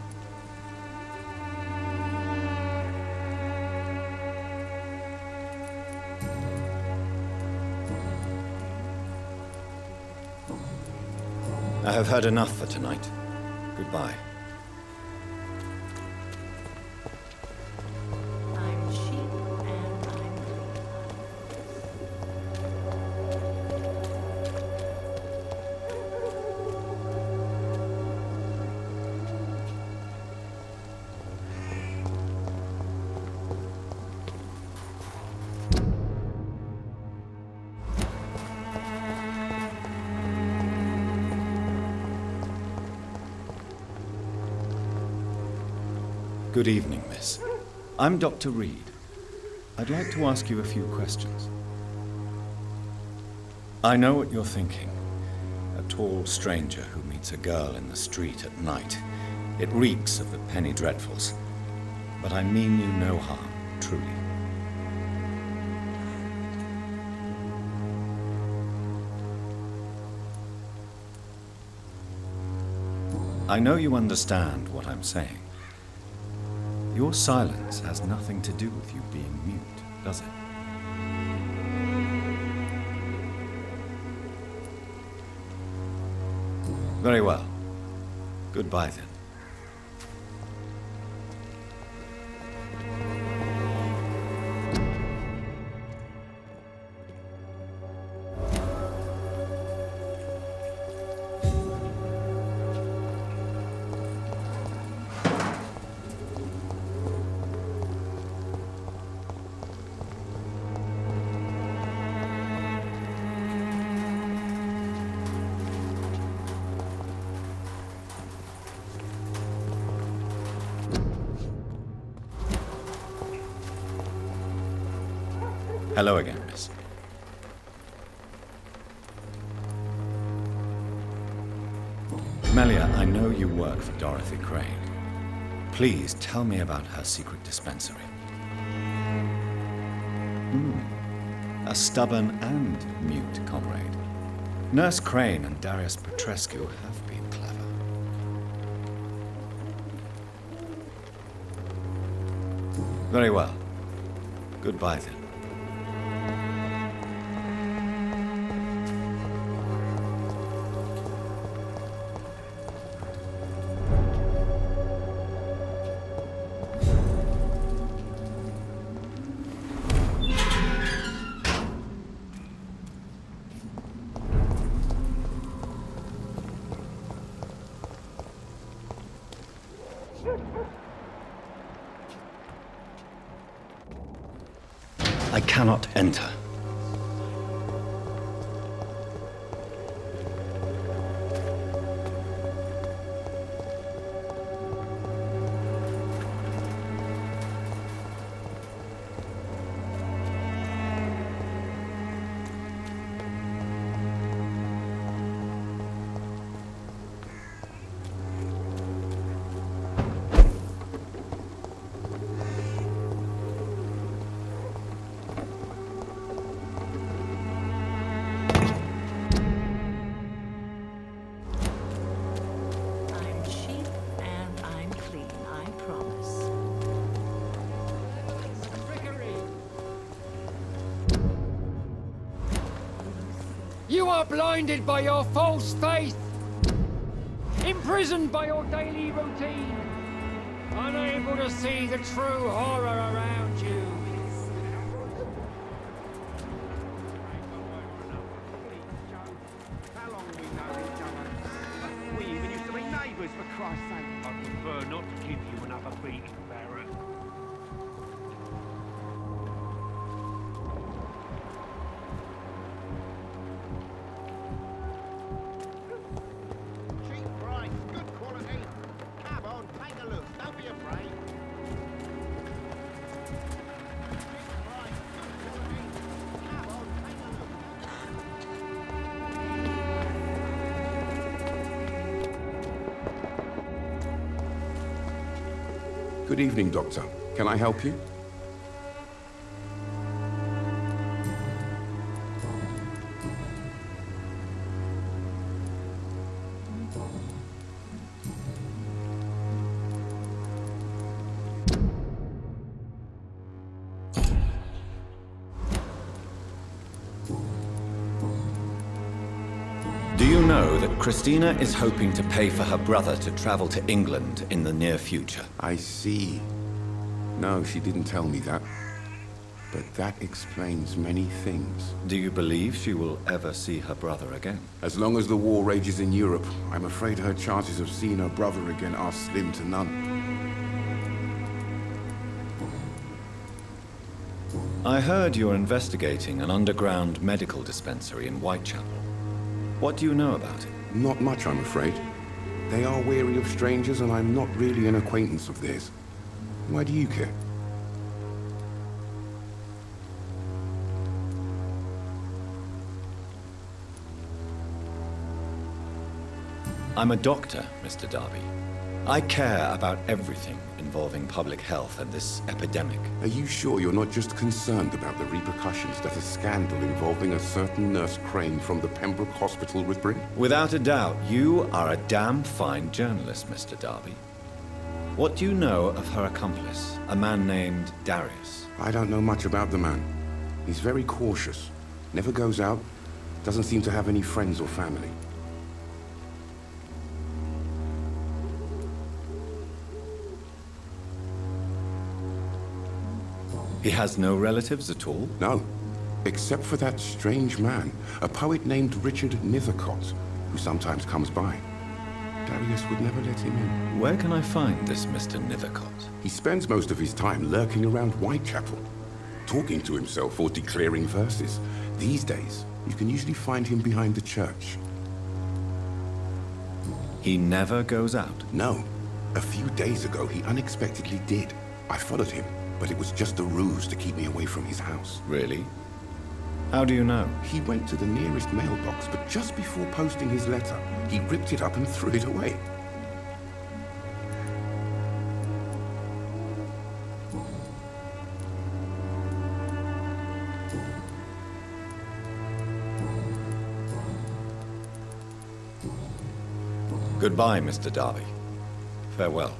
I have heard enough for tonight. Goodbye. I'm sheep and I'm Good evening, miss. I'm Dr. Reed. I'd like to ask you a few questions. I know what you're thinking. A tall stranger who meets a girl in the street at night. It reeks of the penny dreadfuls. But I mean you no harm, truly. I know you understand what I'm saying. Your silence has nothing to do with you being mute, does it? Very well. Goodbye then. Hello again, miss. Melia, I know you work for Dorothy Crane. Please tell me about her secret dispensary. A stubborn and mute comrade. Nurse Crane and Darius Petrescu have been clever. Very well. Goodbye then. I cannot enter. You are blinded by your false faith, imprisoned by your daily routine, unable to see the true horror around you. How long have we known each other? We even used to be neighbours, for Christ's sake. I prefer not to give you another beating, Barrett. Cheap price, good quality. Come on, take a look. Don't be afraid. Cheap price, good quality. Come on, take a look. Good evening, Doctor. Can I help you? Do you know that Christina is hoping to pay for her brother to travel to England in the near future? I see. No, she didn't tell me that. But that explains many things. Do you believe she will ever see her brother again? As long as the war rages in Europe, I'm afraid her chances of seeing her brother again are slim to none. I heard you're investigating an underground medical dispensary in Whitechapel. What do you know about it? Not much, I'm afraid. They are wary of strangers, and I'm not really an acquaintance of theirs. Why do you care? I'm a doctor, Mr. Darby. I care about everything involving public health and this epidemic. Are you sure you're not just concerned about the repercussions that a scandal involving a certain Nurse Crane from the Pembroke Hospital would bring? Without a doubt, you are a damn fine journalist, Mr. Darby. What do you know of her accomplice, a man named Darius? I don't know much about the man. He's very cautious, never goes out, doesn't seem to have any friends or family. He has no relatives at all? No, except for that strange man, a poet named Richard Nithercott, who sometimes comes by. Darius would never let him in. Where can I find this Mr. Nithercott? He spends most of his time lurking around Whitechapel, talking to himself or declaring verses. These days, you can usually find him behind the church. He never goes out? No. A few days ago, he unexpectedly did. I followed him, but it was just a ruse to keep me away from his house. Really? How do you know? He went to the nearest mailbox, but just before posting his letter, he ripped it up and threw it away. Goodbye, Mr. Darby. Farewell.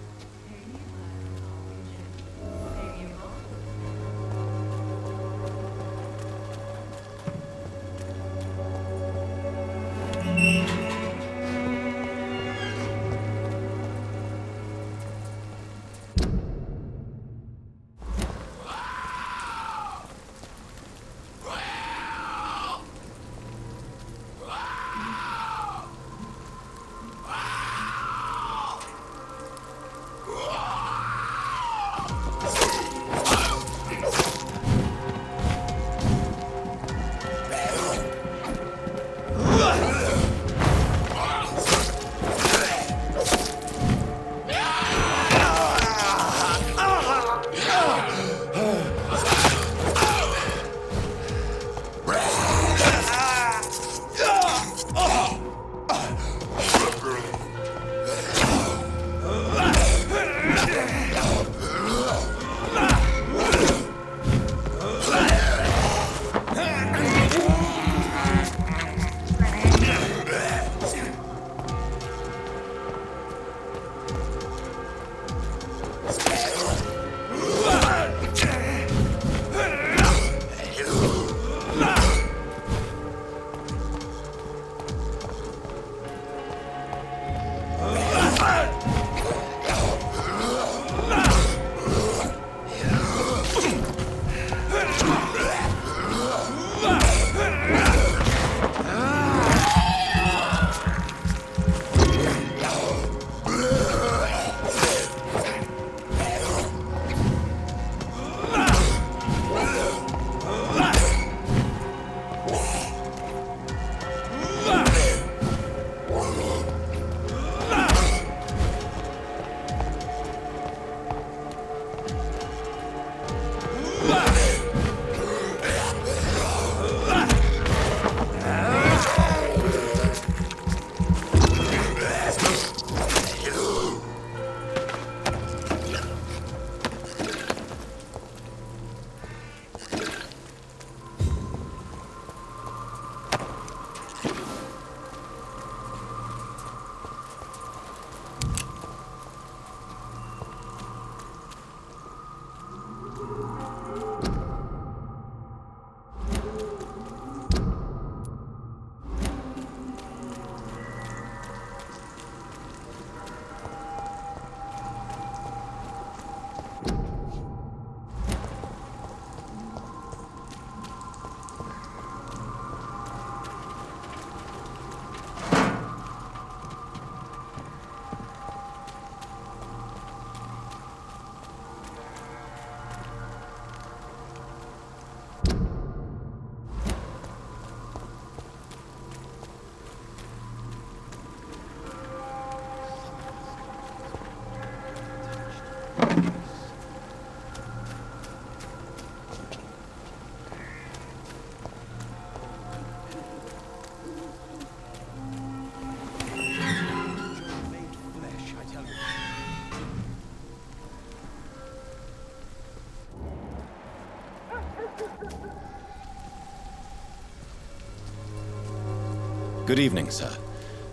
Good evening, sir.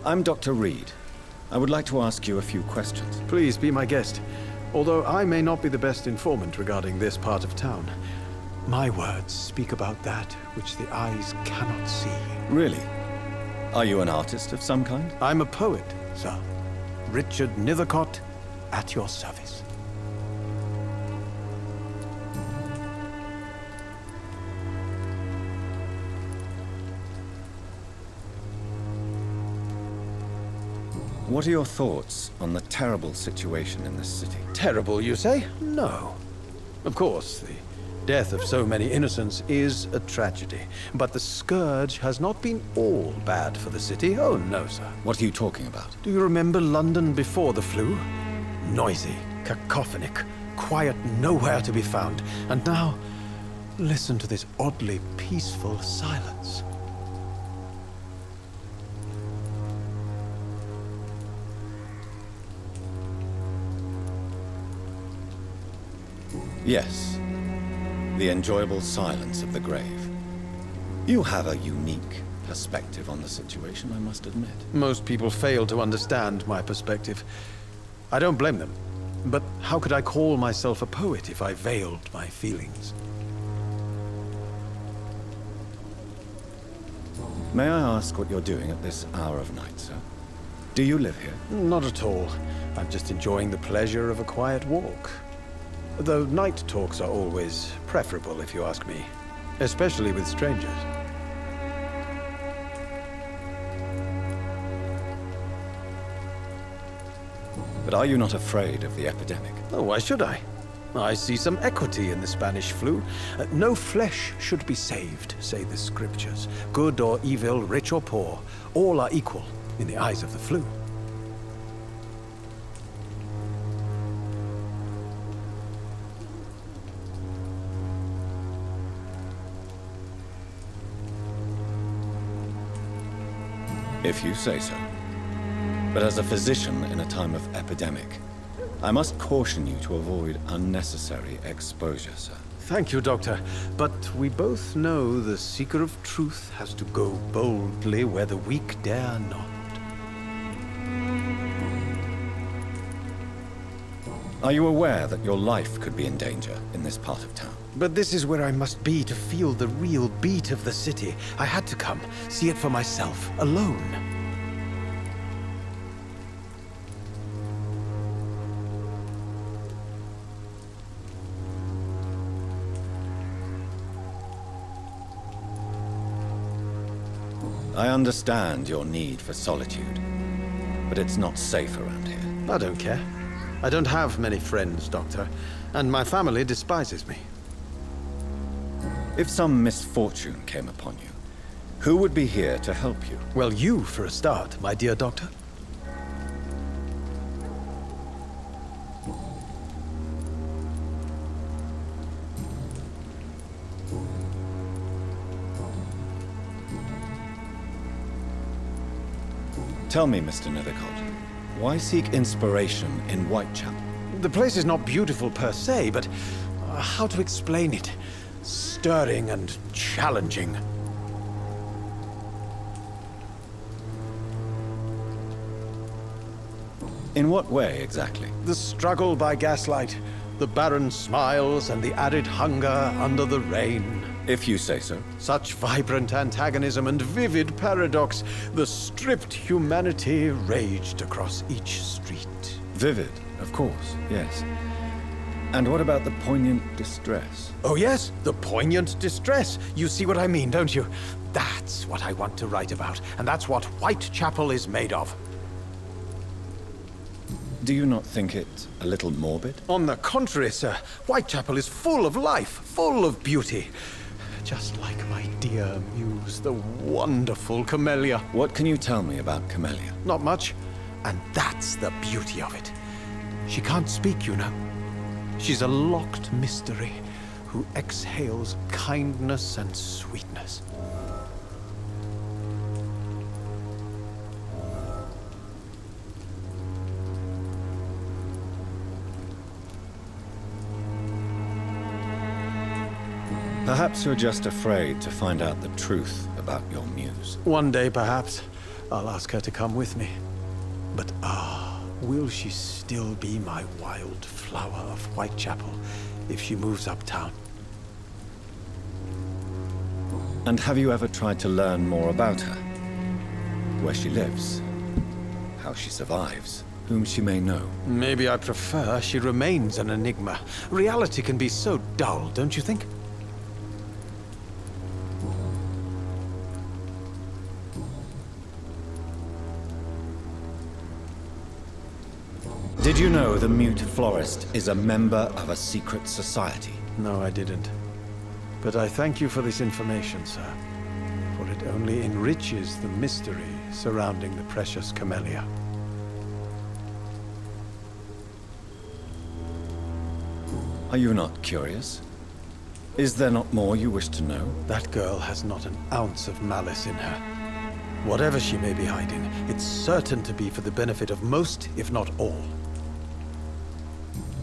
I'm Dr. Reed. I would like to ask you a few questions. Please be my guest. Although I may not be the best informant regarding this part of town, my words speak about that which the eyes cannot see. Really? Are you an artist of some kind? I'm a poet, sir. Richard Nethercott, at your service. What are your thoughts on the terrible situation in this city? Terrible, you say? No. Of course, the death of so many innocents is a tragedy. But the scourge has not been all bad for the city. Oh, no, sir. What are you talking about? Do you remember London before the flu? Noisy, cacophonic, quiet nowhere to be found. And now, listen to this oddly peaceful silence. Yes. The enjoyable silence of the grave. You have a unique perspective on the situation, I must admit. Most people fail to understand my perspective. I don't blame them. But how could I call myself a poet if I veiled my feelings? May I ask what you're doing at this hour of night, sir? Do you live here? Not at all. I'm just enjoying the pleasure of a quiet walk. Though night talks are always preferable, if you ask me. Especially with strangers. But are you not afraid of the epidemic? Oh, why should I? I see some equity in the Spanish flu. No flesh should be saved, say the scriptures. Good or evil, rich or poor, all are equal in the eyes of the flu. If you say so. But as a physician in a time of epidemic, I must caution you to avoid unnecessary exposure, sir. Thank you, Doctor. But we both know the seeker of truth has to go boldly where the weak dare not. Are you aware that your life could be in danger in this part of town? But this is where I must be to feel the real beat of the city. I had to come, see it for myself, alone. I understand your need for solitude, but it's not safe around here. I don't care. I don't have many friends, Doctor, and my family despises me. If some misfortune came upon you, who would be here to help you? Well, you, for a start, my dear Doctor. Tell me, Mr. Nethercott, why seek inspiration in Whitechapel? The place is not beautiful per se, but how to explain it? Stirring and challenging. In what way, exactly? The struggle by gaslight, the barren smiles and the added hunger under the rain. If you say so. Such vibrant antagonism and vivid paradox. The stripped humanity raged across each street. Vivid, of course, yes. And what about the poignant distress? Oh yes, the poignant distress. You see what I mean, don't you? That's what I want to write about, and that's what Whitechapel is made of. Do you not think it a little morbid? On the contrary, sir. Whitechapel is full of life, full of beauty. Just like my dear muse, the wonderful Camellia. What can you tell me about Camellia? Not much. And that's the beauty of it. She can't speak, you know. She's a locked mystery who exhales kindness and sweetness. Perhaps you're just afraid to find out the truth about your muse. One day, perhaps, I'll ask her to come with me. But will she still be my wild flower of Whitechapel if she moves uptown? And have you ever tried to learn more about her? Where she lives? How she survives? Whom she may know? Maybe I prefer she remains an enigma. Reality can be so dull, don't you think? Did you know the mute florist is a member of a secret society? No, I didn't. But I thank you for this information, sir. For it only enriches the mystery surrounding the precious camellia. Are you not curious? Is there not more you wish to know? That girl has not an ounce of malice in her. Whatever she may be hiding, it's certain to be for the benefit of most, if not all.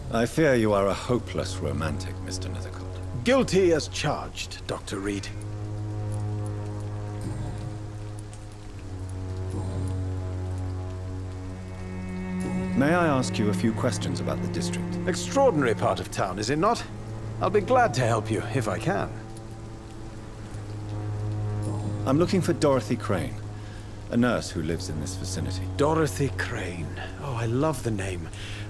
I fear you are a hopeless romantic, Mr. Nethercourt. Guilty as charged, Dr. Reed. May I ask you a few questions about the district? Extraordinary part of town, is it not? I'll be glad to help you, if I can. I'm looking for Dorothy Crane, a nurse who lives in this vicinity. Dorothy Crane. Oh, I love the name.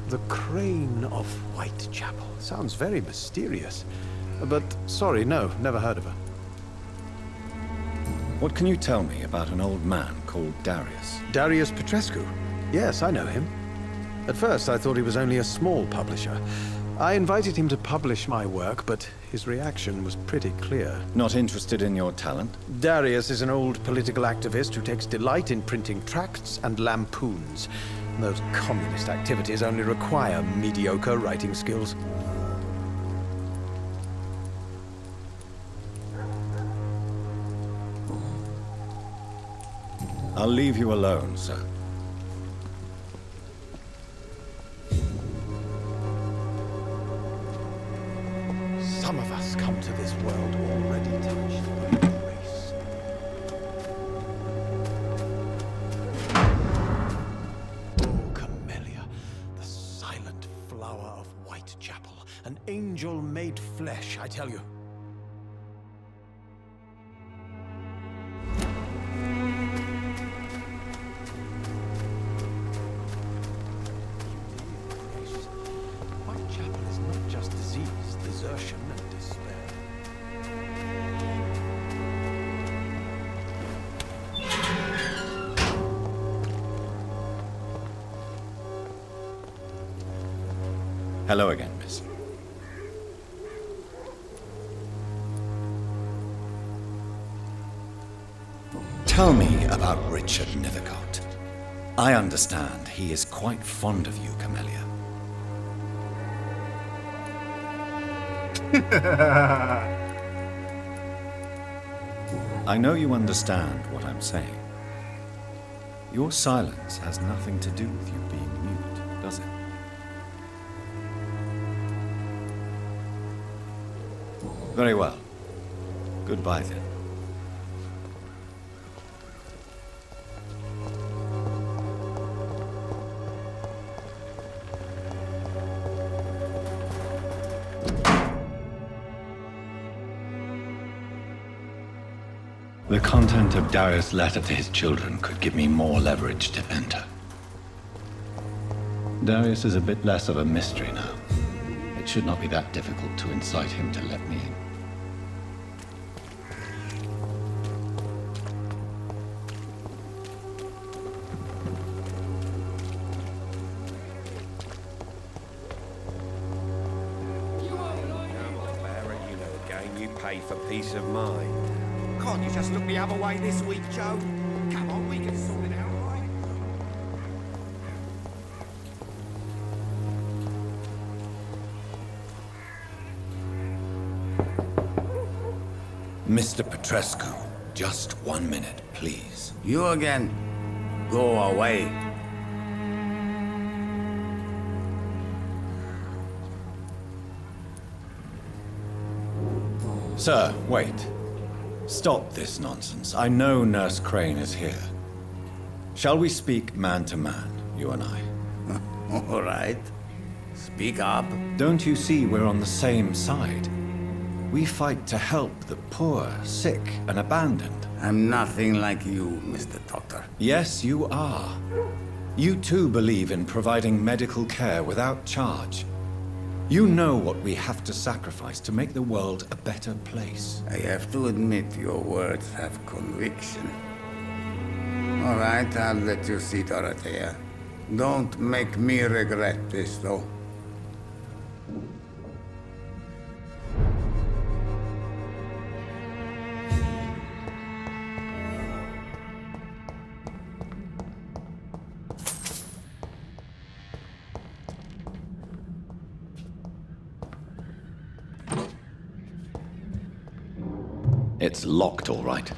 The Crane of Whitechapel. Sounds very mysterious. But, sorry, no, never heard of her. What can you tell me about an old man called Darius? Darius Petrescu? Yes, I know him. At first, I thought he was only a small publisher. I invited him to publish my work, but his reaction was pretty clear. Not interested in your talent? Darius is an old political activist who takes delight in printing tracts and lampoons. Those communist activities only require mediocre writing skills. I'll leave you alone, sir. Some of us come to this world already touched by grace. Oh, Camellia, the silent flower of Whitechapel. An angel made flesh, I tell you. Whitechapel is not just disease, desertion, and despair. Hello again, miss. Tell me about Richard Nethercourt. I understand he is quite fond of you, Camellia. I know you understand what I'm saying. Your silence has nothing to do with you being mute, does it? Very well. Goodbye then. The content of Darius' letter to his children could give me more leverage to enter. Darius is a bit less of a mystery now. It should not be that difficult to incite him to let me in. You pay for peace of mind. Can't you just look the other way this week, Joe? Come on, we can sort it out, right? Mr. Petrescu, just 1 minute, please. You again? Go away. Sir, wait. Stop this nonsense. I know Nurse Crane is here. Shall we speak man to man, you and I? All right. Speak up. Don't you see we're on the same side? We fight to help the poor, sick, and abandoned. I'm nothing like you, Mr. Doctor. Yes, you are. You too believe in providing medical care without charge. You know what we have to sacrifice to make the world a better place. I have to admit your words have conviction. All right, I'll let you see, Dorothea. Don't make me regret this, though. It's locked, all right.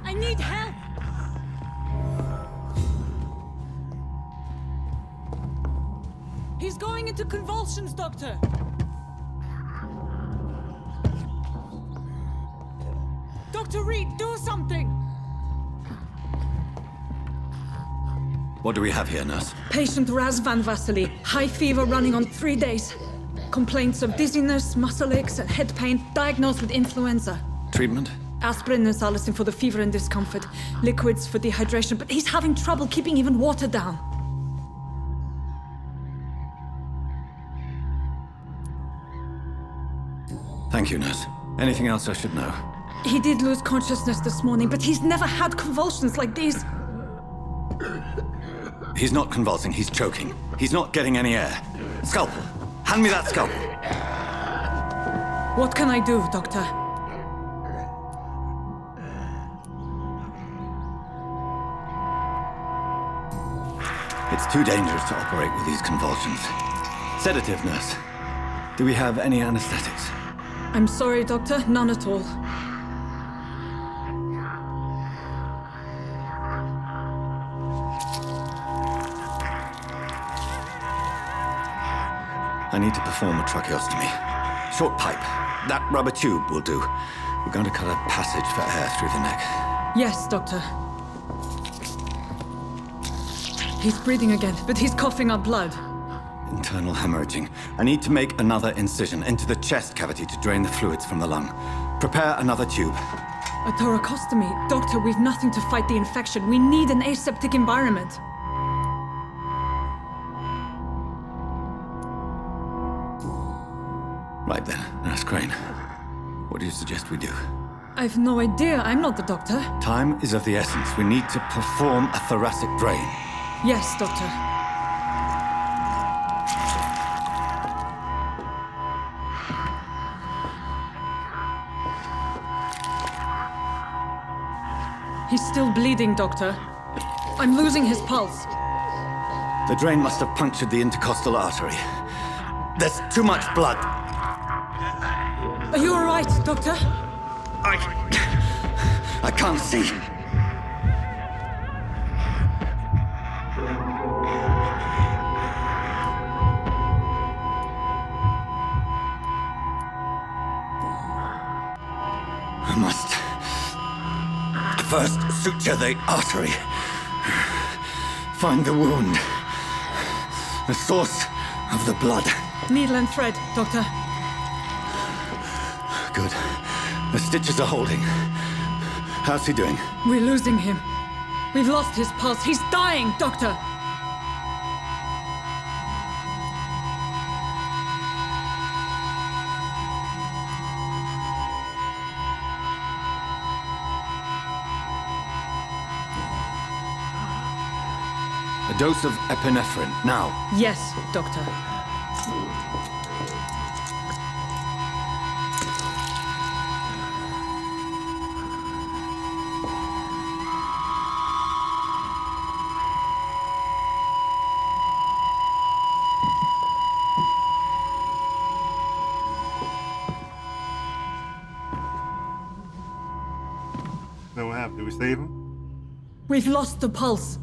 I need help! He's going into convulsions, Doctor! Dr. Reed, do something! What do we have here, nurse? Patient Raz Van Vasily. High fever running on 3 days. Complaints of dizziness, muscle aches, and head pain. Diagnosed with influenza. Treatment? Aspirin and salicin for the fever and discomfort. Liquids for dehydration, but he's having trouble keeping even water down. Thank you, nurse. Anything else I should know? He did lose consciousness this morning, but he's never had convulsions like these. He's not convulsing, he's choking. He's not getting any air. Scalpel! Hand me that scalpel! What can I do, Doctor? It's too dangerous to operate with these convulsions. Sedative, nurse. Do we have any anesthetics? I'm sorry, Doctor. None at all. I need to perform a tracheostomy. Short pipe. That rubber tube will do. We're going to cut a passage for air through the neck. Yes, Doctor. He's breathing again, but he's coughing up blood. Internal hemorrhaging. I need to make another incision into the chest cavity to drain the fluids from the lung. Prepare another tube. A thoracostomy. Doctor, we've nothing to fight the infection. We need an aseptic environment. Right then, Nurse Crane. What do you suggest we do? I've no idea. I'm not the doctor. Time is of the essence. We need to perform a thoracic drain. Yes, Doctor. He's still bleeding, Doctor. I'm losing his pulse. The drain must have punctured the intercostal artery. There's too much blood. Are you all right, Doctor? I can't see. I must first suture the artery. Find the wound. The source of the blood. Needle and thread, Doctor. Good. The stitches are holding. How's he doing? We're losing him. We've lost his pulse. He's dying, Doctor! A dose of epinephrine, now. Yes, Doctor. Then what happened? Did we save him? We've lost the pulse.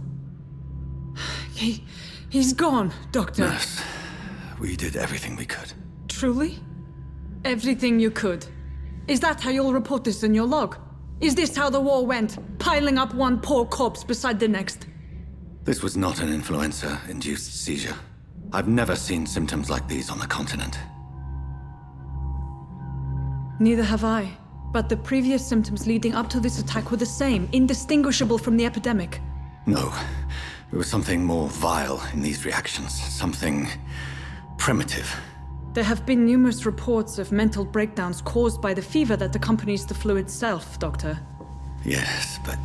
He's gone, Doctor. Nurse, we did everything we could. Truly? Everything you could. Is that how you'll report this in your log? Is this how the war went? Piling up one poor corpse beside the next? This was not an influenza-induced seizure. I've never seen symptoms like these on the continent. Neither have I. But the previous symptoms leading up to this attack were the same, indistinguishable from the epidemic. No. There was something more vile in these reactions. Something primitive. There have been numerous reports of mental breakdowns caused by the fever that accompanies the flu itself, Doctor. Yes, but...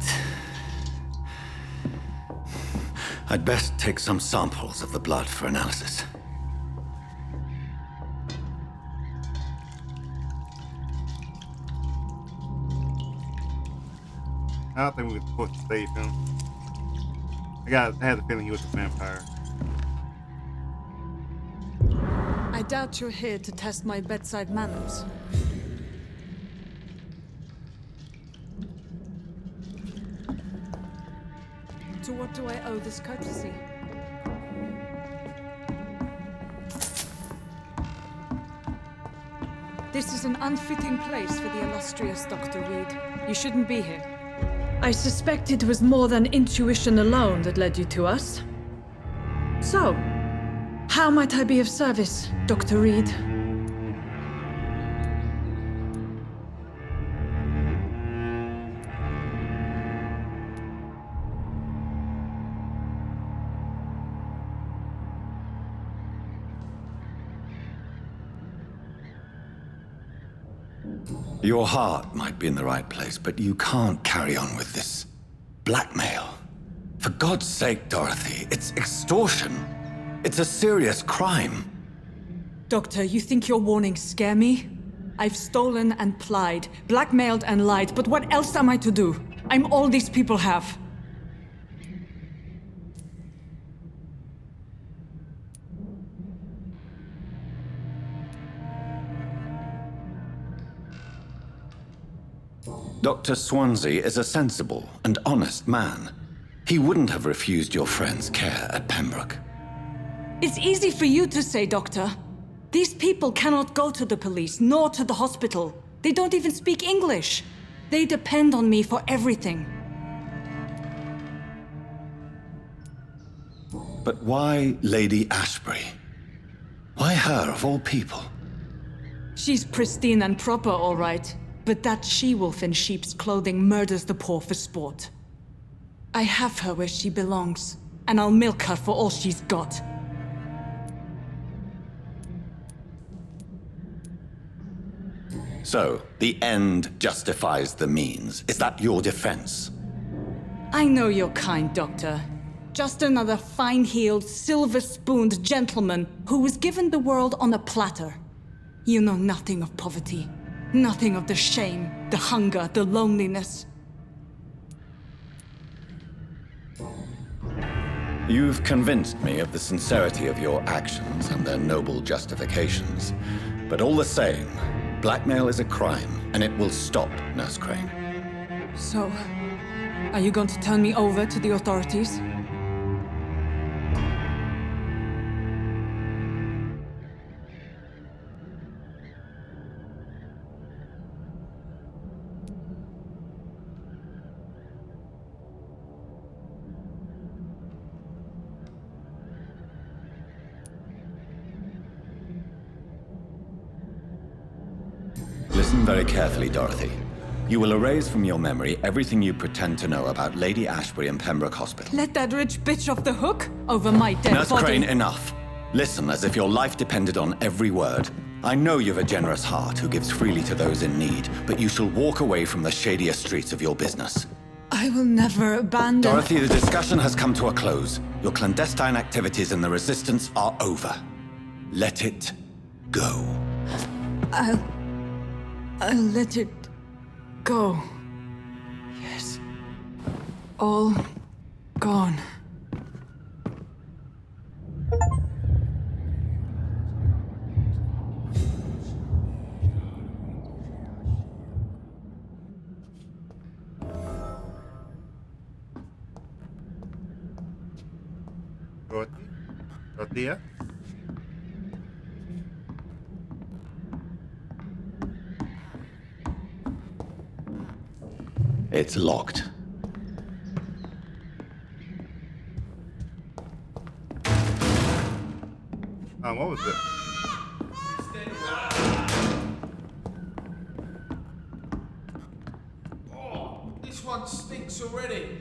I'd best take some samples of the blood for analysis. I don't think we were supposed to save him. I had the feeling he was a vampire. I doubt you're here to test my bedside manners. To what do I owe this courtesy? This is an unfitting place for the illustrious Dr. Reed. You shouldn't be here. I suspect it was more than intuition alone that led you to us. So, how might I be of service, Dr. Reed? Your heart might be in the right place, but you can't carry on with this blackmail. For God's sake, Dorothy, it's extortion. It's a serious crime. Doctor, you think your warnings scare me? I've stolen and plied, blackmailed and lied, but what else am I to do? I'm all these people have. Dr. Swansea is a sensible and honest man. He wouldn't have refused your friend's care at Pembroke. It's easy for you to say, Doctor. These people cannot go to the police, nor to the hospital. They don't even speak English. They depend on me for everything. But why Lady Ashbury? Why her, of all people? She's pristine and proper, all right. But that she-wolf in sheep's clothing murders the poor for sport. I have her where she belongs, and I'll milk her for all she's got. So, the end justifies the means. Is that your defense? I know you're kind, Doctor. Just another fine-heeled, silver-spooned gentleman who was given the world on a platter. You know nothing of poverty. Nothing of the shame, the hunger, the loneliness. You've convinced me of the sincerity of your actions and their noble justifications. But all the same, blackmail is a crime, and it will stop, Nurse Crane. So, are you going to turn me over to the authorities? Listen very carefully, Dorothy. You will erase from your memory everything you pretend to know about Lady Ashbury and Pembroke Hospital. Let that rich bitch off the hook over my dead Nurse body. Crane, enough. Listen as if your life depended on every word. I know you've a generous heart who gives freely to those in need, but you shall walk away from the shadier streets of your business. I will never abandon... Dorothy, the discussion has come to a close. Your clandestine activities in the Resistance are over. Let it go. I'll let it go. Yes. All gone. Dorothea? It's locked. What was it? Oh, this one stinks already.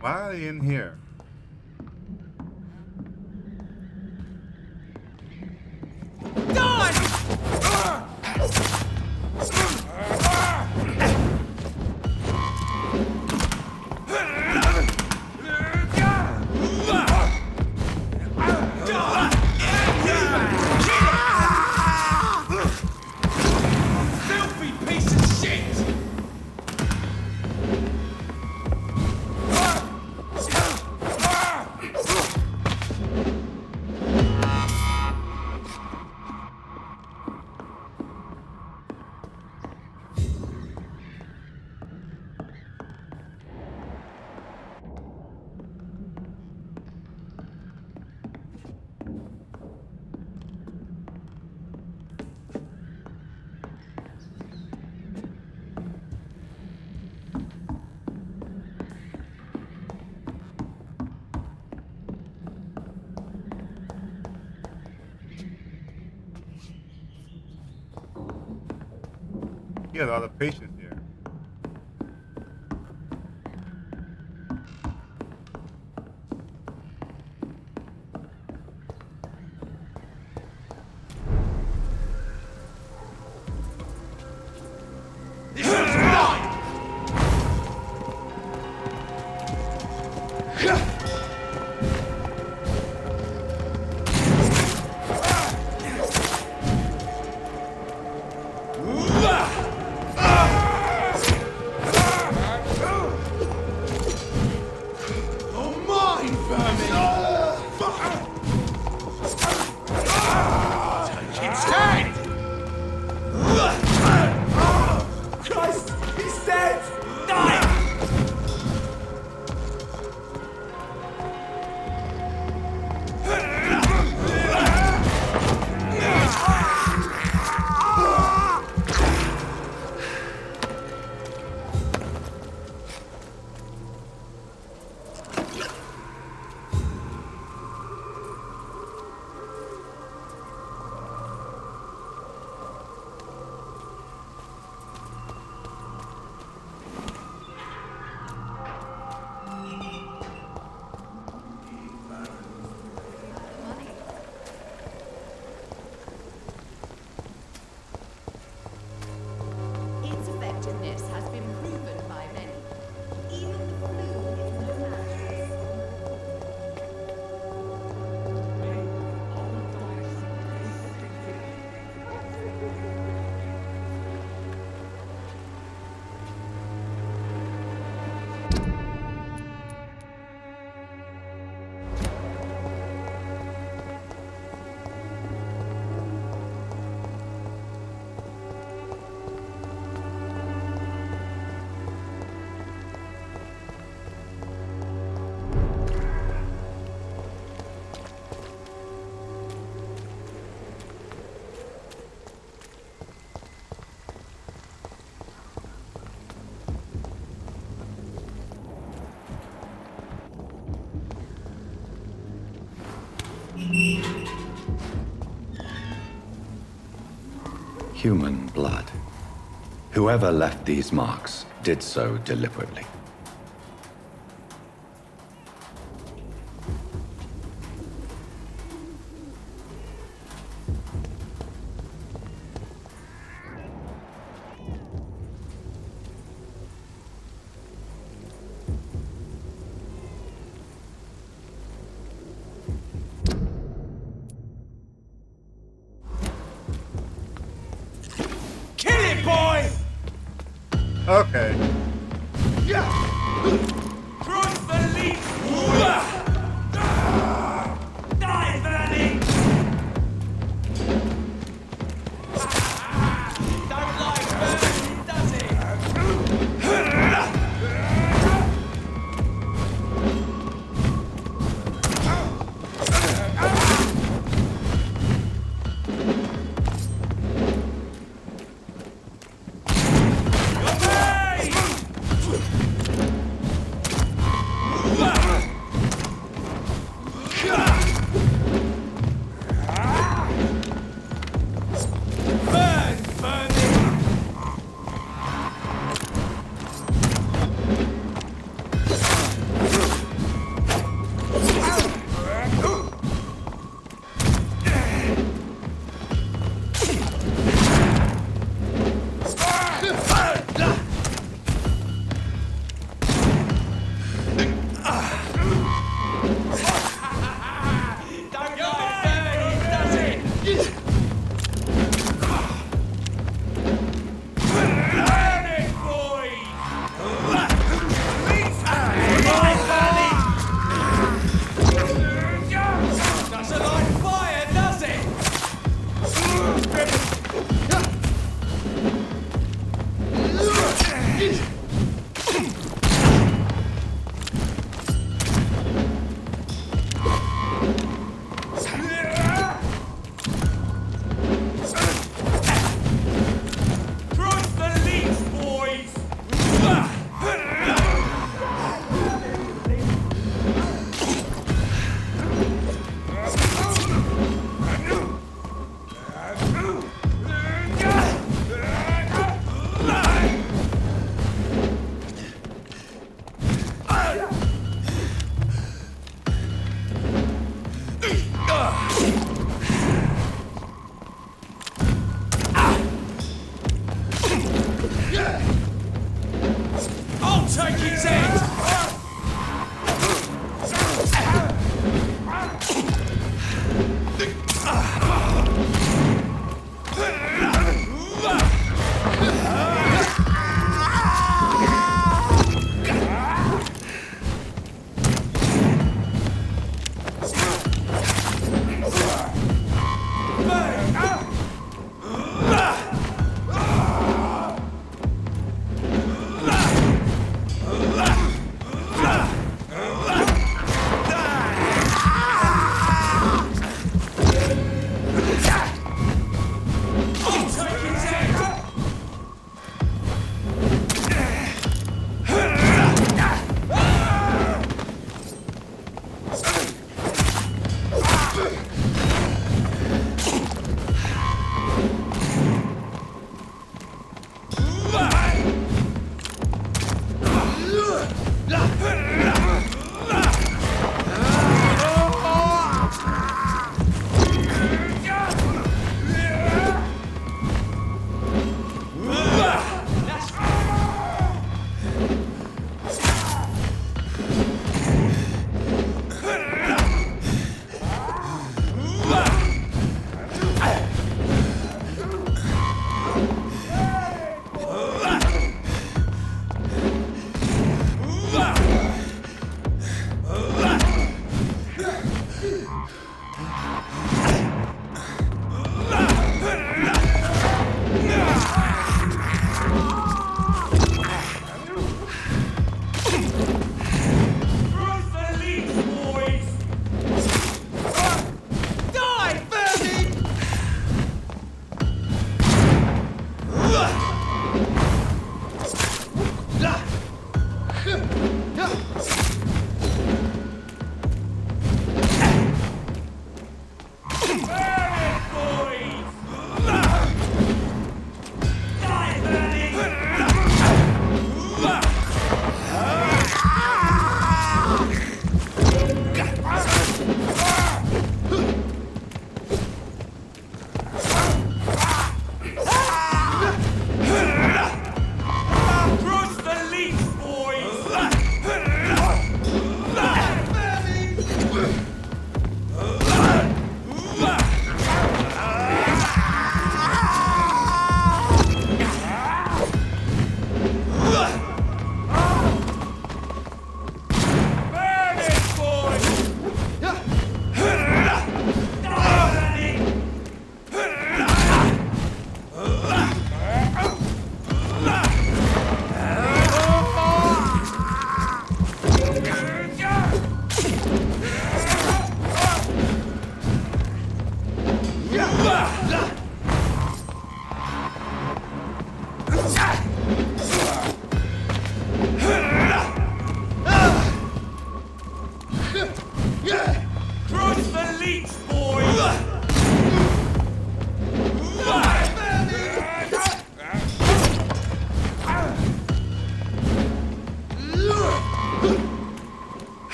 Why are they in here? You got a lot of patience here. human blood. Whoever left these marks did so deliberately. Kill him, boy! Okay. Cross the leaf! Die, Vernon! Don't like Vernon, does he? I'll take his head!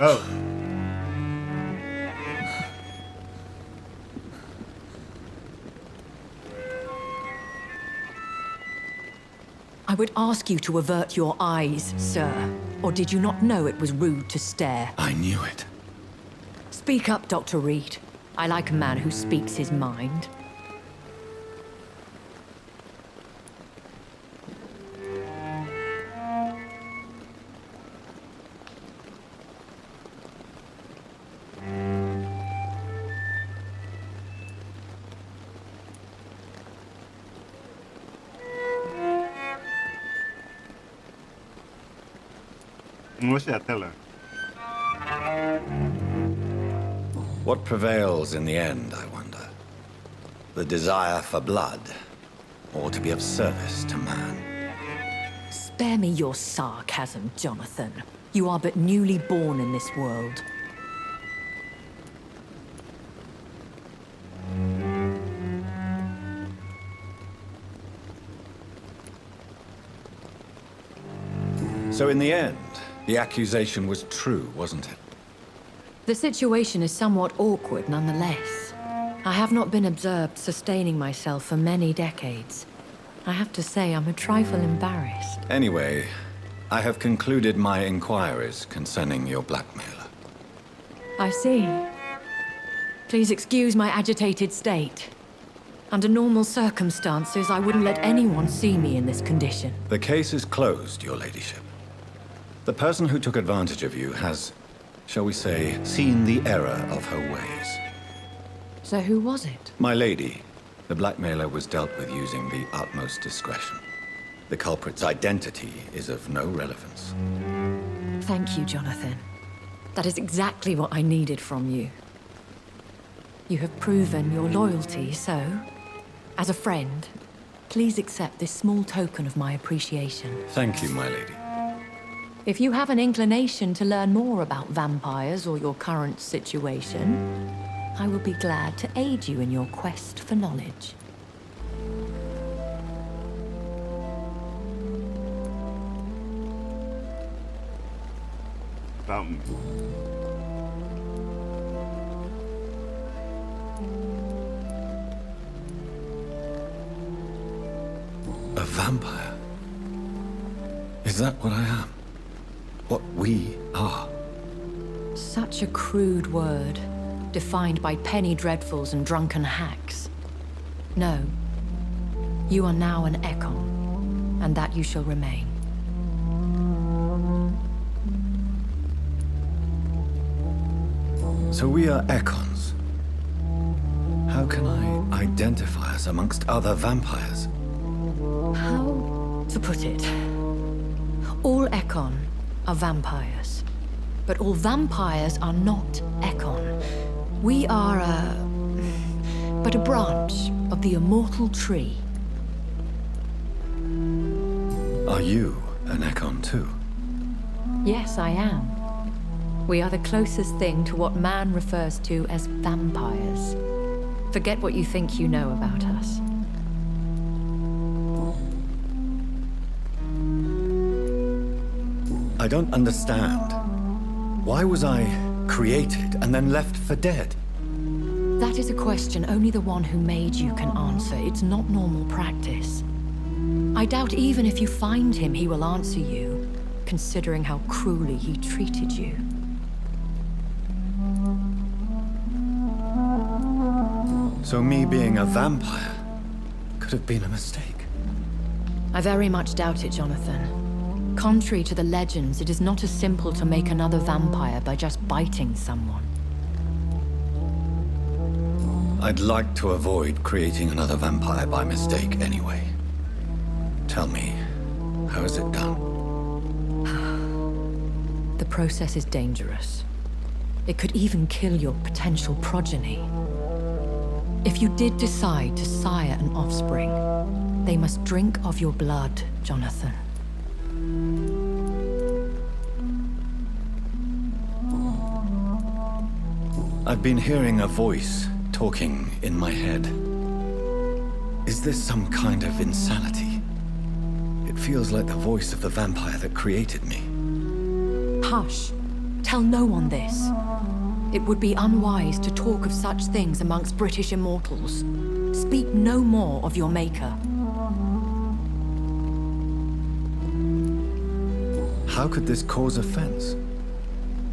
Oh. I would ask you to avert your eyes, sir. Or did you not know it was rude to stare? I knew it. Speak up, Dr. Reed. I like a man who speaks his mind. What should I tell her? What prevails in the end, I wonder? The desire for blood, or to be of service to man? Spare me your sarcasm, Jonathan. You are but newly born in this world. So in the end, the accusation was true, wasn't it? The situation is somewhat awkward nonetheless. I have not been observed sustaining myself for many decades. I have to say I'm a trifle embarrassed. Anyway, I have concluded my inquiries concerning your blackmailer. I see. Please excuse my agitated state. Under normal circumstances, I wouldn't let anyone see me in this condition. The case is closed, your ladyship. The person who took advantage of you has, shall we say, seen the error of her ways. So who was it? My lady, the blackmailer was dealt with using the utmost discretion. The culprit's identity is of no relevance. Thank you, Jonathan. That is exactly what I needed from you. You have proven your loyalty, so, as a friend, please accept this small token of my appreciation. Thank you, my lady. If you have an inclination to learn more about vampires or your current situation, I will be glad to aid you in your quest for knowledge. About me. A vampire? Is that what I am? What we are? Such a crude word, defined by penny dreadfuls and drunken hacks. No. You are now an Ekon, and that you shall remain. So we are Ekons. How can I identify us amongst other vampires? How to put it? All Ekon are vampires. But all vampires are not Ekon. We are but a branch of the immortal tree. Are you an Ekon too? Yes, I am. We are the closest thing to what man refers to as vampires. Forget what you think you know about us. I don't understand. Why was I created and then left for dead? That is a question only the one who made you can answer. It's not normal practice. I doubt even if you find him, he will answer you, considering how cruelly he treated you. So me being a vampire could have been a mistake. I very much doubt it, Jonathan. Contrary to the legends, it is not as simple to make another vampire by just biting someone. I'd like to avoid creating another vampire by mistake anyway. Tell me, how is it done? The process is dangerous. It could even kill your potential progeny. If you did decide to sire an offspring, they must drink of your blood, Jonathan. I've been hearing a voice talking in my head. Is this some kind of insanity? It feels like the voice of the vampire that created me. Hush. Tell no one this. It would be unwise to talk of such things amongst British immortals. Speak no more of your maker. How could this cause offense?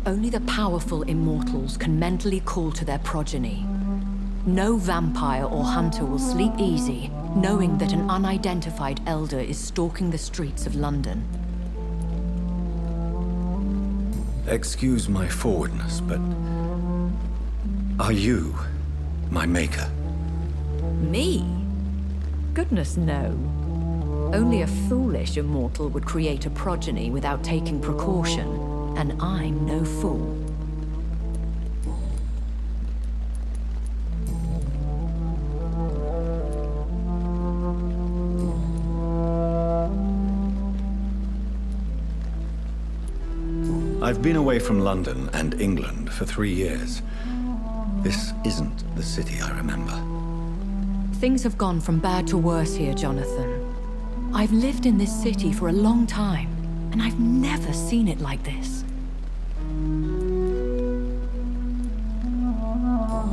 Only the powerful immortals can mentally call to their progeny. No vampire or hunter will sleep easy, knowing that an unidentified elder is stalking the streets of London. Excuse my forwardness, but are you my maker? Me? Goodness, no. Only a foolish immortal would create a progeny without taking precaution, and I'm no fool. I've been away from London and England for 3 years. This isn't the city I remember. Things have gone from bad to worse here, Jonathan. I've lived in this city for a long time, and I've never seen it like this.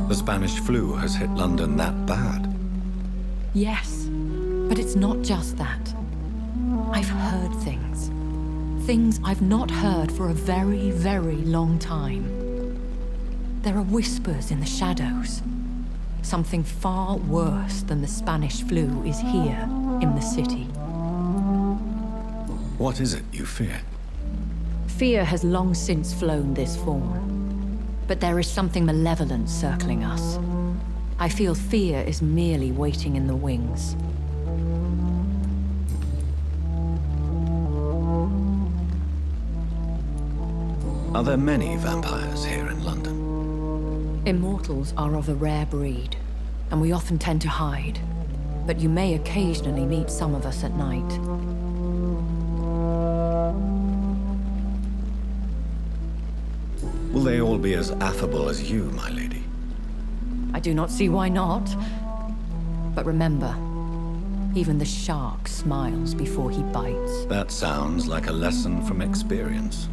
The Spanish flu has hit London that bad. Yes, but it's not just that. I've heard things. Things I've not heard for a very, very long time. There are whispers in the shadows. Something far worse than the Spanish flu is here in the city. What is it you fear? Fear has long since flown this form. But there is something malevolent circling us. I feel fear is merely waiting in the wings. Are there many vampires here in London? Immortals are of a rare breed, and we often tend to hide. But you may occasionally meet some of us at night. Will they all be as affable as you, my lady? I do not see why not. But remember, even the shark smiles before he bites. That sounds like a lesson from experience.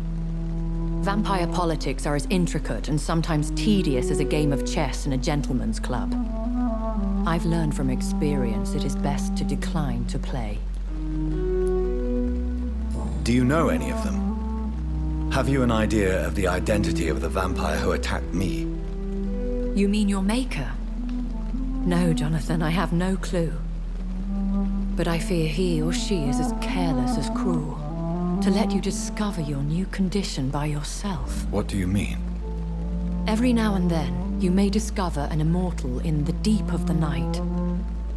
Vampire politics are as intricate and sometimes tedious as a game of chess in a gentleman's club. I've learned from experience it is best to decline to play. Do you know any of them? Have you an idea of the identity of the vampire who attacked me? You mean your maker? No, Jonathan, I have no clue. But I fear he or she is as careless as cruel. To let you discover your new condition by yourself. What do you mean? Every now and then, you may discover an immortal in the deep of the night.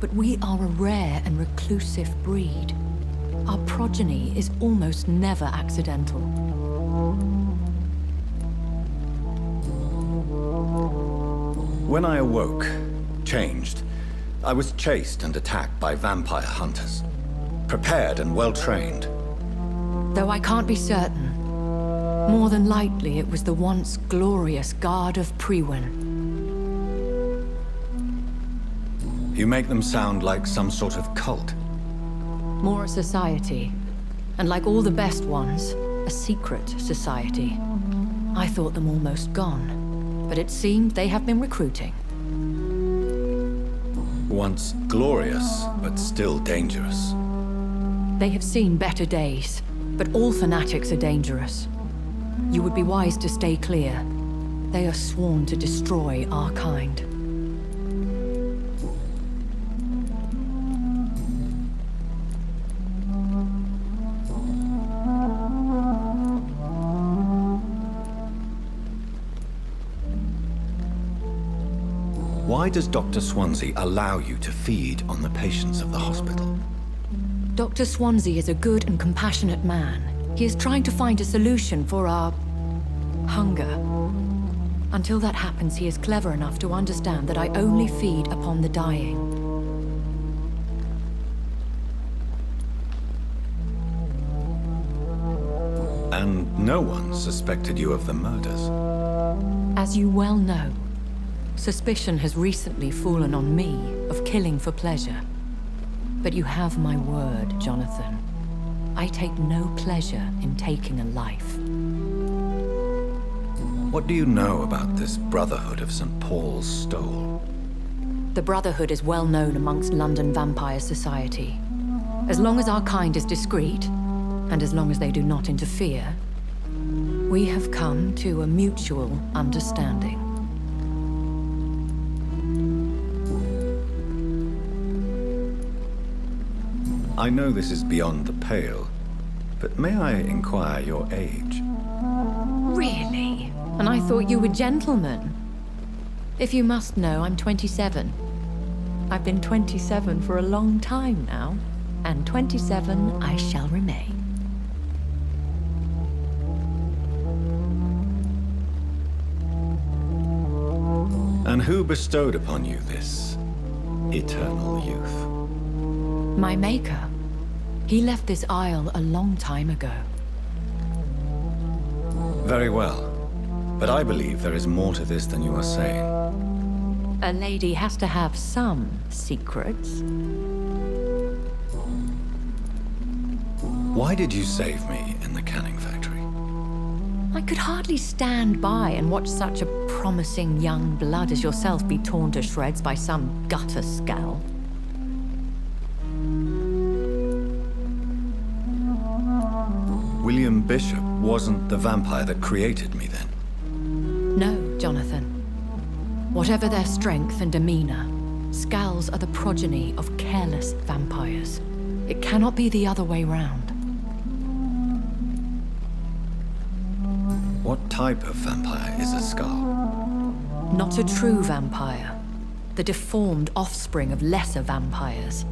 But we are a rare and reclusive breed. Our progeny is almost never accidental. When I awoke, changed, I was chased and attacked by vampire hunters. Prepared and well-trained. Though I can't be certain, more than likely it was the once glorious Guard of Priwen. You make them sound like some sort of cult. More a society, and like all the best ones, a secret society. I thought them almost gone, but it seemed they have been recruiting. Once glorious, but still dangerous. They have seen better days. But all fanatics are dangerous. You would be wise to stay clear. They are sworn to destroy our kind. Why does Dr. Swansea allow you to feed on the patients of the hospital? Dr. Swansea is a good and compassionate man. He is trying to find a solution for our hunger. Until that happens, he is clever enough to understand that I only feed upon the dying. And no one suspected you of the murders. As you well know, suspicion has recently fallen on me of killing for pleasure. But you have my word, Jonathan. I take no pleasure in taking a life. What do you know about this Brotherhood of St. Paul's Stole? The Brotherhood is well known amongst London vampire society. As long as our kind is discreet, and as long as they do not interfere, we have come to a mutual understanding. I know this is beyond the pale, but may I inquire your age? Really? And I thought you were gentlemen. If you must know, I'm 27. I've been 27 for a long time now, and 27 I shall remain. And who bestowed upon you this eternal youth? My maker. He left this isle a long time ago. Very well. But I believe there is more to this than you are saying. A lady has to have some secrets. Why did you save me in the canning factory? I could hardly stand by and watch such a promising young blood as yourself be torn to shreds by some gutter scowl. William Bishop wasn't the vampire that created me then? No, Jonathan. Whatever their strength and demeanor, Scowls are the progeny of careless vampires. It cannot be the other way round. What type of vampire is a Skull? Not a true vampire. The deformed offspring of lesser vampires.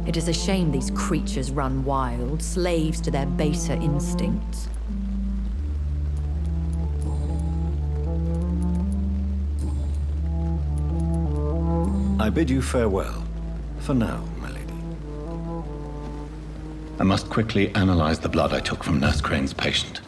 It is a shame these creatures run wild, slaves to their baser instincts. I bid you farewell, for now, my lady. I must quickly analyze the blood I took from Nurse Crane's patient.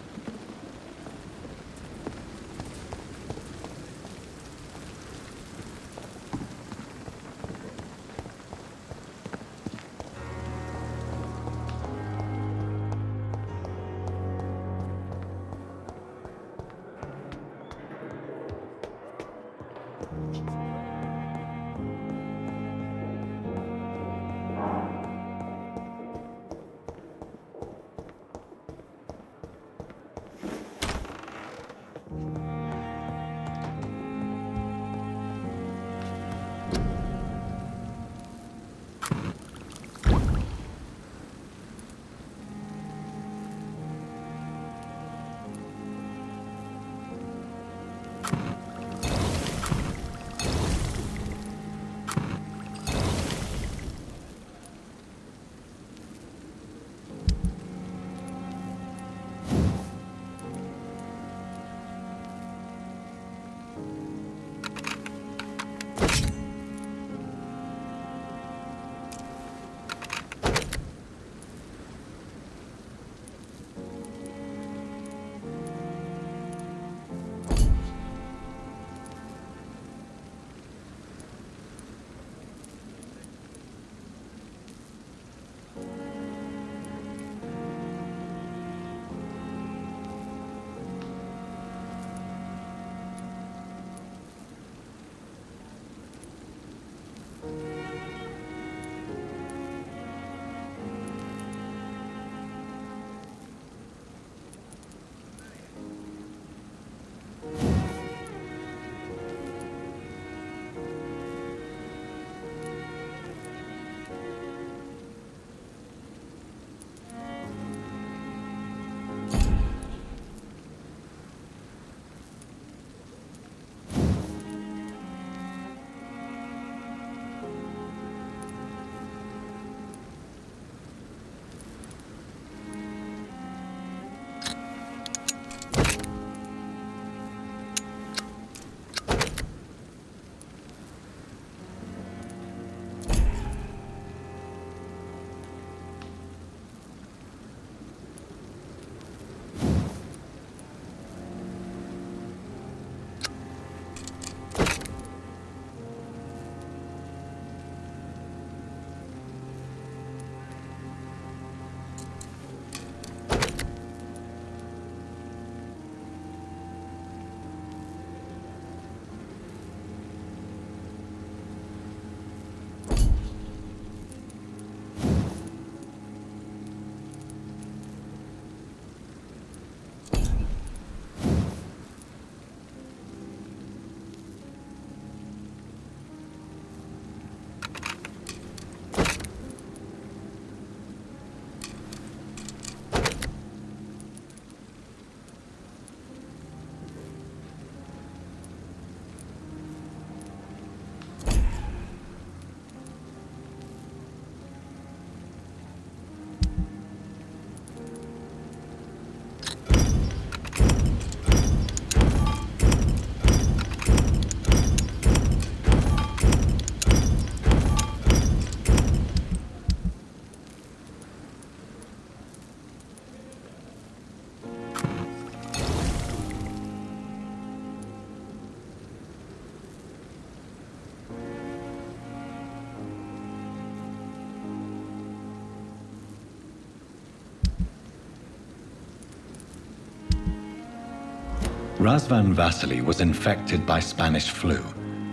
Razvan Vasily was infected by Spanish flu,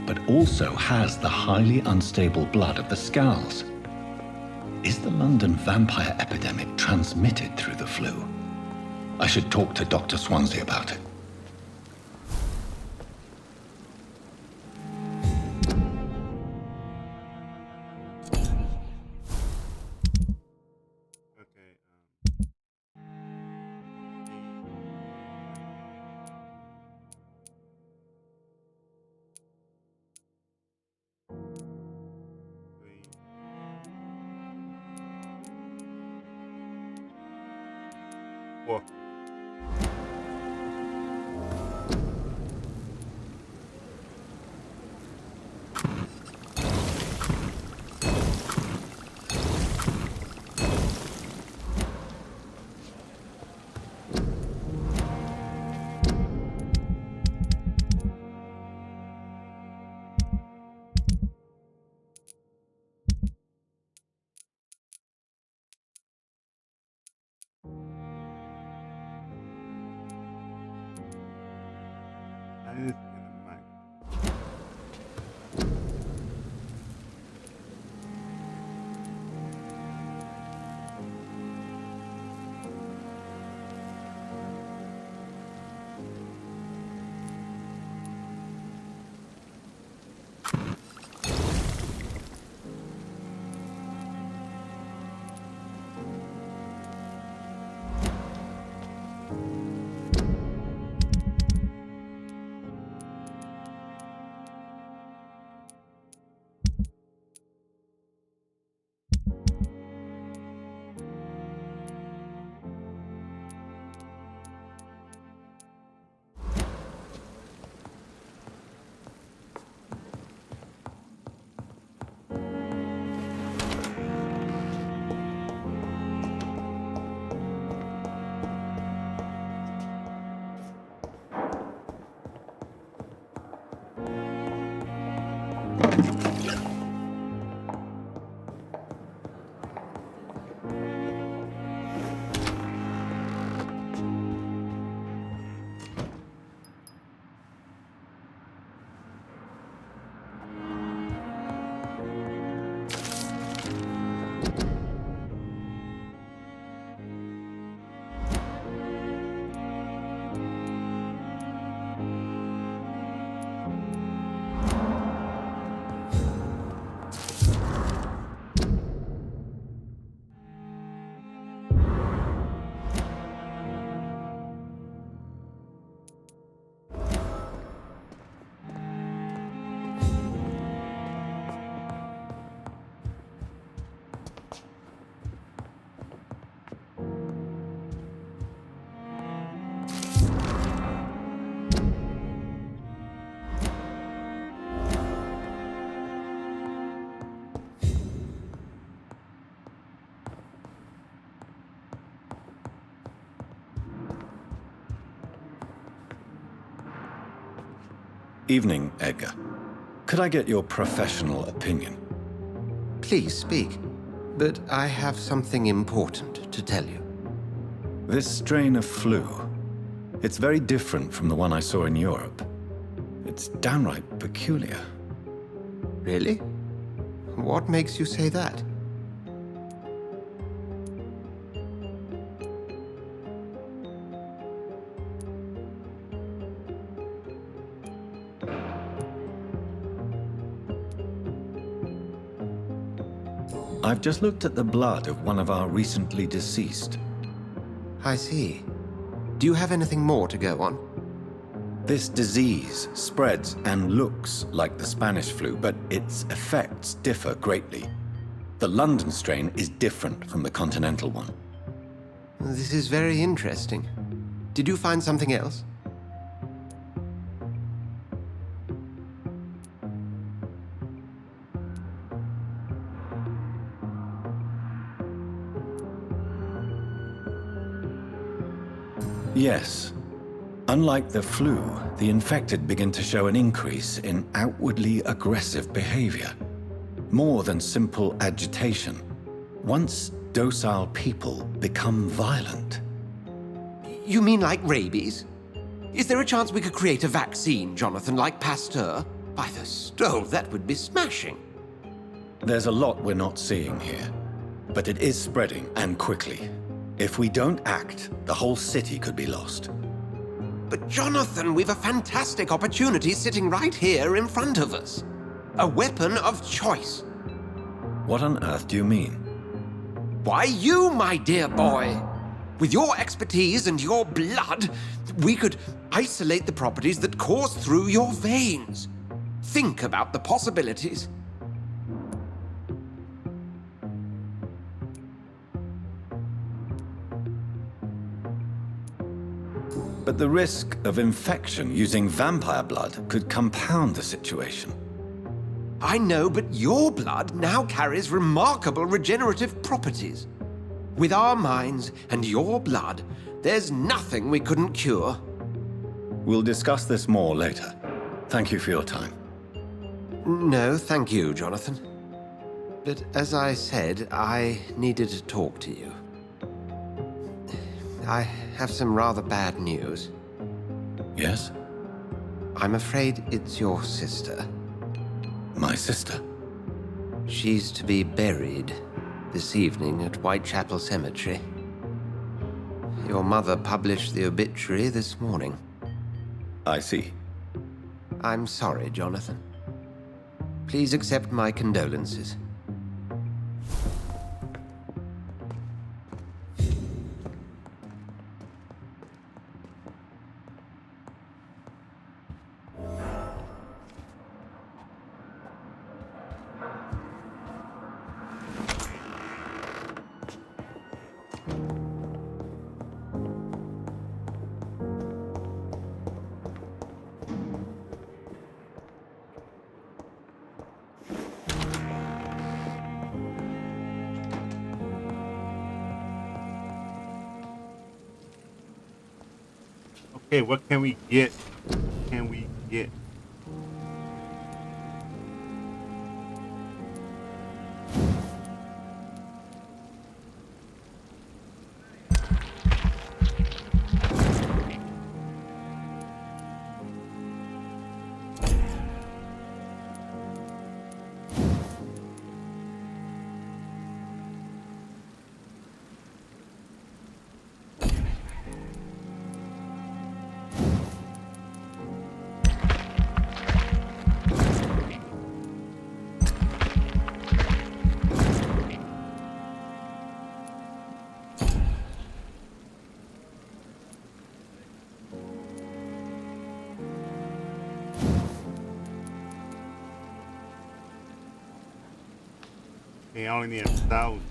but also has the highly unstable blood of the Skulls. Is the London vampire epidemic transmitted through the flu? I should talk to Dr. Swansea about it. Well, I didn't see the mic. Evening, Edgar. Could I get your professional opinion? Please speak. But I have something important to tell you. This strain of flu, it's very different from the one I saw in Europe. It's downright peculiar. Really? What makes you say that? I've just looked at the blood of one of our recently deceased. I see. Do you have anything more to go on? This disease spreads and looks like the Spanish flu, but its effects differ greatly. The London strain is different from the continental one. This is very interesting. Did you find something else? Yes. Unlike the flu, the infected begin to show an increase in outwardly aggressive behavior. More than simple agitation. Once docile people become violent. You mean like rabies? Is there a chance we could create a vaccine, Jonathan, like Pasteur? By the stove, that would be smashing. There's a lot we're not seeing here, but it is spreading, and quickly. If we don't act, the whole city could be lost. But Jonathan, we've a fantastic opportunity sitting right here in front of us. A weapon of choice. What on earth do you mean? Why, you, my dear boy. With your expertise and your blood, we could isolate the properties that course through your veins. Think about the possibilities. But the risk of infection using vampire blood could compound the situation. I know, but your blood now carries remarkable regenerative properties. With our minds and your blood, there's nothing we couldn't cure. We'll discuss this more later. Thank you for your time. No, thank you, Jonathan. But as I said, I needed to talk to you. I have some rather bad news. Yes? I'm afraid it's your sister. My sister? She's to be buried this evening at Whitechapel Cemetery. Your mother published the obituary this morning. I see. I'm sorry, Jonathan. Please accept my condolences. Okay, what can we get? What can we get? They only need 1,000.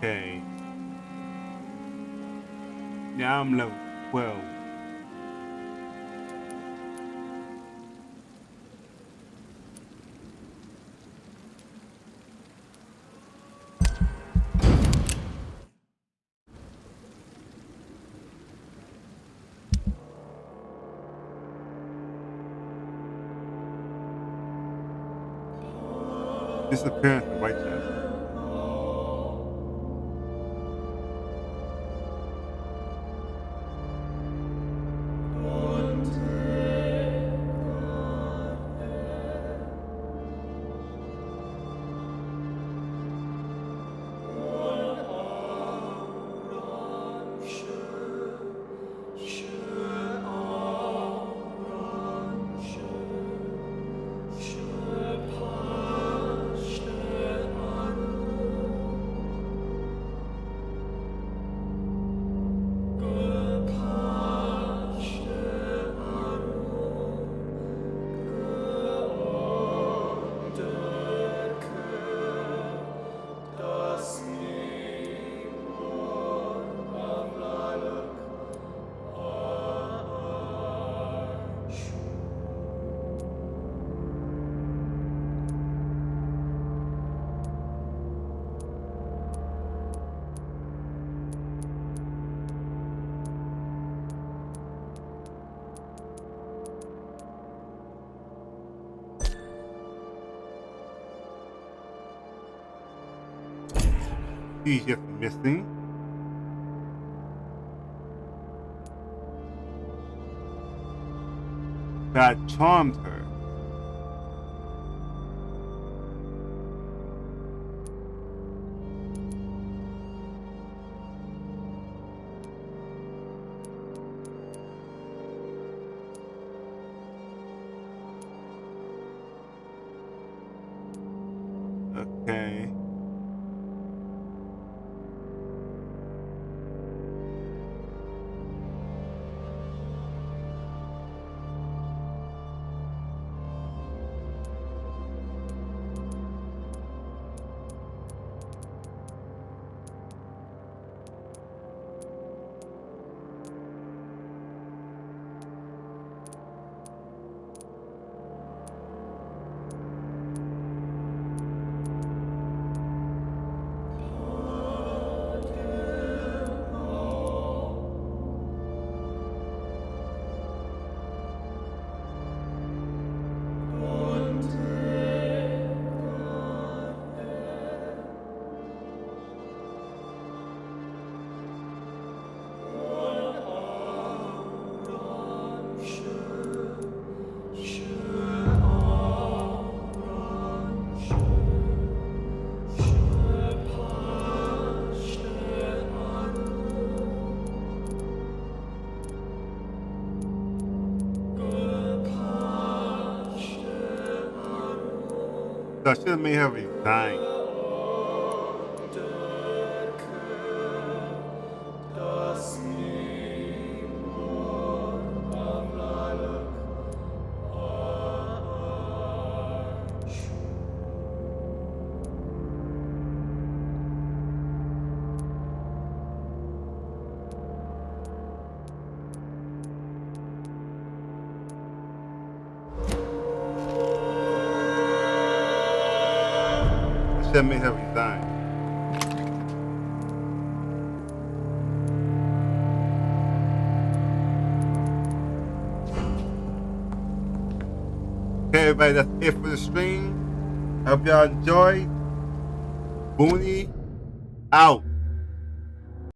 Okay. Now I'm level 12. Disappearance of Whitechapel. she's just missing. That charmed her. Okay. So I should have made her resign. I should have made her resign. Okay, everybody, that's it for the stream. I hope y'all enjoyed. Booney out.